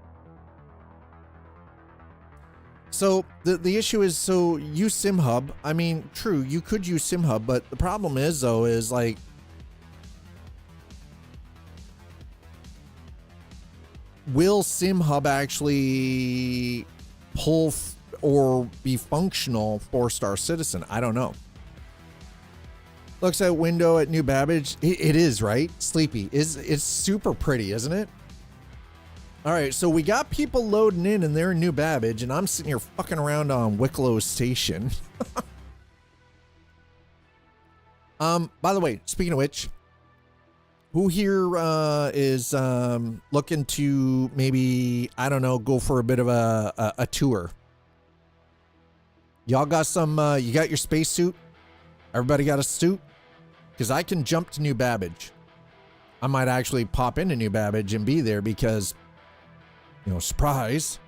So the issue is, so use SimHub. I mean, true, you could use SimHub, but the problem is, though, is like, will SimHub actually pull or be functional for Star Citizen? I don't know. Looks out window at New Babbage. It is, right? Sleepy. It's super pretty, isn't it? All right, so we got people loading in and they're in New Babbage, and I'm sitting here fucking around on Wicklow Station. By the way, speaking of which, who here is looking to maybe, I don't know, go for a bit of a tour? Y'all got some, you got your spacesuit? Everybody got a suit? Because I can jump to New Babbage. I might actually pop into New Babbage and be there because, you know, surprise.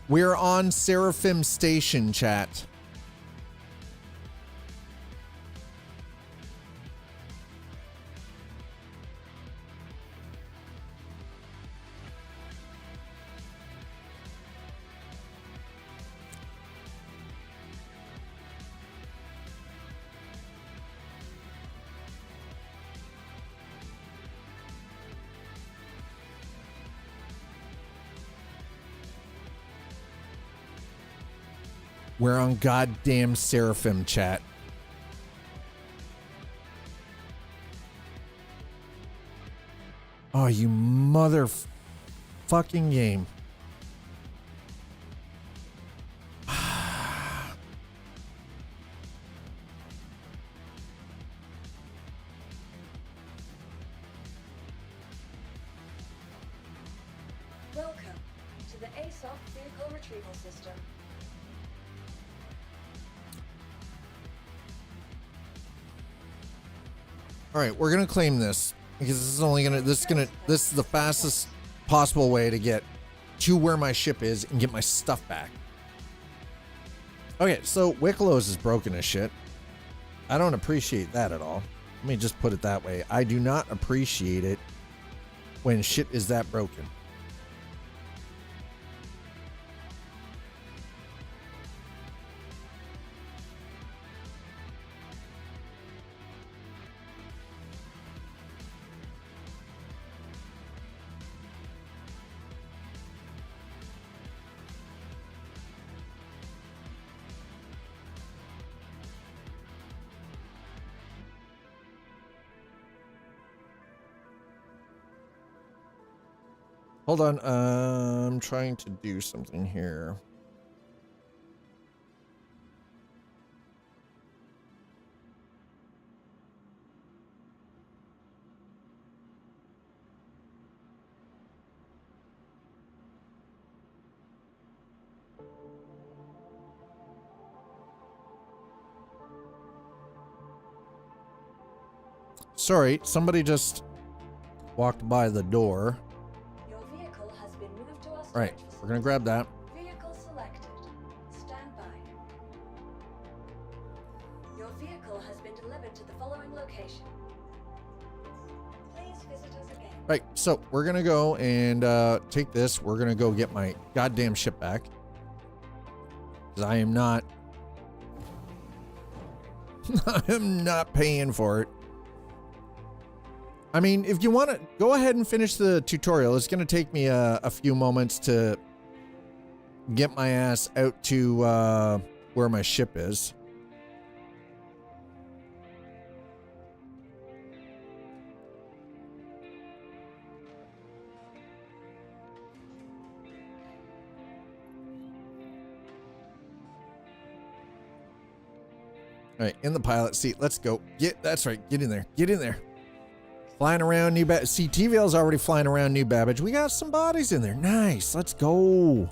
We're on Seraphim Station, chat. We're on goddamn Seraphim, chat. Oh, you mother fucking game. Welcome to the ASOC vehicle retrieval system. All right, we're gonna claim this because this is only gonna this is the fastest possible way to get to where my ship is and get my stuff back. Okay, so Wicklow's is broken as shit. I don't appreciate that at all. Let me just put it that way. I do not appreciate it when shit is that broken. Hold on, I'm trying to do something here. Sorry, somebody just walked by the door. Your vehicle has been moved to our storage Right, we're gonna grab that. Vehicle selected. Stand by. Your vehicle has been delivered to the following location. Please visit us again. Right, so we're gonna go and take this. We're gonna go get my goddamn ship back. Because I am not... I am not paying for it. I mean, if you want to, go ahead and finish the tutorial. It's gonna take me a few moments to get my ass out to where my ship is. All right, in the pilot seat. Let's go. That's right. Get in there. Get in there. Flying around New Babbage. See, TVL's already flying around New Babbage. We got some bodies in there. Nice. Let's go.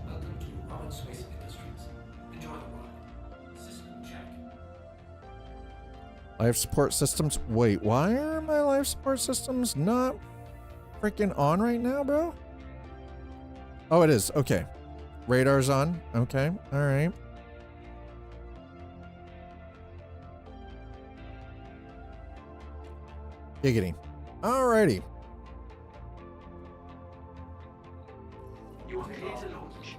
Welcome to Robert Space Industries. Enjoy the ride. System check. Life support systems. Wait, why are my life support systems not freaking on right now, bro? Oh, it is. Okay. Radar's on. Okay. All right. Giggity. Alrighty. You are clear to launch.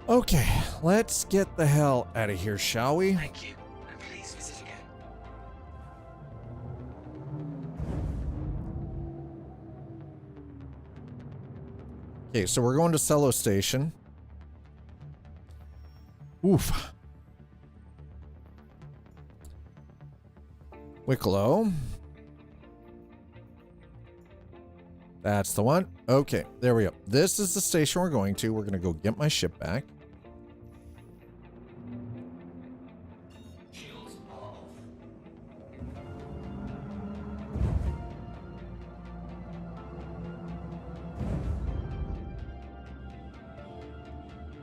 Okay, let's get the hell out of here, shall we? Thank you, and please visit again. Okay, so we're going to Cello Station. Oof. Wicklow. That's the one. Okay, there we go. This is the station we're going to. We're going to go get my ship back. Shields are off.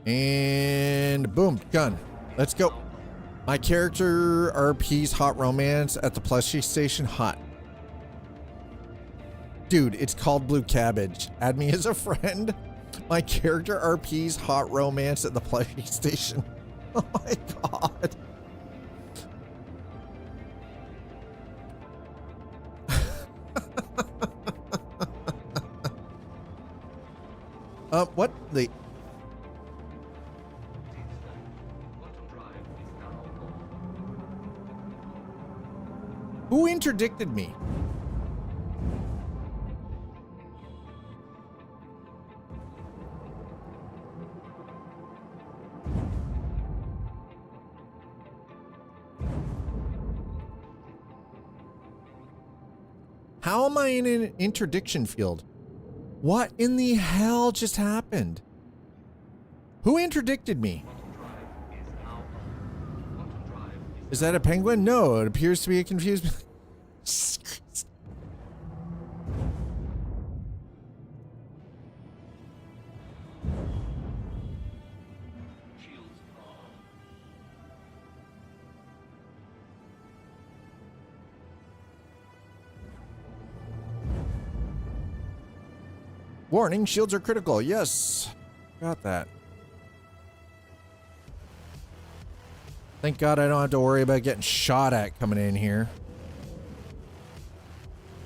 And boom, gun. Let's go. My character RP's hot romance at the plushie station. Hot. Dude, it's called Blue Cabbage. Add me as a friend. My character RP's hot romance at the plushie station. Oh my god. What? The... Who interdicted me? How am I in an interdiction field? What in the hell just happened? Who interdicted me? Is that a penguin? No, it appears to be a confused... Warning, shields are critical. Yes, got that. Thank God I don't have to worry about getting shot at coming in here.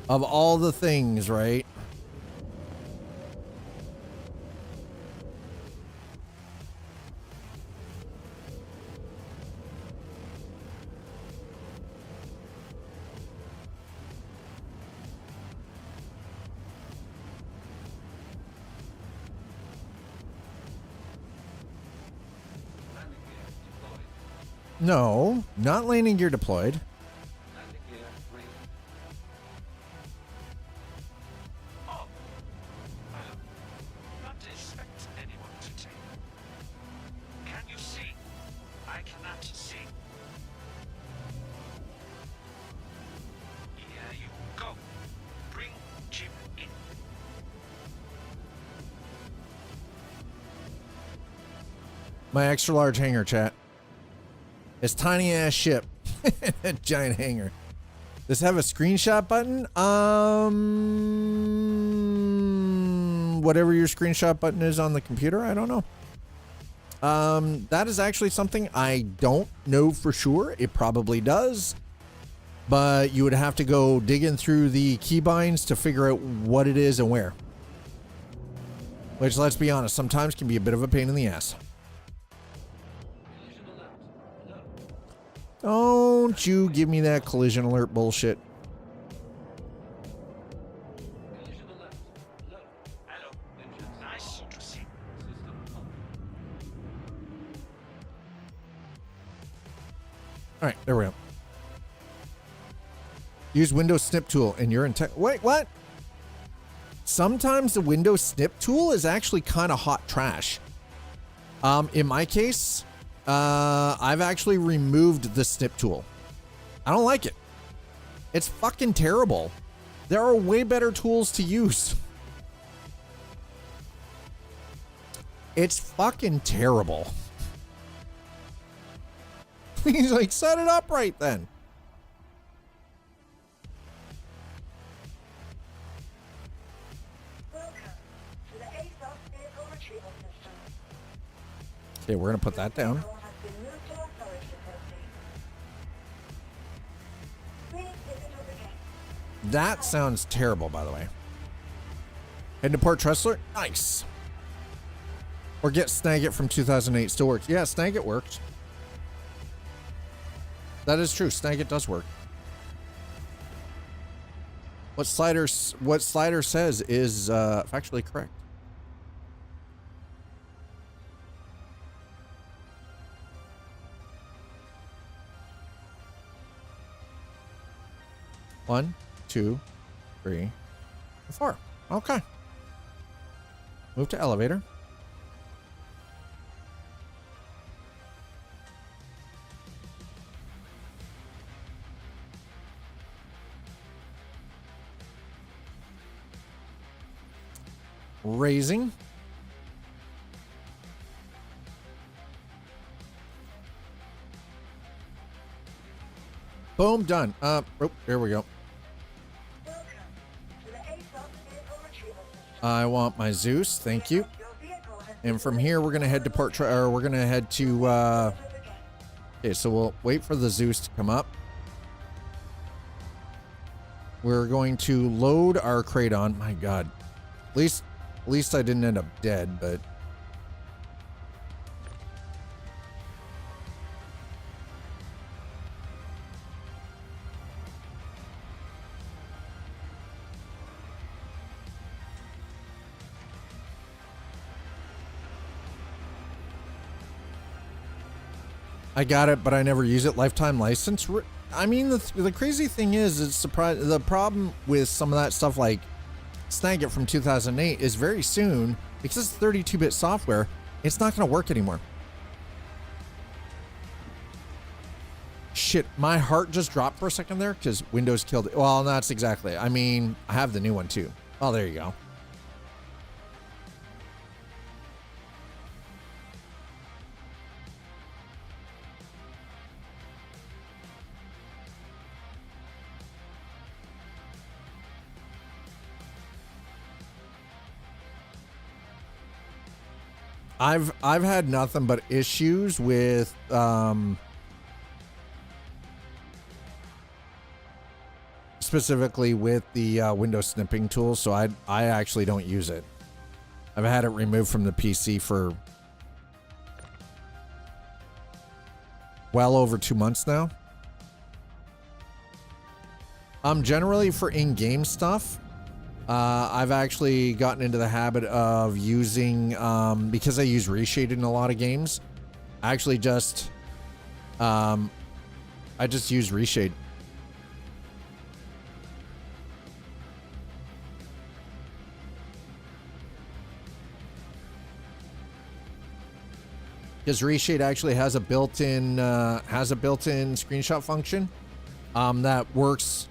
Of all the things, right? No, not landing gear deployed. Oh, not expect anyone to take. Can you see? I cannot see. Here you go. Bring Jim in. My extra large hangar, chat. It's tiny ass ship. A giant hangar. Does it have a screenshot button? Whatever your screenshot button is on the computer, I don't know. That is actually something I don't know for sure. It probably does. But you would have to go digging through the keybinds to figure out what it is and where. Which, let's be honest, sometimes can be a bit of a pain in the ass. Don't you give me that collision alert bullshit. Hello. Nice to see. All right, there we go. Use Windows snip tool and you're in tech. Wait, what? Sometimes the Windows snip tool is actually kind of hot trash. In my case, I've actually removed the snip tool. I don't like it. It's fucking terrible. There are way better tools to use. It's fucking terrible. He's like, set it up right then. Welcome to the ASOS vehicle retrieval system. Okay, we're gonna put that down. Vehicle has been moved to our storage facility. Please visit us again. That sounds terrible, by the way. Head to Port Tressler? Nice. Or get Snagit from 2008. Still works. Yeah, Snagit works. That is true. Snagit does work. What Slider says is factually correct. One, 2, 3, 4. Okay. Move to elevator. Raising. Boom, done. Oh, there we go. Welcome to the ASOS vehicle retrieval system. I want my Zeus, thank you. Your vehicle has And from here, we're gonna head to we're gonna head to. Okay, so we'll wait for the Zeus to come up. We're going to load our Kraton. My God, at least At least I didn't end up dead, but... I got it, but I never use it. Lifetime license. I mean, the crazy thing is, it's surprising. The problem with some of that stuff, like Snag It from 2008, is very soon, because it's 32-bit software, it's not going to work anymore. Shit, my heart just dropped for a second there because Windows killed it. Well, that's exactly. I mean, I have the new one too. Oh, there you go. I've had nothing but issues with specifically with the Windows snipping tool, so I actually don't use it. I've had it removed from the PC for well over 2 months now. Generally for in-game stuff, I've actually gotten into the habit of using, because I use reshade in a lot of games, I actually just, I just use reshade. Because reshade actually has a built-in, screenshot function, that works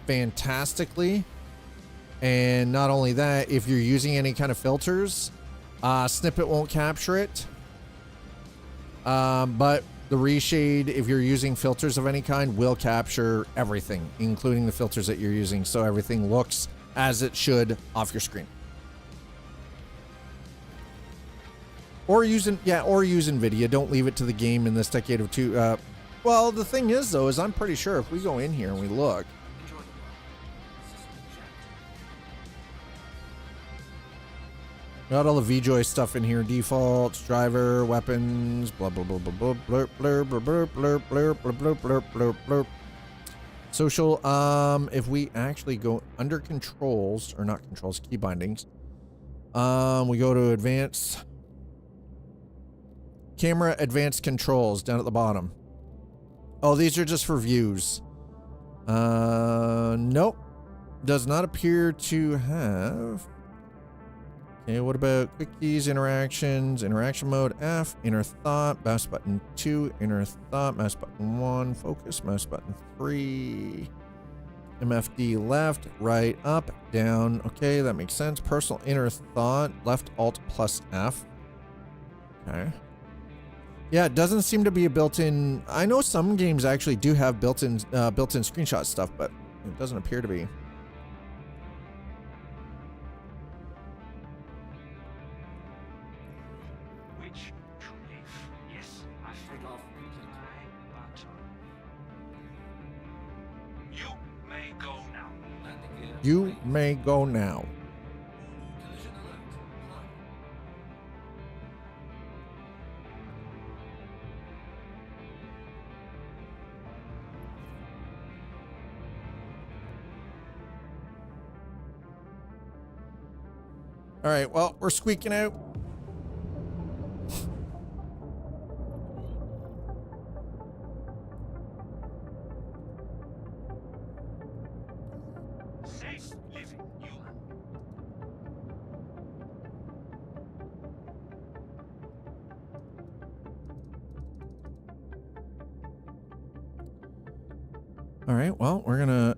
fantastically. And not only that, if you're using any kind of filters, Snippet won't capture it. But the reshade, if you're using filters of any kind, will capture everything, including the filters that you're using, so everything looks as it should off your screen. Or use NVIDIA. Don't leave it to the game in this decade of two. Well, the thing is, though, is I'm pretty sure if we go in here and we look, got all the VJoy stuff in here. Defaults, driver, weapons, blah, blah, blah, blah, blah, blurp, blurp, blurp, blurp, blurp, blurp, blurp, blurp, blurp. Social, if we actually go under controls, or not controls, key bindings, we go to advanced, camera advanced controls down at the bottom. Oh, these are just for views. Nope. Does not appear to have. Okay, what about quickies, interactions, interaction mode F, inner thought, mouse button 2, inner thought, mouse button 1, focus, mouse button 3, MFD left, right, up, down. Okay, that makes sense. Personal inner thought, left alt plus F. Okay. Yeah, it doesn't seem to be a built-in. I know some games actually do have built-in screenshot stuff, but it doesn't appear to be. You may go now. Collision alert. All right, well, we're squeaking out. Safe living, you. All right, well, we're gonna.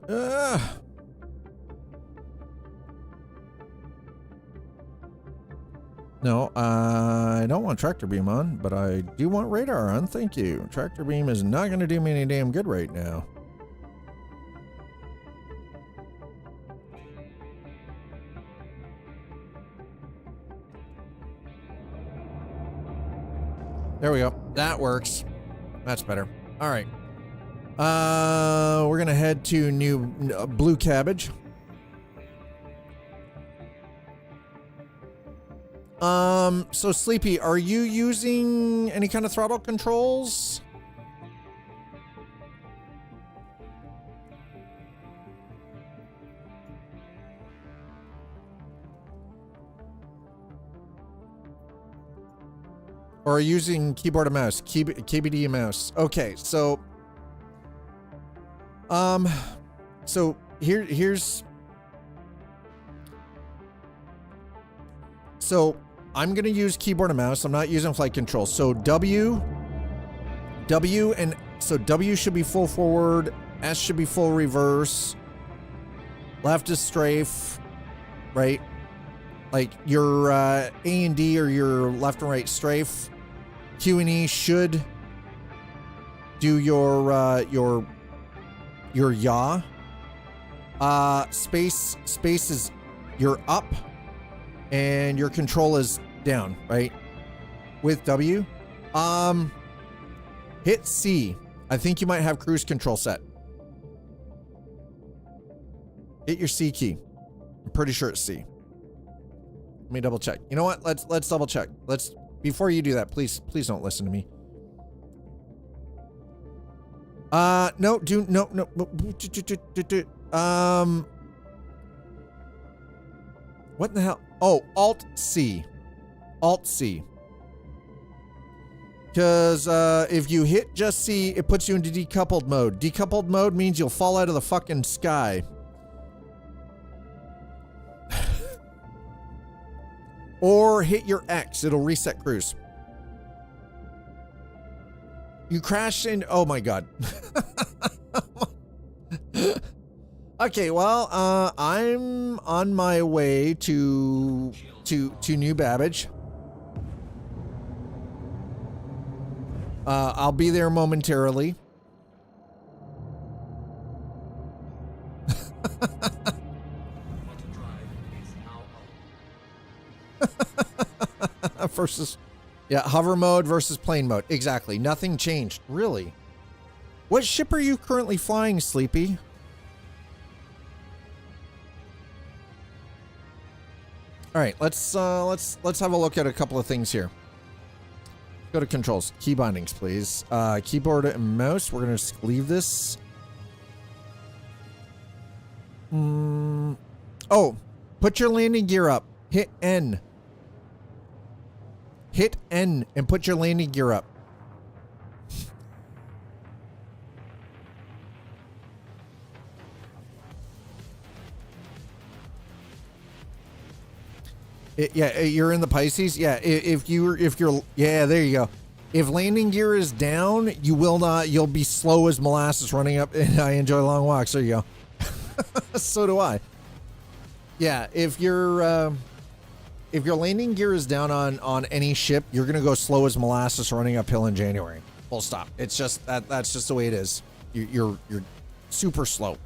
No, I don't want tractor beam on, but I do want radar on. Thank you. Tractor beam is not going to do me any damn good right now. There we go. That works. That's better. All right. We're going to head to new Blue Cabbage. So Sleepy, are you using any kind of throttle controls? Or are you using keyboard and mouse? KBD and mouse. Okay, so here's so I'm gonna use keyboard and mouse. I'm not using flight control. So W should be full forward, S should be full reverse, left is strafe, right? Like your A and D or your left and right strafe. Q and E should do your yaw. Space is your up, and your control is down, right? With W. Hit C. I think you might have cruise control set. Hit your C key. I'm pretty sure it's C. Let me double check. You know what? Let's double check. Before you do that, please don't listen to me. No. What in the hell? Oh, Alt C. Alt C. Because if you hit just C, it puts you into decoupled mode. Decoupled mode means you'll fall out of the fucking sky. Or hit your X, it'll reset cruise. You crashed in, oh my God. Okay, well, I'm on my way to New Babbage. I'll be there momentarily. Versus, yeah, hover mode versus plane mode. Exactly. Nothing changed. Really? What ship are you currently flying, Sleepy? All right, let's have a look at a couple of things here. Go to controls, key bindings, please. Keyboard and mouse. We're gonna just leave this. Oh, put your landing gear up. Hit N. Hit N and put your landing gear up. Yeah, you're in the Pisces. Yeah, if you're, yeah, there you go. If landing gear is down, you'll be slow as molasses running up. And I enjoy long walks. There you go. So do I. Yeah, if your landing gear is down on any ship, you're gonna go slow as molasses running uphill in January. Full stop. It's just that's just the way it is. You're super slow.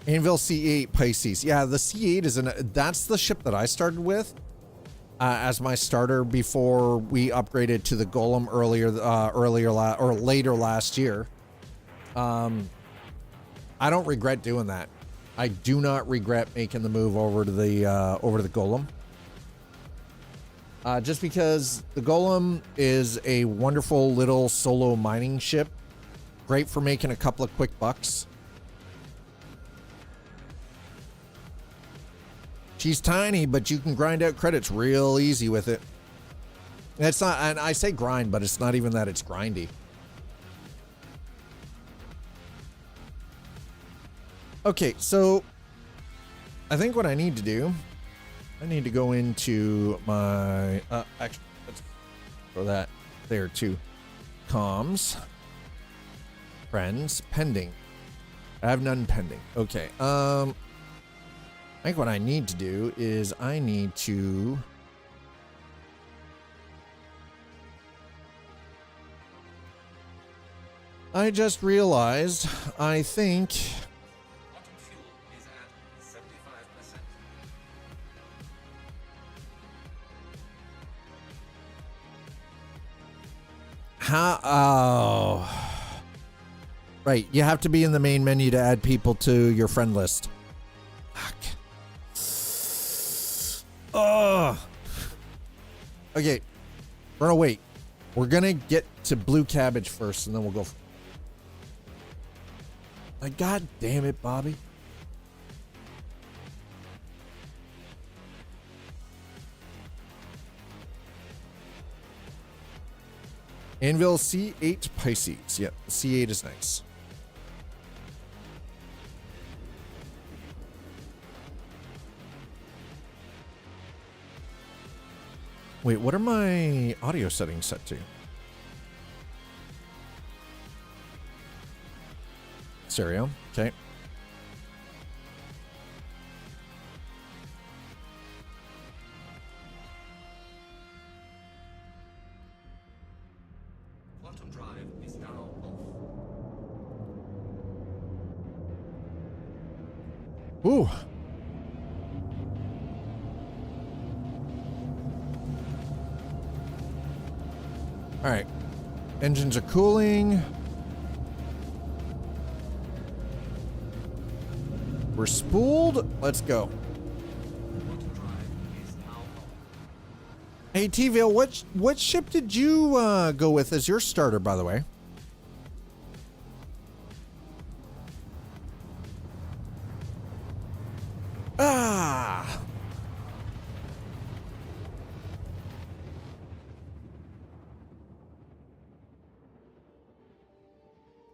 Anvil C8 Pisces. Yeah, the C8 is that's the ship that I started with as my starter before we upgraded to the Golem later last year. I don't regret doing that. I do not regret making the move over to the Golem. Just because the Golem is a wonderful little solo mining ship, great for making a couple of quick bucks. She's tiny, but you can grind out credits real easy with it. And it's not, and I say grind, but it's not even that it's grindy. Okay, so I think what I need to do, I need to go into my, actually, let's throw that there too. Comms, friends, pending. I have none pending. Okay, I think what I need to do is I need to I just realized I think Autumn fuel is at 75%. How? Oh. Right. You have to be in the main menu to add people to your friend list. Fuck. Oh. Okay. We're gonna wait. We're gonna get to blue cabbage first, and then we'll go. Like, God damn it, Bobby. Anvil C8 Pisces. Yep, C8 is nice. Wait, what are my audio settings set to? Stereo. Okay. Quantum drive is now off. Ooh. All right. Engines are cooling. We're spooled. Let's go. Quantum drive is now off. Hey, T-Ville, what ship did you go with as your starter, by the way? Ah.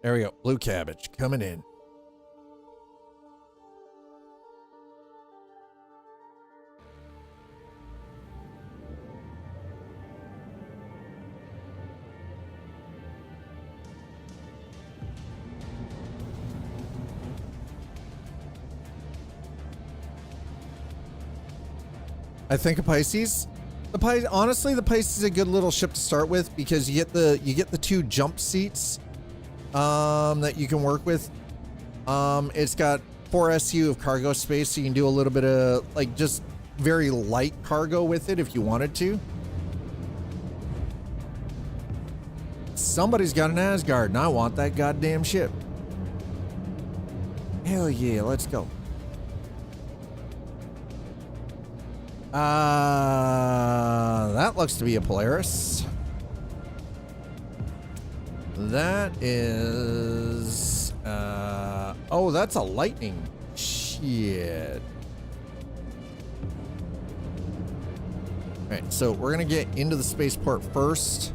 There we go. Blue cabbage coming in. I think a Pisces. Honestly, the Pisces is a good little ship to start with because you get the two jump seats that you can work with. It's got 4 SU of cargo space, so you can do a little bit of like just very light cargo with it if you wanted to. Somebody's got an Asgard, and I want that goddamn ship. Hell yeah, let's go. That looks to be a Polaris. That is, oh, that's a Lightning. Shit. All right, so we're gonna get into the spaceport first.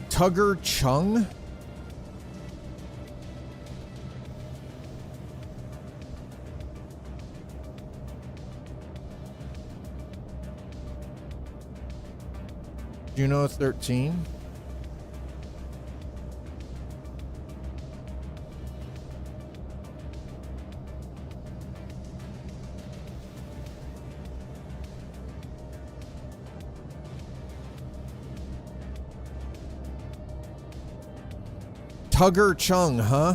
Tugger Chung? Juno 13? Tugger Chung, huh?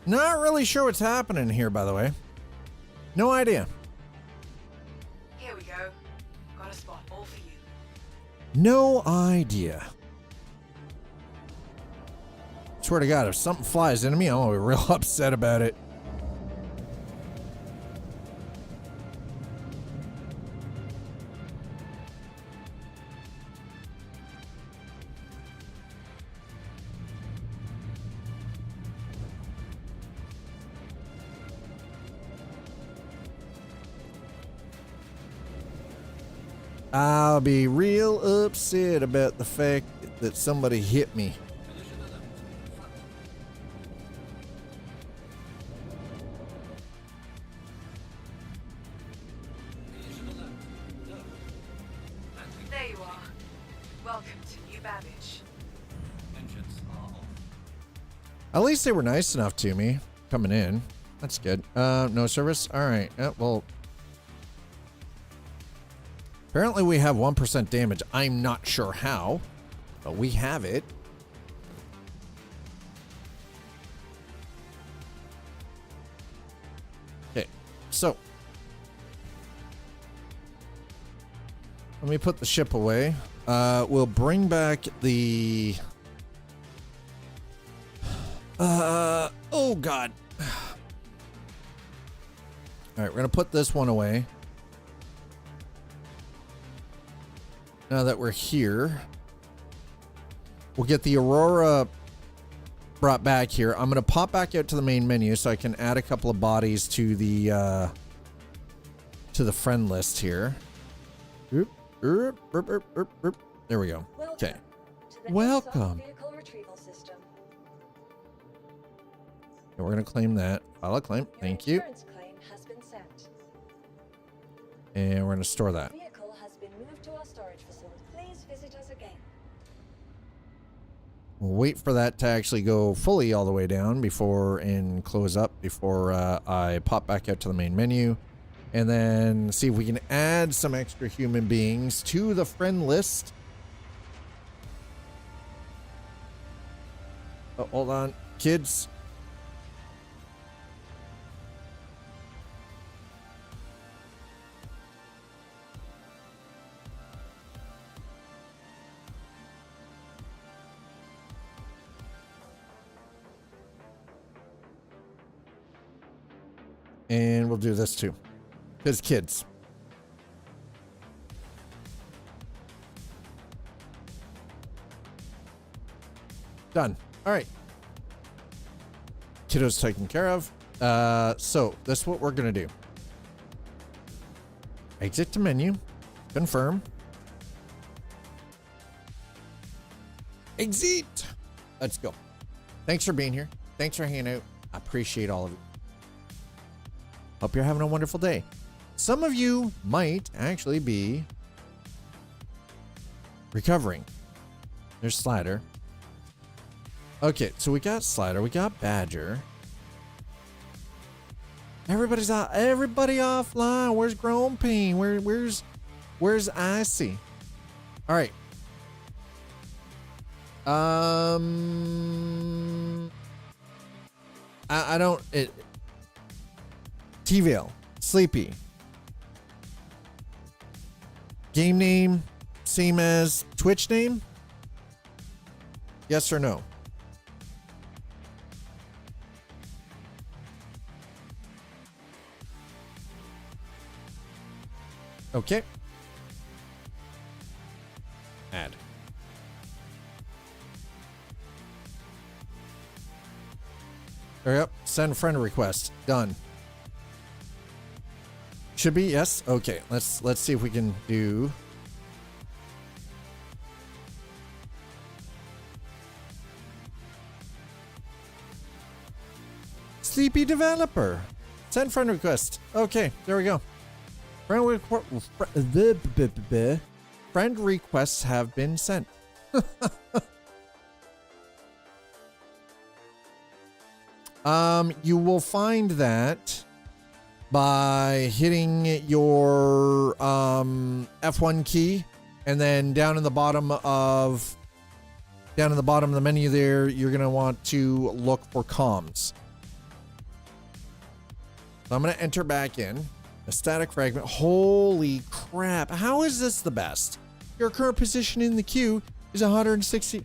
Not really sure what's happening here, by the way. No idea. Here we go. Got a spot all for you. No idea. Swear to God, if something flies into me, I'm gonna be real upset about it. I'll be real upset about the fact that somebody hit me. There you are. Welcome to New Babbage. Engines are off. At least they were nice enough to me coming in. That's good. No service. All right. Well, apparently we have 1% damage. I'm not sure how, but we have it. Okay, so let me put the ship away. We'll bring back the oh God. All right, we're gonna put this one away. Now that we're here, we'll get the Aurora brought back here. I'm gonna pop back out to the main menu so I can add a couple of bodies to the friend list here. There we go. Okay. Welcome. Vehicle retrieval system. And we're gonna claim that. File a claim. Thank you. Your insurance claim has been sent. And we're gonna store that. Vehicle has been moved to our storage facility. Please visit us again. We'll wait for that to actually go fully all the way down before and close up before I pop back out to the main menu, and then see if we can add some extra human beings to the friend list. Oh, hold on, kids. And we'll do this too, because kids. Done. All right. Kiddos taken care of. So this is what we're gonna do. Exit to menu. Confirm. Exit. Let's go. Thanks for being here. Thanks for hanging out. I appreciate all of you. Hope you're having a wonderful day. Some of you might actually be recovering. There's Slider. Okay, so we got Slider, we got Badger. Everybody offline. Where's Grown Pain? Where's Icy? All right. I don't T-Vale, Sleepy. Game name, same as Twitch name? Yes or no? Okay. Add. There we go. Send friend request. Done. Should be, yes. Okay, let's see if we can do. Sleepy developer. Send friend request. Okay, there we go. Friend requests have been sent. You will find that by hitting your F1 key, and then down in the bottom of the menu there, you're gonna want to look for comms. So I'm gonna enter back in a static fragment. Holy crap! How is this the best? Your current position in the queue is 160.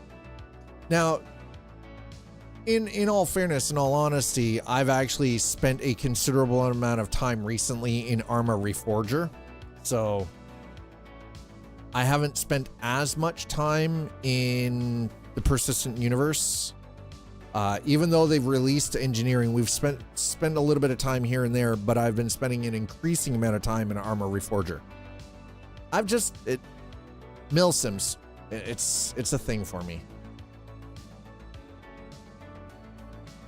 Now, in all fairness, in all honesty, I've actually spent a considerable amount of time recently in Arma Reforger. So I haven't spent as much time in the Persistent Universe. Even though they've released engineering, we've spent a little bit of time here and there, but I've been spending an increasing amount of time in Arma Reforger. Milsims, it's a thing for me.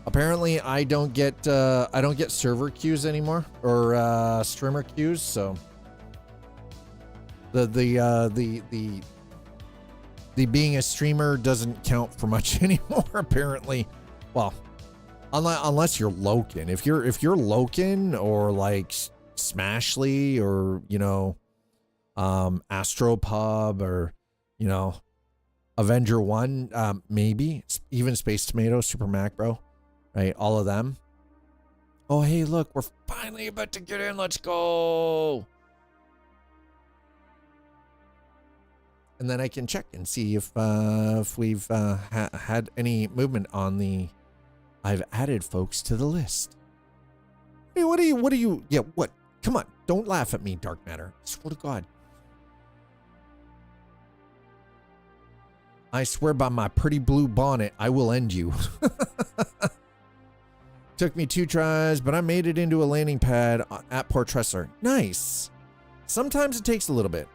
Apparently, I don't get server queues anymore, or streamer queues, so the being a streamer doesn't count for much anymore, apparently. Well, unless you're Loken. If you're Loken or like Smashly or, you know, Astropub or, you know, Avenger 1, maybe even Space Tomato, Super Macro, right? All of them. Oh, hey, look, we're finally about to get in. Let's go. And then I can check and see if we've had any movement on the. I've added folks to the list. Hey, what are you? Yeah, what? Come on, don't laugh at me, Dark Matter. I swear to God. I swear by my pretty blue bonnet, I will end you. Took me 2 tries, but I made it into a landing pad at Port Tressler. Nice. Sometimes it takes a little bit.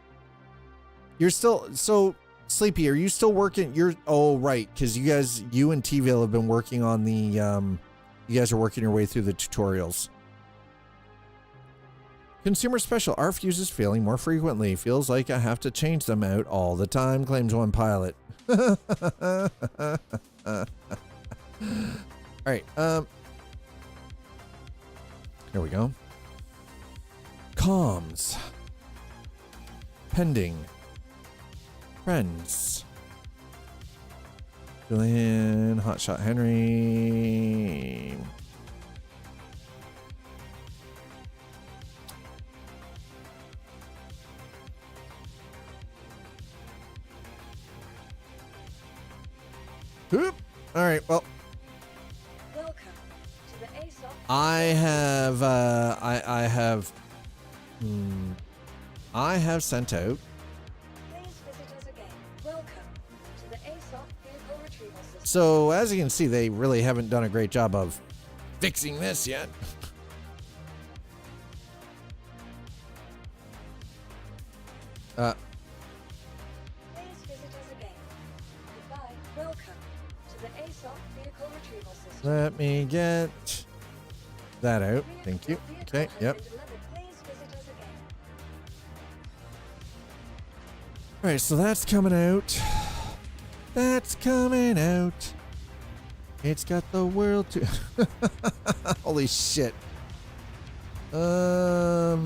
You're still so Sleepy. Are you still working? Right, because you and T-Ville have been working on the. You guys are working your way through the tutorials. Consumer special. Our fuse is failing more frequently. Feels like I have to change them out all the time. Claims one pilot. All right. Here we go. Comms. Pending. Friends. Julian, Hotshot Henry. Oop. All right, well. Welcome to the ASOP. I have sent out. Please visit us again. Welcome to the ASOP vehicle retrieval system. So as you can see, they really haven't done a great job of fixing this yet. Please visit us again. Goodbye. Welcome to the ASOP vehicle retrieval system. Let me get that out. Thank you. Okay, yep. Please visit us again. All right, so that's coming out. That's coming out. It's got the world to. Holy shit. Okay,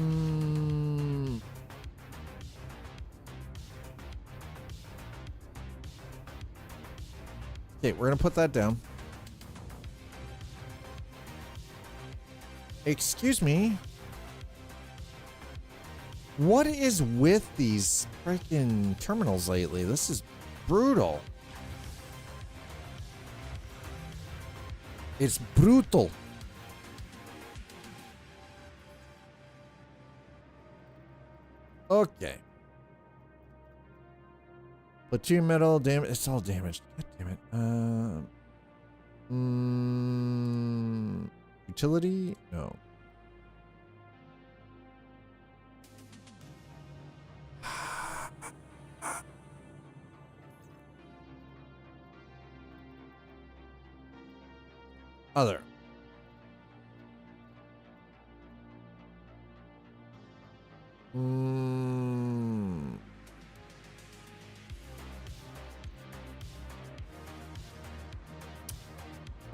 we're gonna put that down. Excuse me. What is with these freaking terminals lately? This is brutal. It's brutal. Okay. Platoon metal damage. It's all damaged. God damn it. Utility? No. Other. All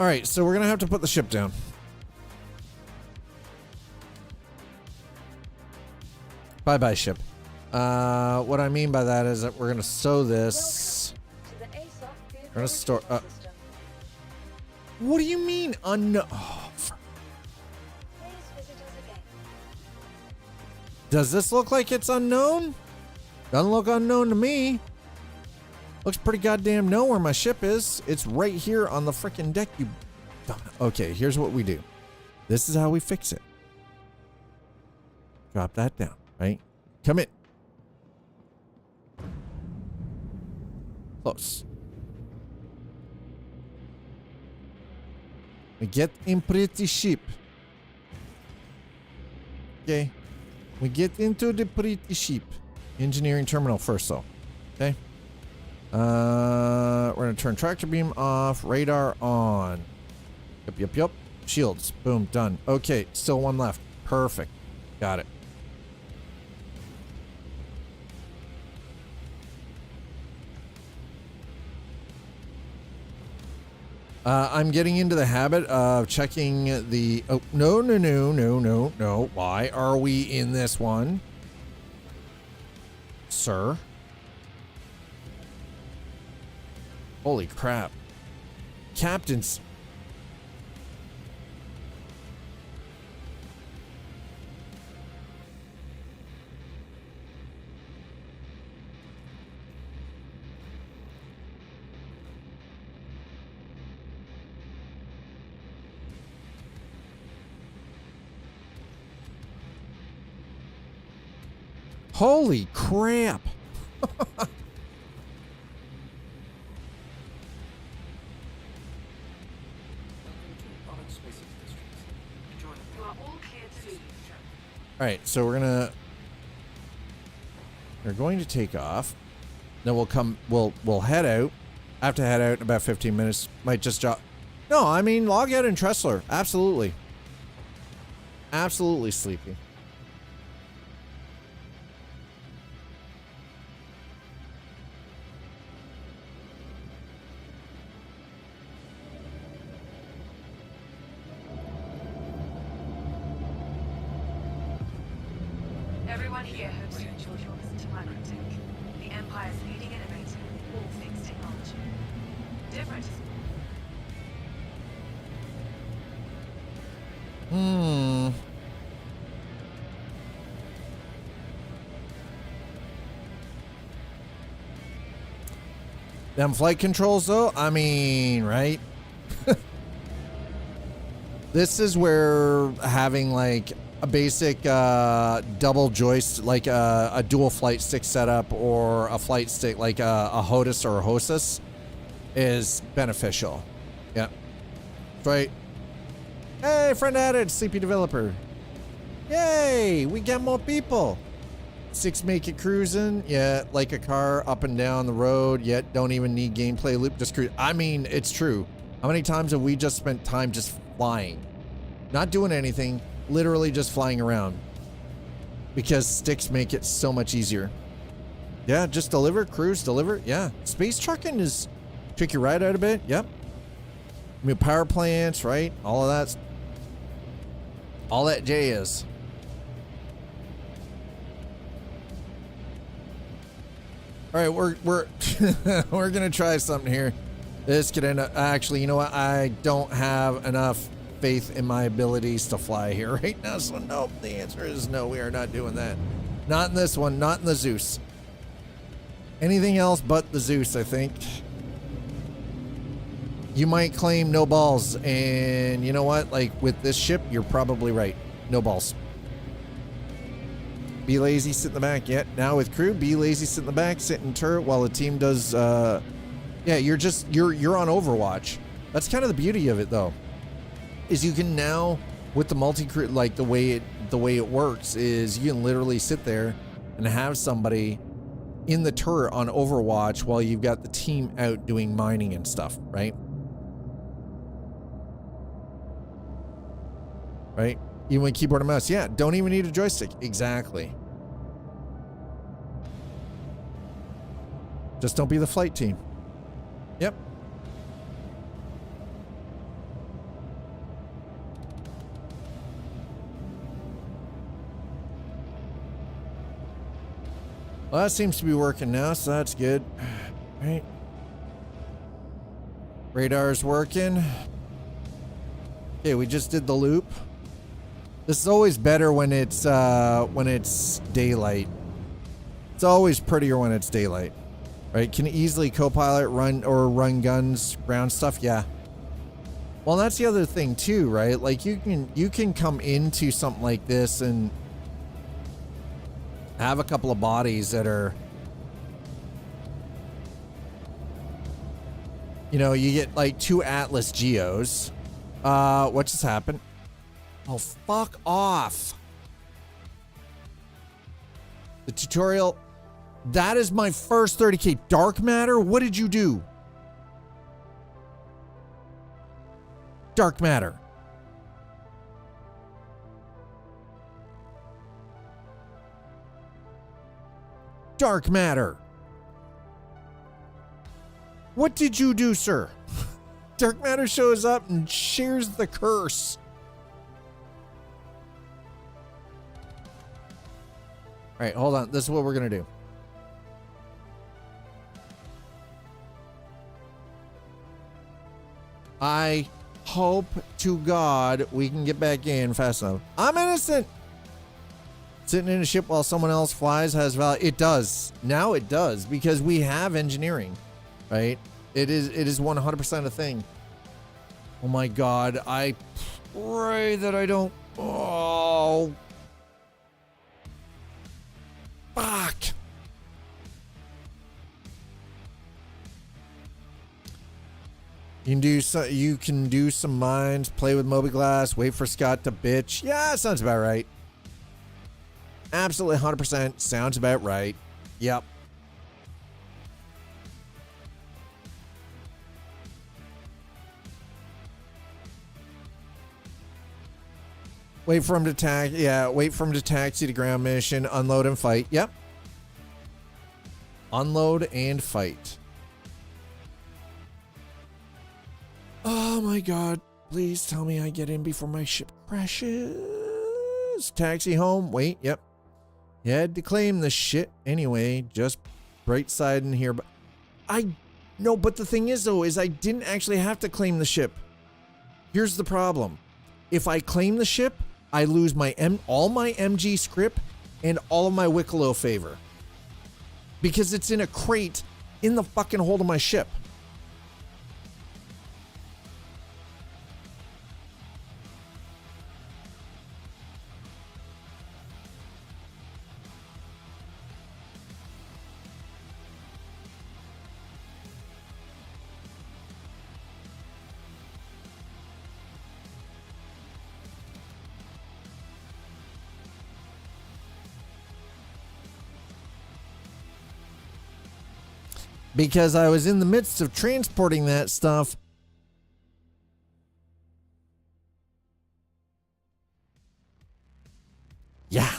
right, so we're gonna have to put the ship down. Bye-bye, ship. What I mean by that is that we're gonna sew this. Welcome to the ASOP vehicle We're gonna store. retrieval system. What do you mean unknown? Oh, Please visit us again. does this look like it's unknown? Doesn't look unknown to me. Looks pretty goddamn know where my ship is. It's right here on the freaking deck, you... Okay, here's what we do. This is how we fix it. Drop that down, right? Come in. Close. We get in pretty ship. Okay. We get into the pretty ship. Engineering terminal first, though. Okay. We're gonna turn tractor beam off. Radar on. Yep. Shields. Boom. Done. Okay. Still one left. Perfect. Got it. I'm getting into the habit of checking the... Oh, no. Why are we in this one? Sir? Holy crap. Captains... Holy crap. You are all cleared to leave. All right, so we're going to take off. Then we'll head out. I have to head out in about 15 minutes. Might just drop. No, I mean, log out in Tressler. Absolutely. Absolutely sleepy. Everyone here hopes you enjoyed your visit to Microtech, the Empire's leading innovator in all things technology. Different is Them flight controls, though, I mean, right? This is where having like a basic double joist, like a dual flight stick setup, or a flight stick like a HOTUS or a HOSUS, is beneficial. Yeah, right. Hey, friend added, sleepy developer. Yay, we get more people. 6 make it cruising. Yeah, like a car up and down the road. Yet don't even need gameplay loop. Just cruise. I mean, it's true. How many times have we just spent time just flying, not doing anything, literally just flying around? Because sticks make it so much easier. Yeah, just deliver, cruise, deliver. Yeah, space trucking is trick you right out a bit. Yep. I mean, power plants, right? All of that. All that jazz. All right, we're we're gonna try something here. This could end up. Actually, you know what? I don't have enough faith in my abilities to fly here right now. So no, the answer is no. We are not doing that. Not in this one. Not in the Zeus. Anything else but the Zeus, I think. You might claim no balls, and you know what? Like with this ship, you're probably right. No balls. Be lazy, sit in the back. Yeah, now with crew, be lazy, sit in the back, sit in turret while the team does. Yeah, you're on Overwatch. That's kind of the beauty of it, though, is you can now with the multi-crew, like the way it works is you can literally sit there and have somebody in the turret on Overwatch while you've got the team out doing mining and stuff, right? Right? Even with keyboard and mouse. Yeah, don't even need a joystick. Exactly. Just don't be the flight team. Yep. Well, that seems to be working now, so that's good. Right. Radar's working. Okay, we just did the loop. This is always better when it's daylight. It's always prettier when it's daylight. Right? Can easily co-pilot, run guns, ground stuff. Yeah. Well, that's the other thing too, right? Like you can come into something like this and have a couple of bodies that are, you know, you get like 2 Atlas Geos. What just happened? Oh, fuck off. The tutorial. That is my first 30K. Dark matter? What did you do? Dark matter. Dark matter. What did you do, sir? Dark matter shows up and shares the curse. All right, hold on. This is what we're going to do. I hope to God we can get back in fast enough. I'm innocent. Sitting in a ship while someone else flies has value. It does. Now it does, because we have engineering, right? It is 100% a thing. Oh my God. I pray that I don't. Oh. Fuck. You can do some mines, play with Moby-Glass, wait for Scott to bitch. Yeah, sounds about right. Absolutely 100% sounds about right. Yep. Wait for him to attack. Yeah, wait for him to taxi to ground mission, unload and fight. Yep. Unload and fight. Oh my God. Please tell me I get in before my ship crashes. Taxi home. Wait. Yep. You had to claim the shit anyway. Just bright side in here. But but the thing is though, is I didn't actually have to claim the ship. Here's the problem. If I claim the ship, I lose my all my MG script and all of my Wicklow favor. Because it's in a crate in the fucking hold of my ship. Because I was in the midst of transporting that stuff. Yeah.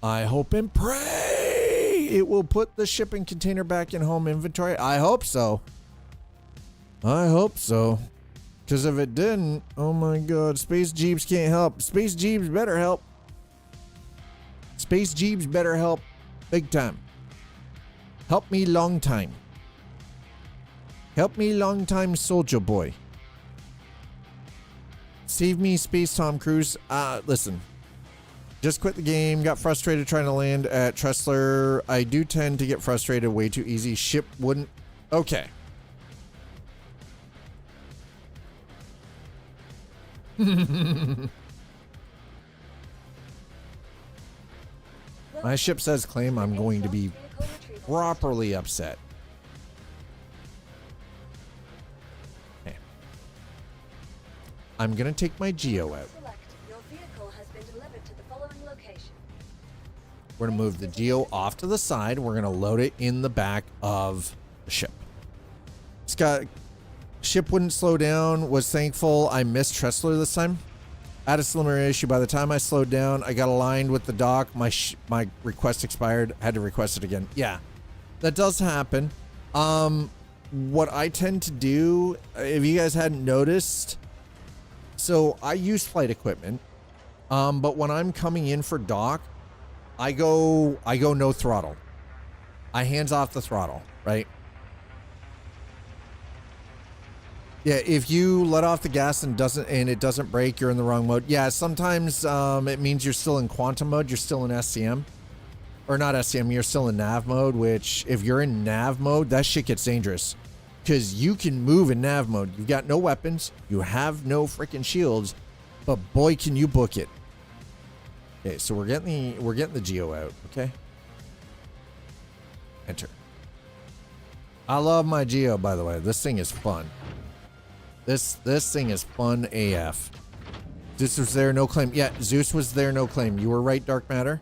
I hope and pray it will put the shipping container back in home inventory. I hope so. I hope so. Because if it didn't, oh my God, Space Jeeps can't help. Space Jeeps better help. Space Jeeps better help big time. Help me long time. Help me long time, soldier boy. Save me, Space Tom Cruise. Listen. Just quit the game. Got frustrated trying to land at Tressler. I do tend to get frustrated way too easy. Ship wouldn't. Okay. My ship says claim. I'm going to be properly upset. Okay. I'm going to take my Geo out. We're going to move the Geo off to the side. We're going to load it in the back of the ship. Scott, ship wouldn't slow down. Was thankful I missed Tressler this time. I had a similar issue. By the time I slowed down, I got aligned with the dock. My request expired. Had to request it again. Yeah, that does happen. What I tend to do, if you guys hadn't noticed, so I use flight equipment, but when I'm coming in for dock, I go no throttle. I hands off the throttle, right? Yeah, if you let off the gas and it doesn't break, you're in the wrong mode. Yeah, sometimes it means you're still in quantum mode. You're still in SCM. Or not SCM, you're still in nav mode, which if you're in nav mode, that shit gets dangerous. Because you can move in nav mode. You've got no weapons. You have no freaking shields. But boy, can you book it. Okay, so we're getting the Geo out, okay? Enter. I love my Geo, by the way. This thing is fun. This thing is fun AF. Zeus was there, no claim. Yeah, Zeus was there, no claim. You were right, Dark Matter.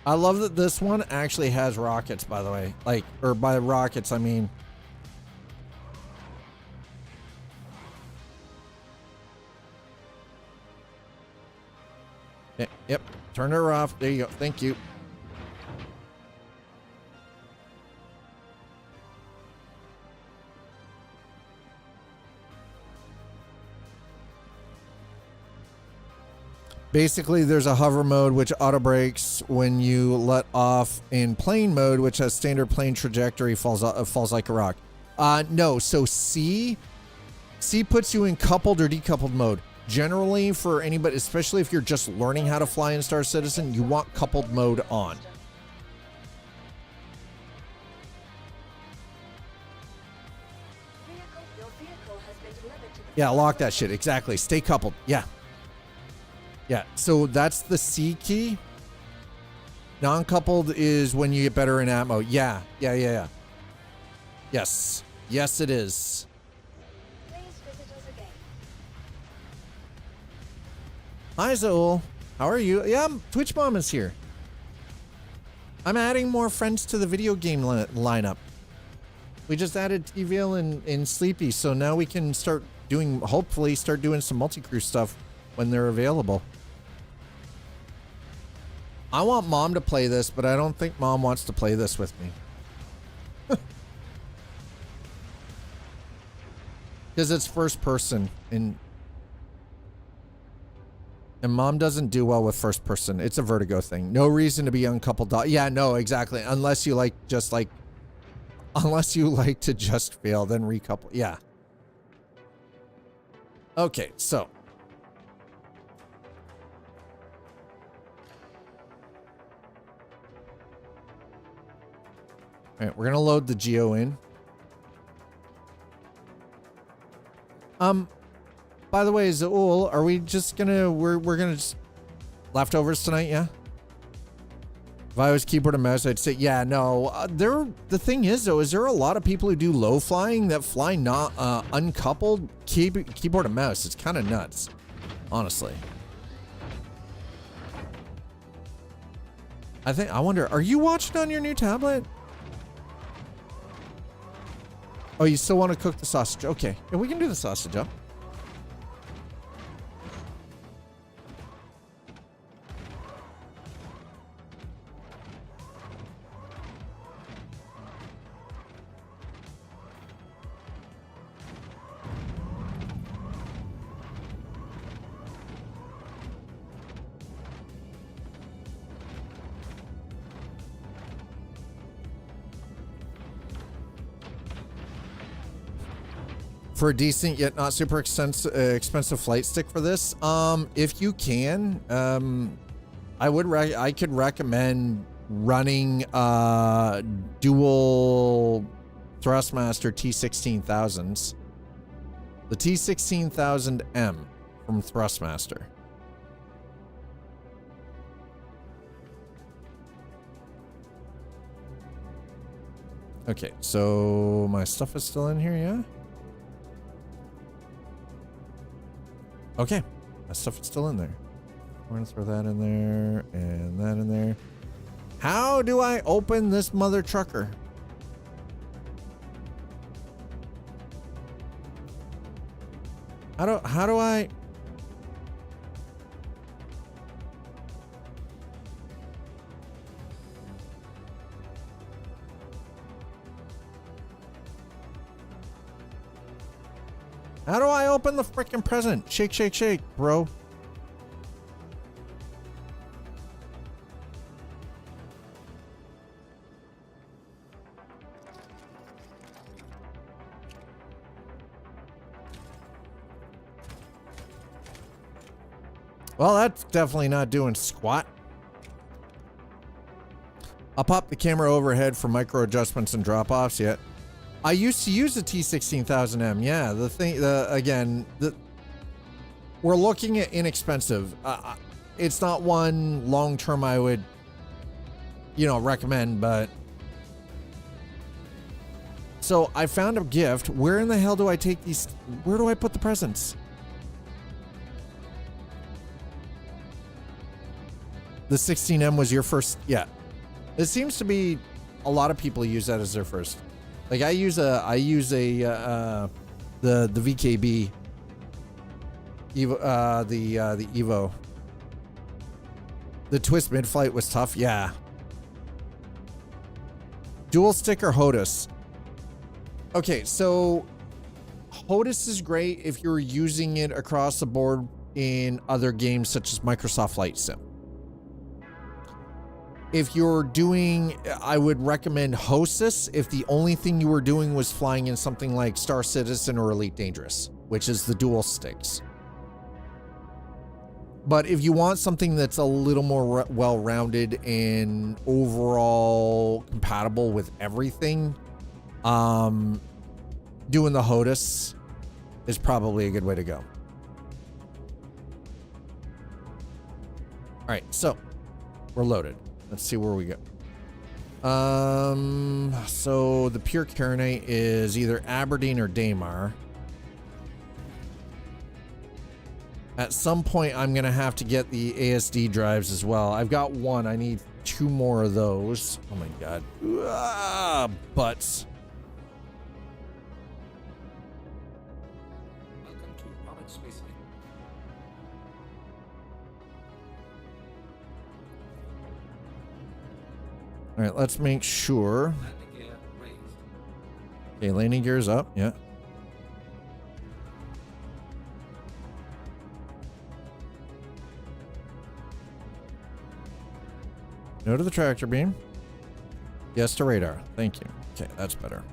I love that this one actually has rockets, by the way. Like, or by rockets, I mean... Yep, turn her off. There you go. Thank you. Basically, there's a hover mode which auto brakes when you let off in plane mode, which has standard plane trajectory, falls like a rock. No, so C puts you in coupled or decoupled mode. Generally, for anybody, especially if you're just learning how to fly in Star Citizen, you want coupled mode on. Yeah, lock that shit. Exactly. Stay coupled. Yeah. Yeah, so that's the C key. Non-coupled is when you get better in ammo. Yeah. Yes. Yes, it is. Please visit us again. Hi, Zool. How are you? Yeah, Twitch Mom is here. I'm adding more friends to the video game lineup. We just added T-Veil and Sleepy, so now we can hopefully start doing some multi-crew stuff when they're available. I want Mom to play this, but I don't think Mom wants to play this with me. Because it's first person, and Mom doesn't do well with first person. It's a vertigo thing. No reason to be uncoupled. Yeah, no, exactly. Unless you like to just fail, then recouple. Yeah. Okay, so. All right, we're gonna load the Geo in. By the way, Zool, are we just gonna we're gonna just leftovers tonight? Yeah. If I was keyboard and mouse, I'd say yeah. No, the thing is though, is there a lot of people who do low flying that fly not uncoupled keyboard and mouse? It's kind of nuts, honestly. I wonder, are you watching on your new tablet? Oh, you still want to cook the sausage? Okay, yeah, we can do the sausage up. For a decent yet not super expensive flight stick for this, if you can, I could recommend running dual Thrustmaster T16000s, the T16000M from Thrustmaster. Okay, so my stuff is still in here, yeah. Okay, that stuff is still in there. We're gonna throw that in there and that in there. How do I open this mother trucker? How do I? How do I open the freaking present? Shake, shake, shake, bro. Well, that's definitely not doing squat. I'll pop the camera overhead for micro adjustments and drop-offs yet. I used to use the T16000M. Yeah, we're looking at inexpensive. It's not one long-term I would, recommend, but. So I found a gift. Where in the hell do I take these? Where do I put the presents? The 16M was your first, yeah. It seems to be a lot of people use that as their first. Like I use the VKB Evo, the Evo. The twist mid-flight was tough, yeah. Dual stick or HOTUS? Okay, so HOTUS is great if you're using it across the board in other games such as Microsoft Flight Sim. If you're doing, I would recommend HOTUS if the only thing you were doing was flying in something like Star Citizen or Elite Dangerous, which is the dual sticks. But if you want something that's a little more well-rounded and overall compatible with everything, doing the HOTUS is probably a good way to go. All right, so we're loaded. Let's see where we go. So the pure Carinite is either Aberdeen or Daymar. At some point, I'm going to have to get the ASD drives as well. I've got one. I need 2 more of those. Oh my God. Butts. Welcome to Orbit Space. All right, let's make sure. Landing gear raised. Okay, landing gear's up. Yeah. No to the tractor beam. Yes to radar. Thank you. Okay, that's better.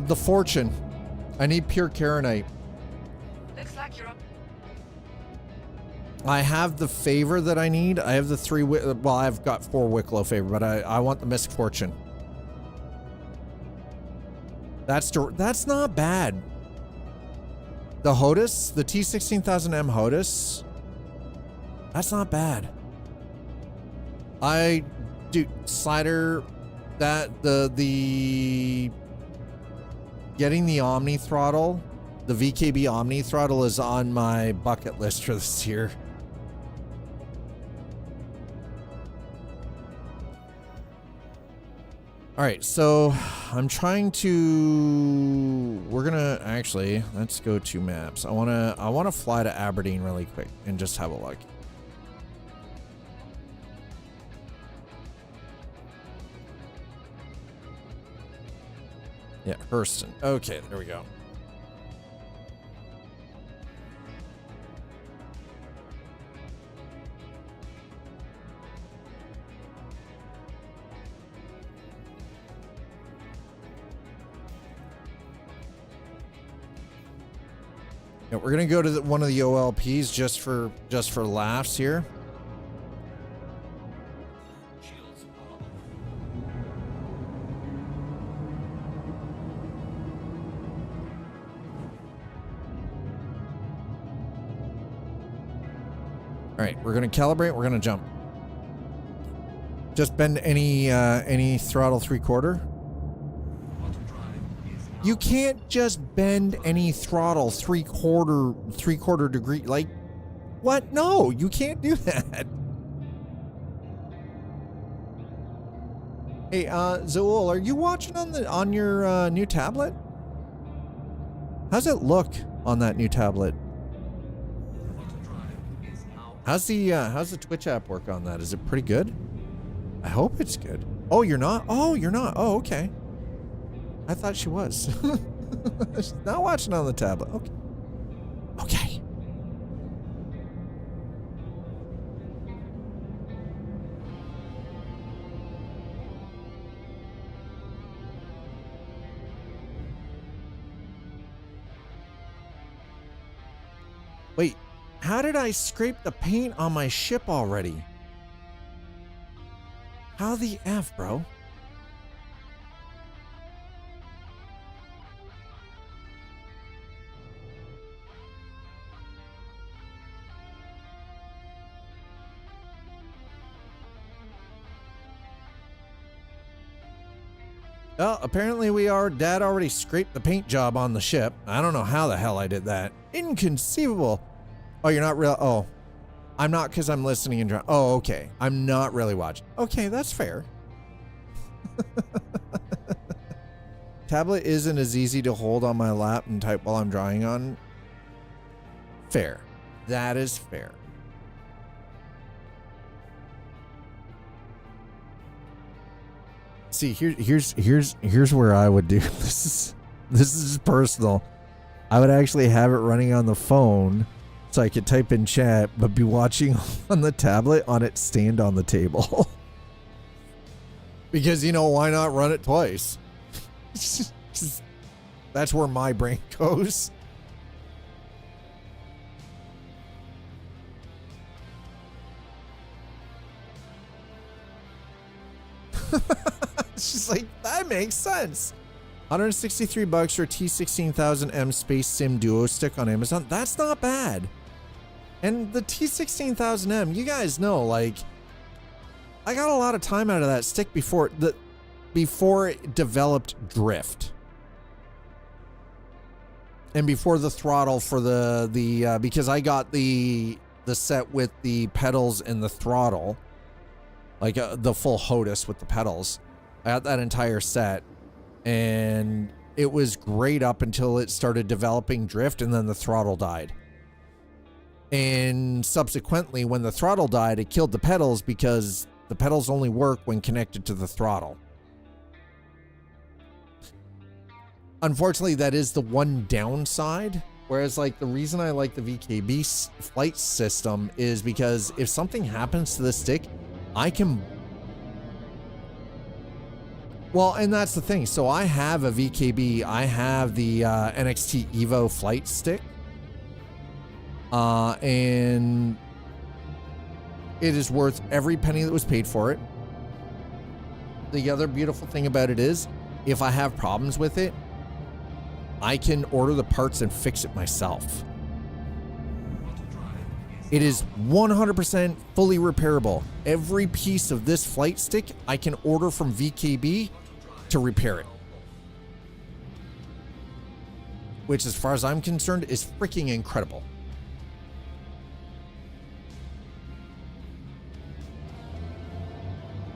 The Fortune. I need pure Carinite. Looks like you're up. I have the favor that I need. I have the 3, well, I've got 4 Wicklow favor, but I want the Mystic Fortune. That's not bad. The HOTUS, the T16000M HOTUS, that's not bad. Slider, the getting the Omni throttle, the VKB Omni throttle is on my bucket list for this year. All right, so I'm trying to, let's go to maps. I want to fly to Aberdeen really quick and just have a look. Yeah, Hurston. Okay, there we go. Yeah, we're gonna go to one of the OLPs just for laughs here. Shields are All right, we're gonna calibrate. We're gonna jump. Just bend any throttle 3/4. auto drive is now. You can't just bend any throttle 3/4 degree. Like, what? No, you can't do that. Hey, Zool, are you watching on your new tablet? How's it look on that new tablet? How's the Twitch app work on that? Is it pretty good? I hope it's good. Oh, you're not? Oh, you're not. Oh, okay. I thought she was. She's not watching on the tablet. Okay. Okay. Wait, how did I scrape the paint on my ship already? How the F, bro? Well, apparently Dad already scraped the paint job on the ship. I don't know how the hell I did that. Inconceivable. Oh, you're not real. Oh, I'm not because I'm listening and driving. Oh, okay. I'm not really watching. Okay, that's fair. Tablet isn't as easy to hold on my lap and type while I'm drawing on. Fair. That is fair. See, here's where I would do this is personal. I would actually have it running on the phone so I could type in chat, but be watching on the tablet on its stand on the table. Because, you know, why not run it twice? That's where my brain goes. It's just like, that makes sense. $163 for a T16000M Space Sim Duo Stick on Amazon. That's not bad. And the T16000M, you guys know, like, I got a lot of time out of that stick before it developed drift. And before the throttle for the because I got the set with the pedals and the throttle, like the full HOTUS with the pedals. I got that entire set, and it was great up until it started developing drift, and then the throttle died. And subsequently, when the throttle died, it killed the pedals because the pedals only work when connected to the throttle. Unfortunately, that is the one downside. Whereas, like, the reason I like the VKB flight system is because if something happens to the stick, I can... Well, and that's the thing. So I have a VKB. I have the NXT Evo flight stick. And it is worth every penny that was paid for it. The other beautiful thing about it is, if I have problems with it, I can order the parts and fix it myself. It is 100% fully repairable. Every piece of this flight stick I can order from VKB to repair it. Which, as far as I'm concerned, is freaking incredible.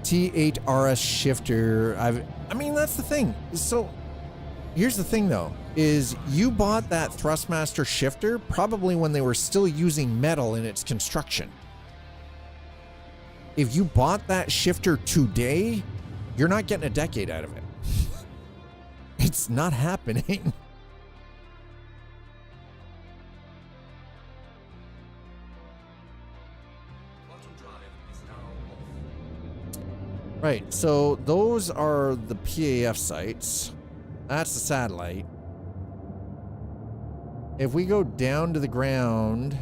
T8 RS shifter. I mean, that's the thing. So here's the thing though, is you bought that Thrustmaster shifter probably when they were still using metal in its construction. If you bought that shifter today, you're not getting a decade out of it. It's not happening. Right, so those are the PAF sites. That's the satellite. If we go down to the ground...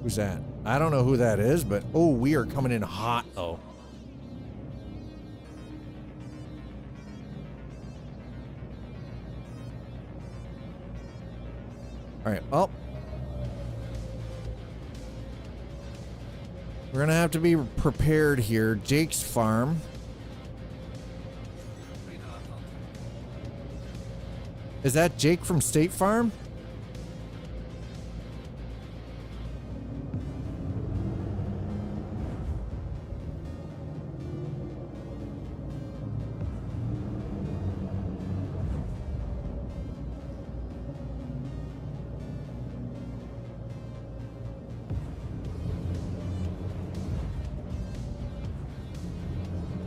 Who's that? I don't know who that is, but... Oh, we are coming in hot, though. Alright, well... We're gonna have to be prepared here. Jake's farm. Is that Jake from State Farm?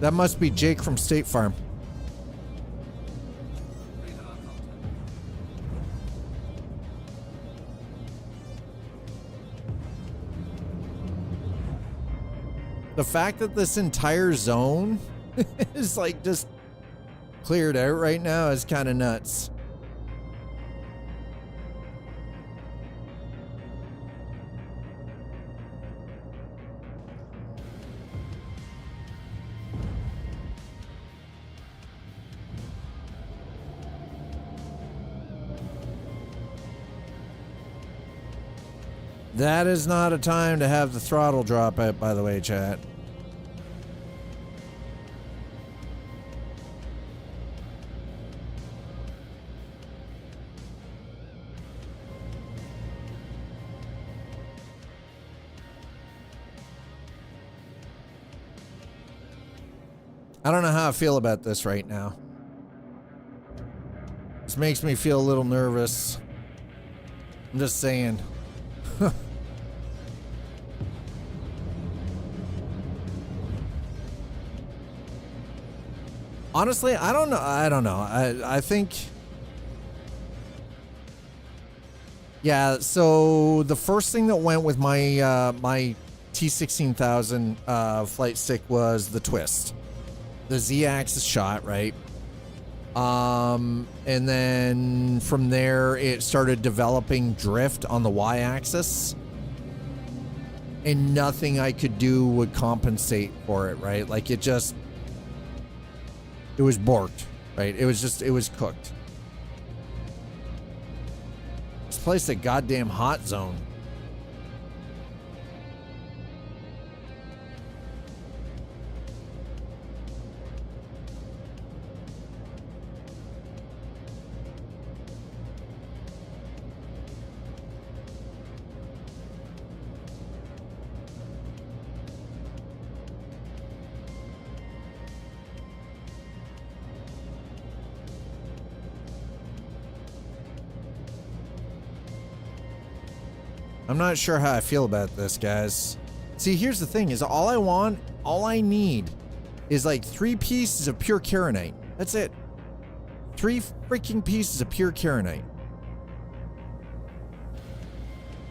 That must be Jake from State Farm. Radar contact. The fact that this entire zone is like just cleared out right now is kind of nuts. That is not a time to have the throttle drop out, by the way, chat. I don't know how I feel about this right now. This makes me feel a little nervous. I'm just saying. Honestly, I don't know. I think. Yeah. So the first thing that went with my my T16000 flight stick was the twist, the Z-axis shot, right? And then from there it started developing drift on the Y-axis, and nothing I could do would compensate for it, right? Like it was borked, right? It was cooked. This place a goddamn hot zone. I'm not sure how I feel about this, guys. See, here's the thing, is all I need is like 3 pieces of pure Karenite. That's it. 3 freaking pieces of pure Karenite.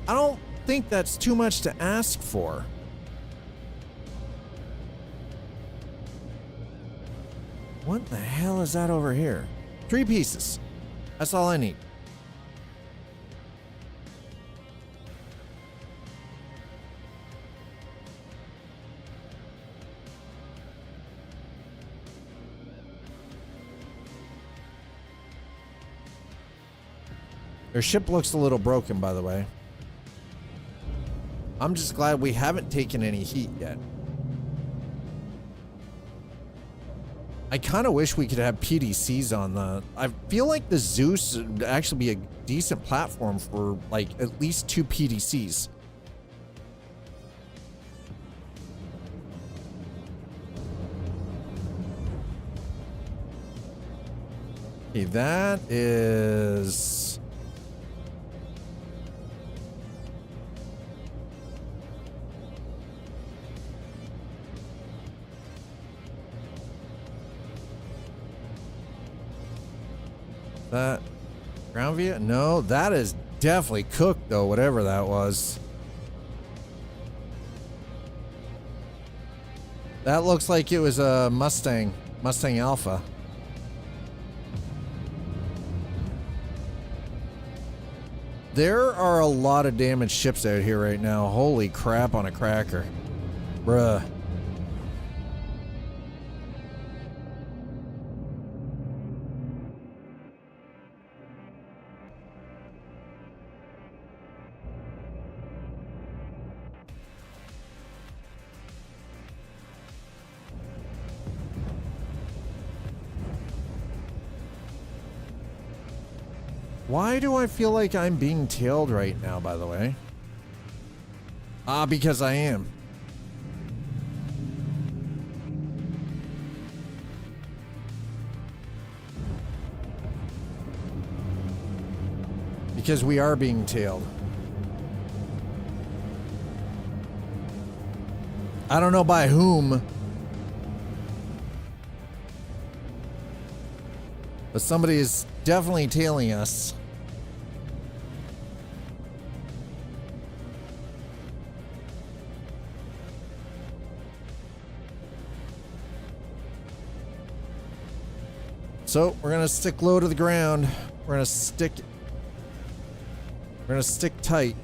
I don't think that's too much to ask for. What the hell is that over here? 3 pieces. That's all I need. Their ship looks a little broken, by the way. I'm just glad we haven't taken any heat yet. I kind of wish we could have PDCs on the... I feel like the Zeus would actually be a decent platform for, like, at least 2 PDCs. Okay, that is... that ground view? No, that is definitely cooked though, whatever that was. That looks like it was a Mustang Alpha. There are a lot of damaged ships out here right now. Holy crap on a cracker. Bruh. Why do I feel like I'm being tailed right now, by the way? Because I am. Because we are being tailed. I don't know by whom. But somebody is definitely tailing us. So we're gonna stick low to the ground. We're gonna stick tight.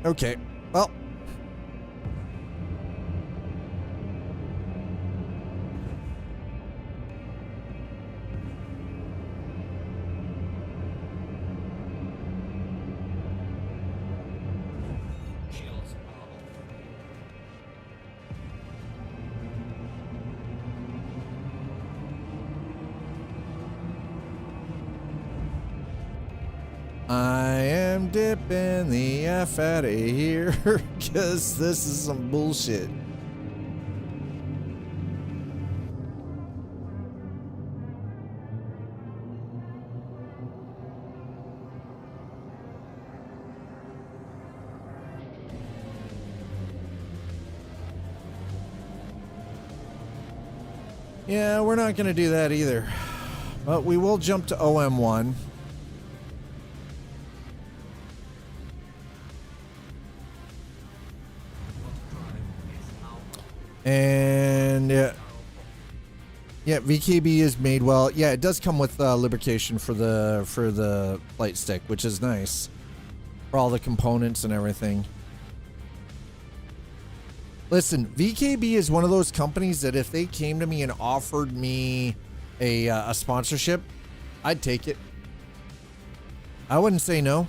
Okay, well. Shields are off. I am dipping the F out of here because this is some bullshit. Yeah, we're not going to do that either. But we will jump to OM1. And yeah, VKB is made well. Yeah, it does come with lubrication for the light stick, which is nice for all the components and everything. Listen, VKB is one of those companies that if they came to me and offered me a sponsorship, I'd take it. I wouldn't say no.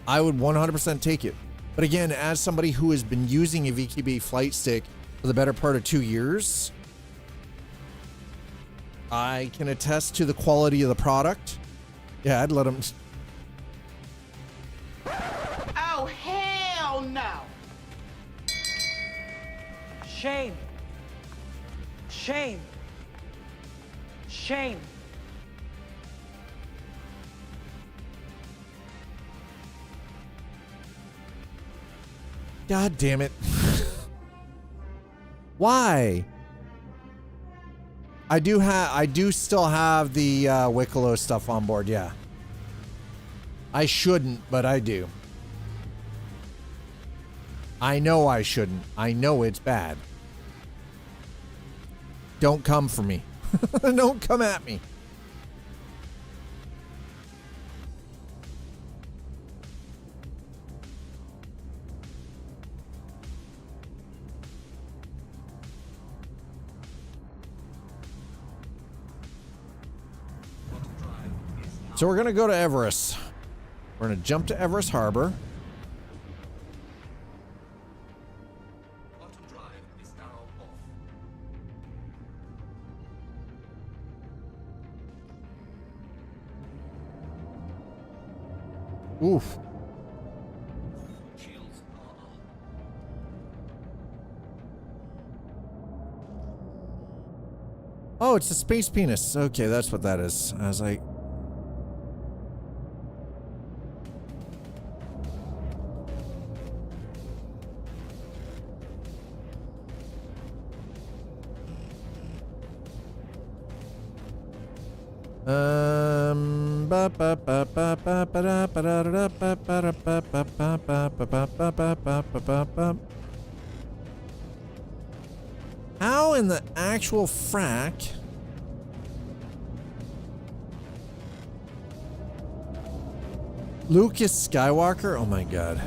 I would 100% take it. But again, as somebody who has been using a VKB flight stick for the better part of 2 years, I can attest to the quality of the product. Yeah, I'd let them. Oh, hell no! Shame. Shame. Shame. God damn it. Why? I do still have the Wicklow stuff on board, yeah. I shouldn't, but I do. I know I shouldn't. I know it's bad. Don't come for me. Don't come at me. So we're going to go to Everest. We're going to jump to Everest Harbor. Auto drive is now off. Oof. Shields are off. Oh, it's a space penis. Okay, that's what that is. I was like... How in the actual frack? Lucas Skywalker? Oh my god.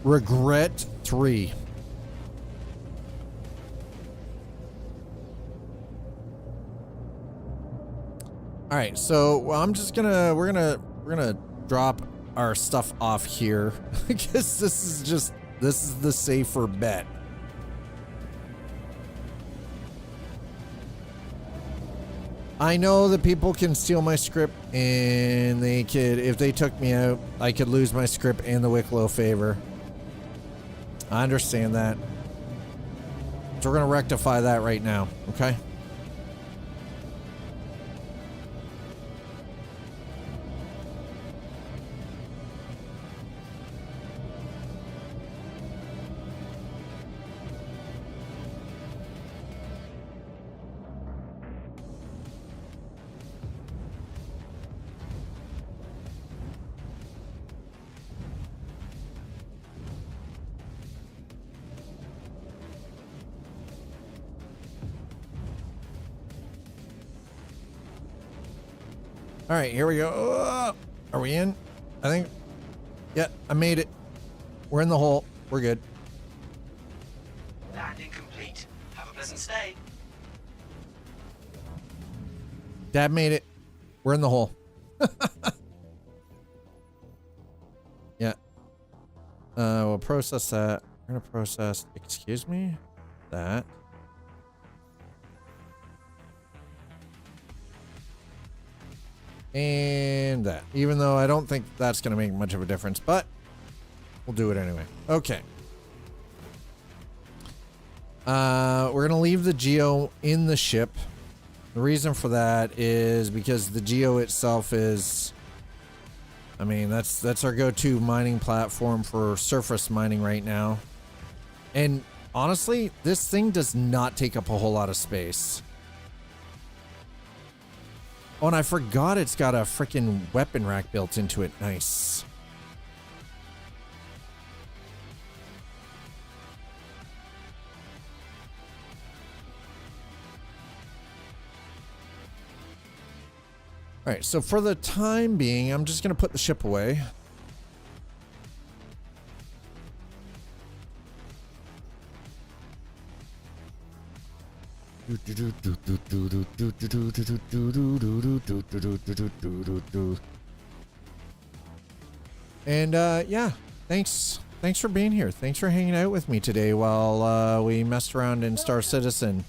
Regret 3. All right, so we're gonna drop our stuff off here because this is the safer bet. I know that people can steal my script, and they could, if they took me out, I could lose my script and the Wicklow favor. I understand that. So we're gonna rectify that right now, okay? All right, here we go. Are we in? I think. Yeah, I made it. We're in the hole. We're good. Landing complete. Have a pleasant stay. Dad made it. We're in the hole. Yeah. We'll process that. We're gonna process. Excuse me. That. And that, even though I don't think that's going to make much of a difference, but we'll do it anyway. Okay. We're going to leave the Geo in the ship. The reason for that is because the Geo itself is, I mean, that's our go-to mining platform for surface mining right now. And honestly, this thing does not take up a whole lot of space. Oh, and I forgot it's got a freaking weapon rack built into it. Nice. All right, so for the time being, I'm just going to put the ship away. And yeah, thanks for being here. Thanks for hanging out with me today while we messed around in Star Citizen.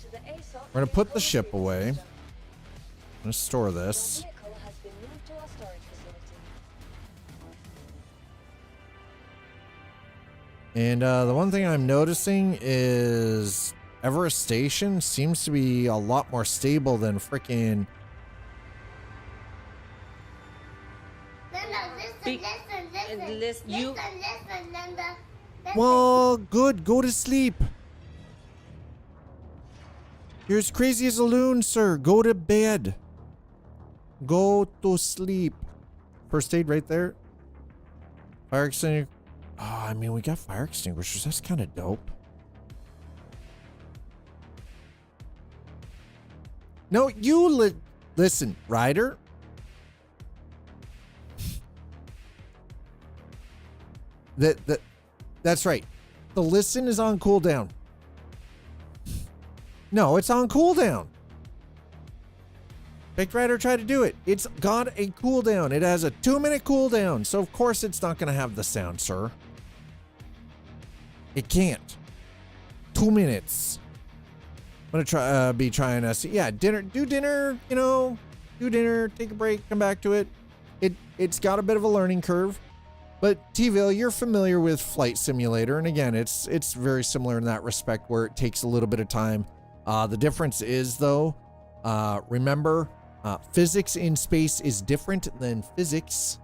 We're gonna put the ship away. I'm gonna store this. And the one thing I'm noticing is Everest Station seems to be a lot more stable than freaking. Well, good. Go to sleep. You're as crazy as a loon, sir. Go to bed. Go to sleep. First aid right there. Fire extinguisher. Oh, I mean, we got fire extinguishers. That's kind of dope. No, you listen, Ryder. That's right. The listen is on cooldown. No, it's on cooldown. Baked Rider tried to do it. It's got a cooldown. It has a 2-minute cooldown. So of course it's not going to have the sound, sir. It can't. 2 minutes. I'm gonna be trying to see. Yeah, dinner. Do dinner. You know, do dinner. Take a break. Come back to it. It's got a bit of a learning curve, but T-Ville, you're familiar with Flight Simulator, and again, it's very similar in that respect, where it takes a little bit of time. The difference is though, remember, physics in space is different than physics.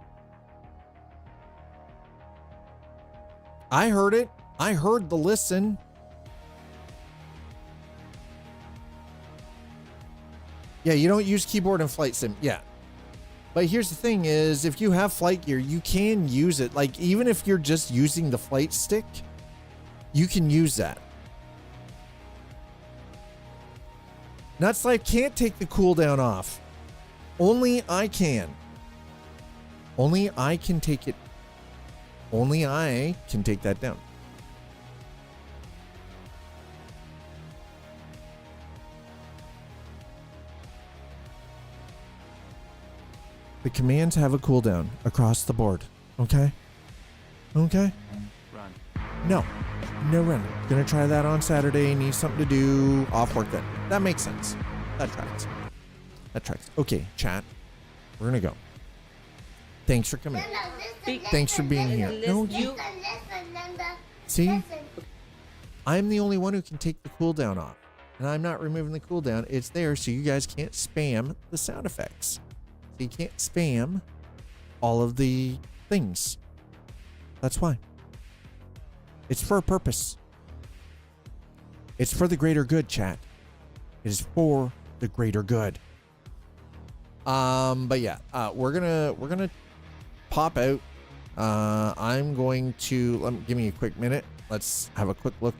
I heard it. I heard the listen. Yeah, you don't use keyboard in Flight Sim. Yeah. But here's the thing is, if you have flight gear, you can use it. Like, even if you're just using the flight stick, you can use that. Nuts Life can't take the cooldown off. Only I can. Only I can take it. Only I can take that down. The commands have a cooldown across the board. Okay? Okay? Run. No. No run. Gonna try that on Saturday. Need something to do. Off work then. That makes sense. That tracks. That tracks. Okay, chat. We're gonna go. Thanks for coming. Thanks for being here. No, you. See? I'm the only one who can take the cooldown off. And I'm not removing the cooldown. It's there so you guys can't spam the sound effects. So you can't spam all of the things. That's why. It's for a purpose. It's for the greater good, chat. It is for the greater good. But yeah, we're gonna pop out. I'm going to give me a quick minute. Let's have a quick look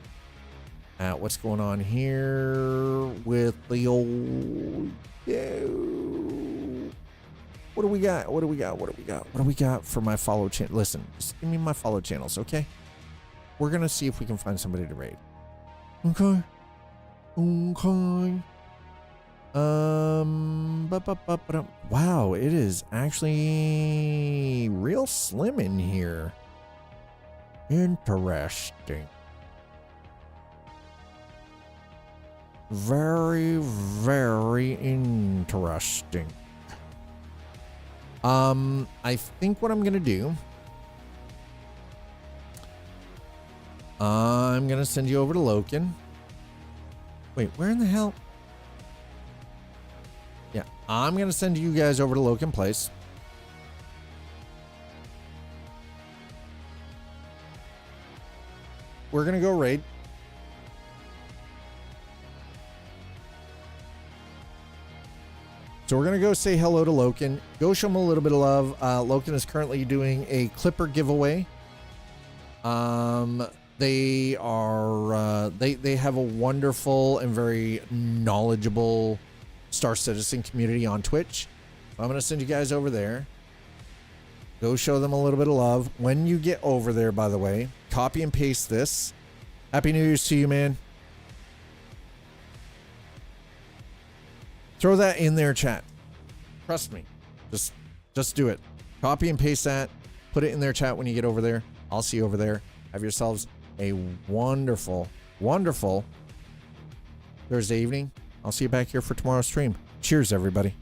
at what's going on here with the old. What do we got? What do we got? What do we got? What do we got for my follow channel? Listen, just give me my follow channels, okay? We're gonna see if we can find somebody to raid. Okay. Okay. Wow, it is actually real slim in here. Interesting. Very, very interesting. I think what I'm gonna do, I'm gonna send you over to Loken. Wait, where in the hell? Yeah, I'm gonna send you guys over to Loken Place. We're gonna go raid. So we're gonna go say hello to Loken. Go show him a little bit of love. Loken is currently doing a Clipper giveaway. They are they have a wonderful and very knowledgeable Star Citizen community on Twitch. So I'm gonna send you guys over there. Go show them a little bit of love. When you get over there, by the way, copy and paste this. Happy New Year's to you, man. Throw that in there, chat. Trust me. Just do it. Copy and paste that. Put it in their chat when you get over there. I'll see you over there. Have yourselves a wonderful, wonderful Thursday evening. I'll see you back here for tomorrow's stream. Cheers, everybody.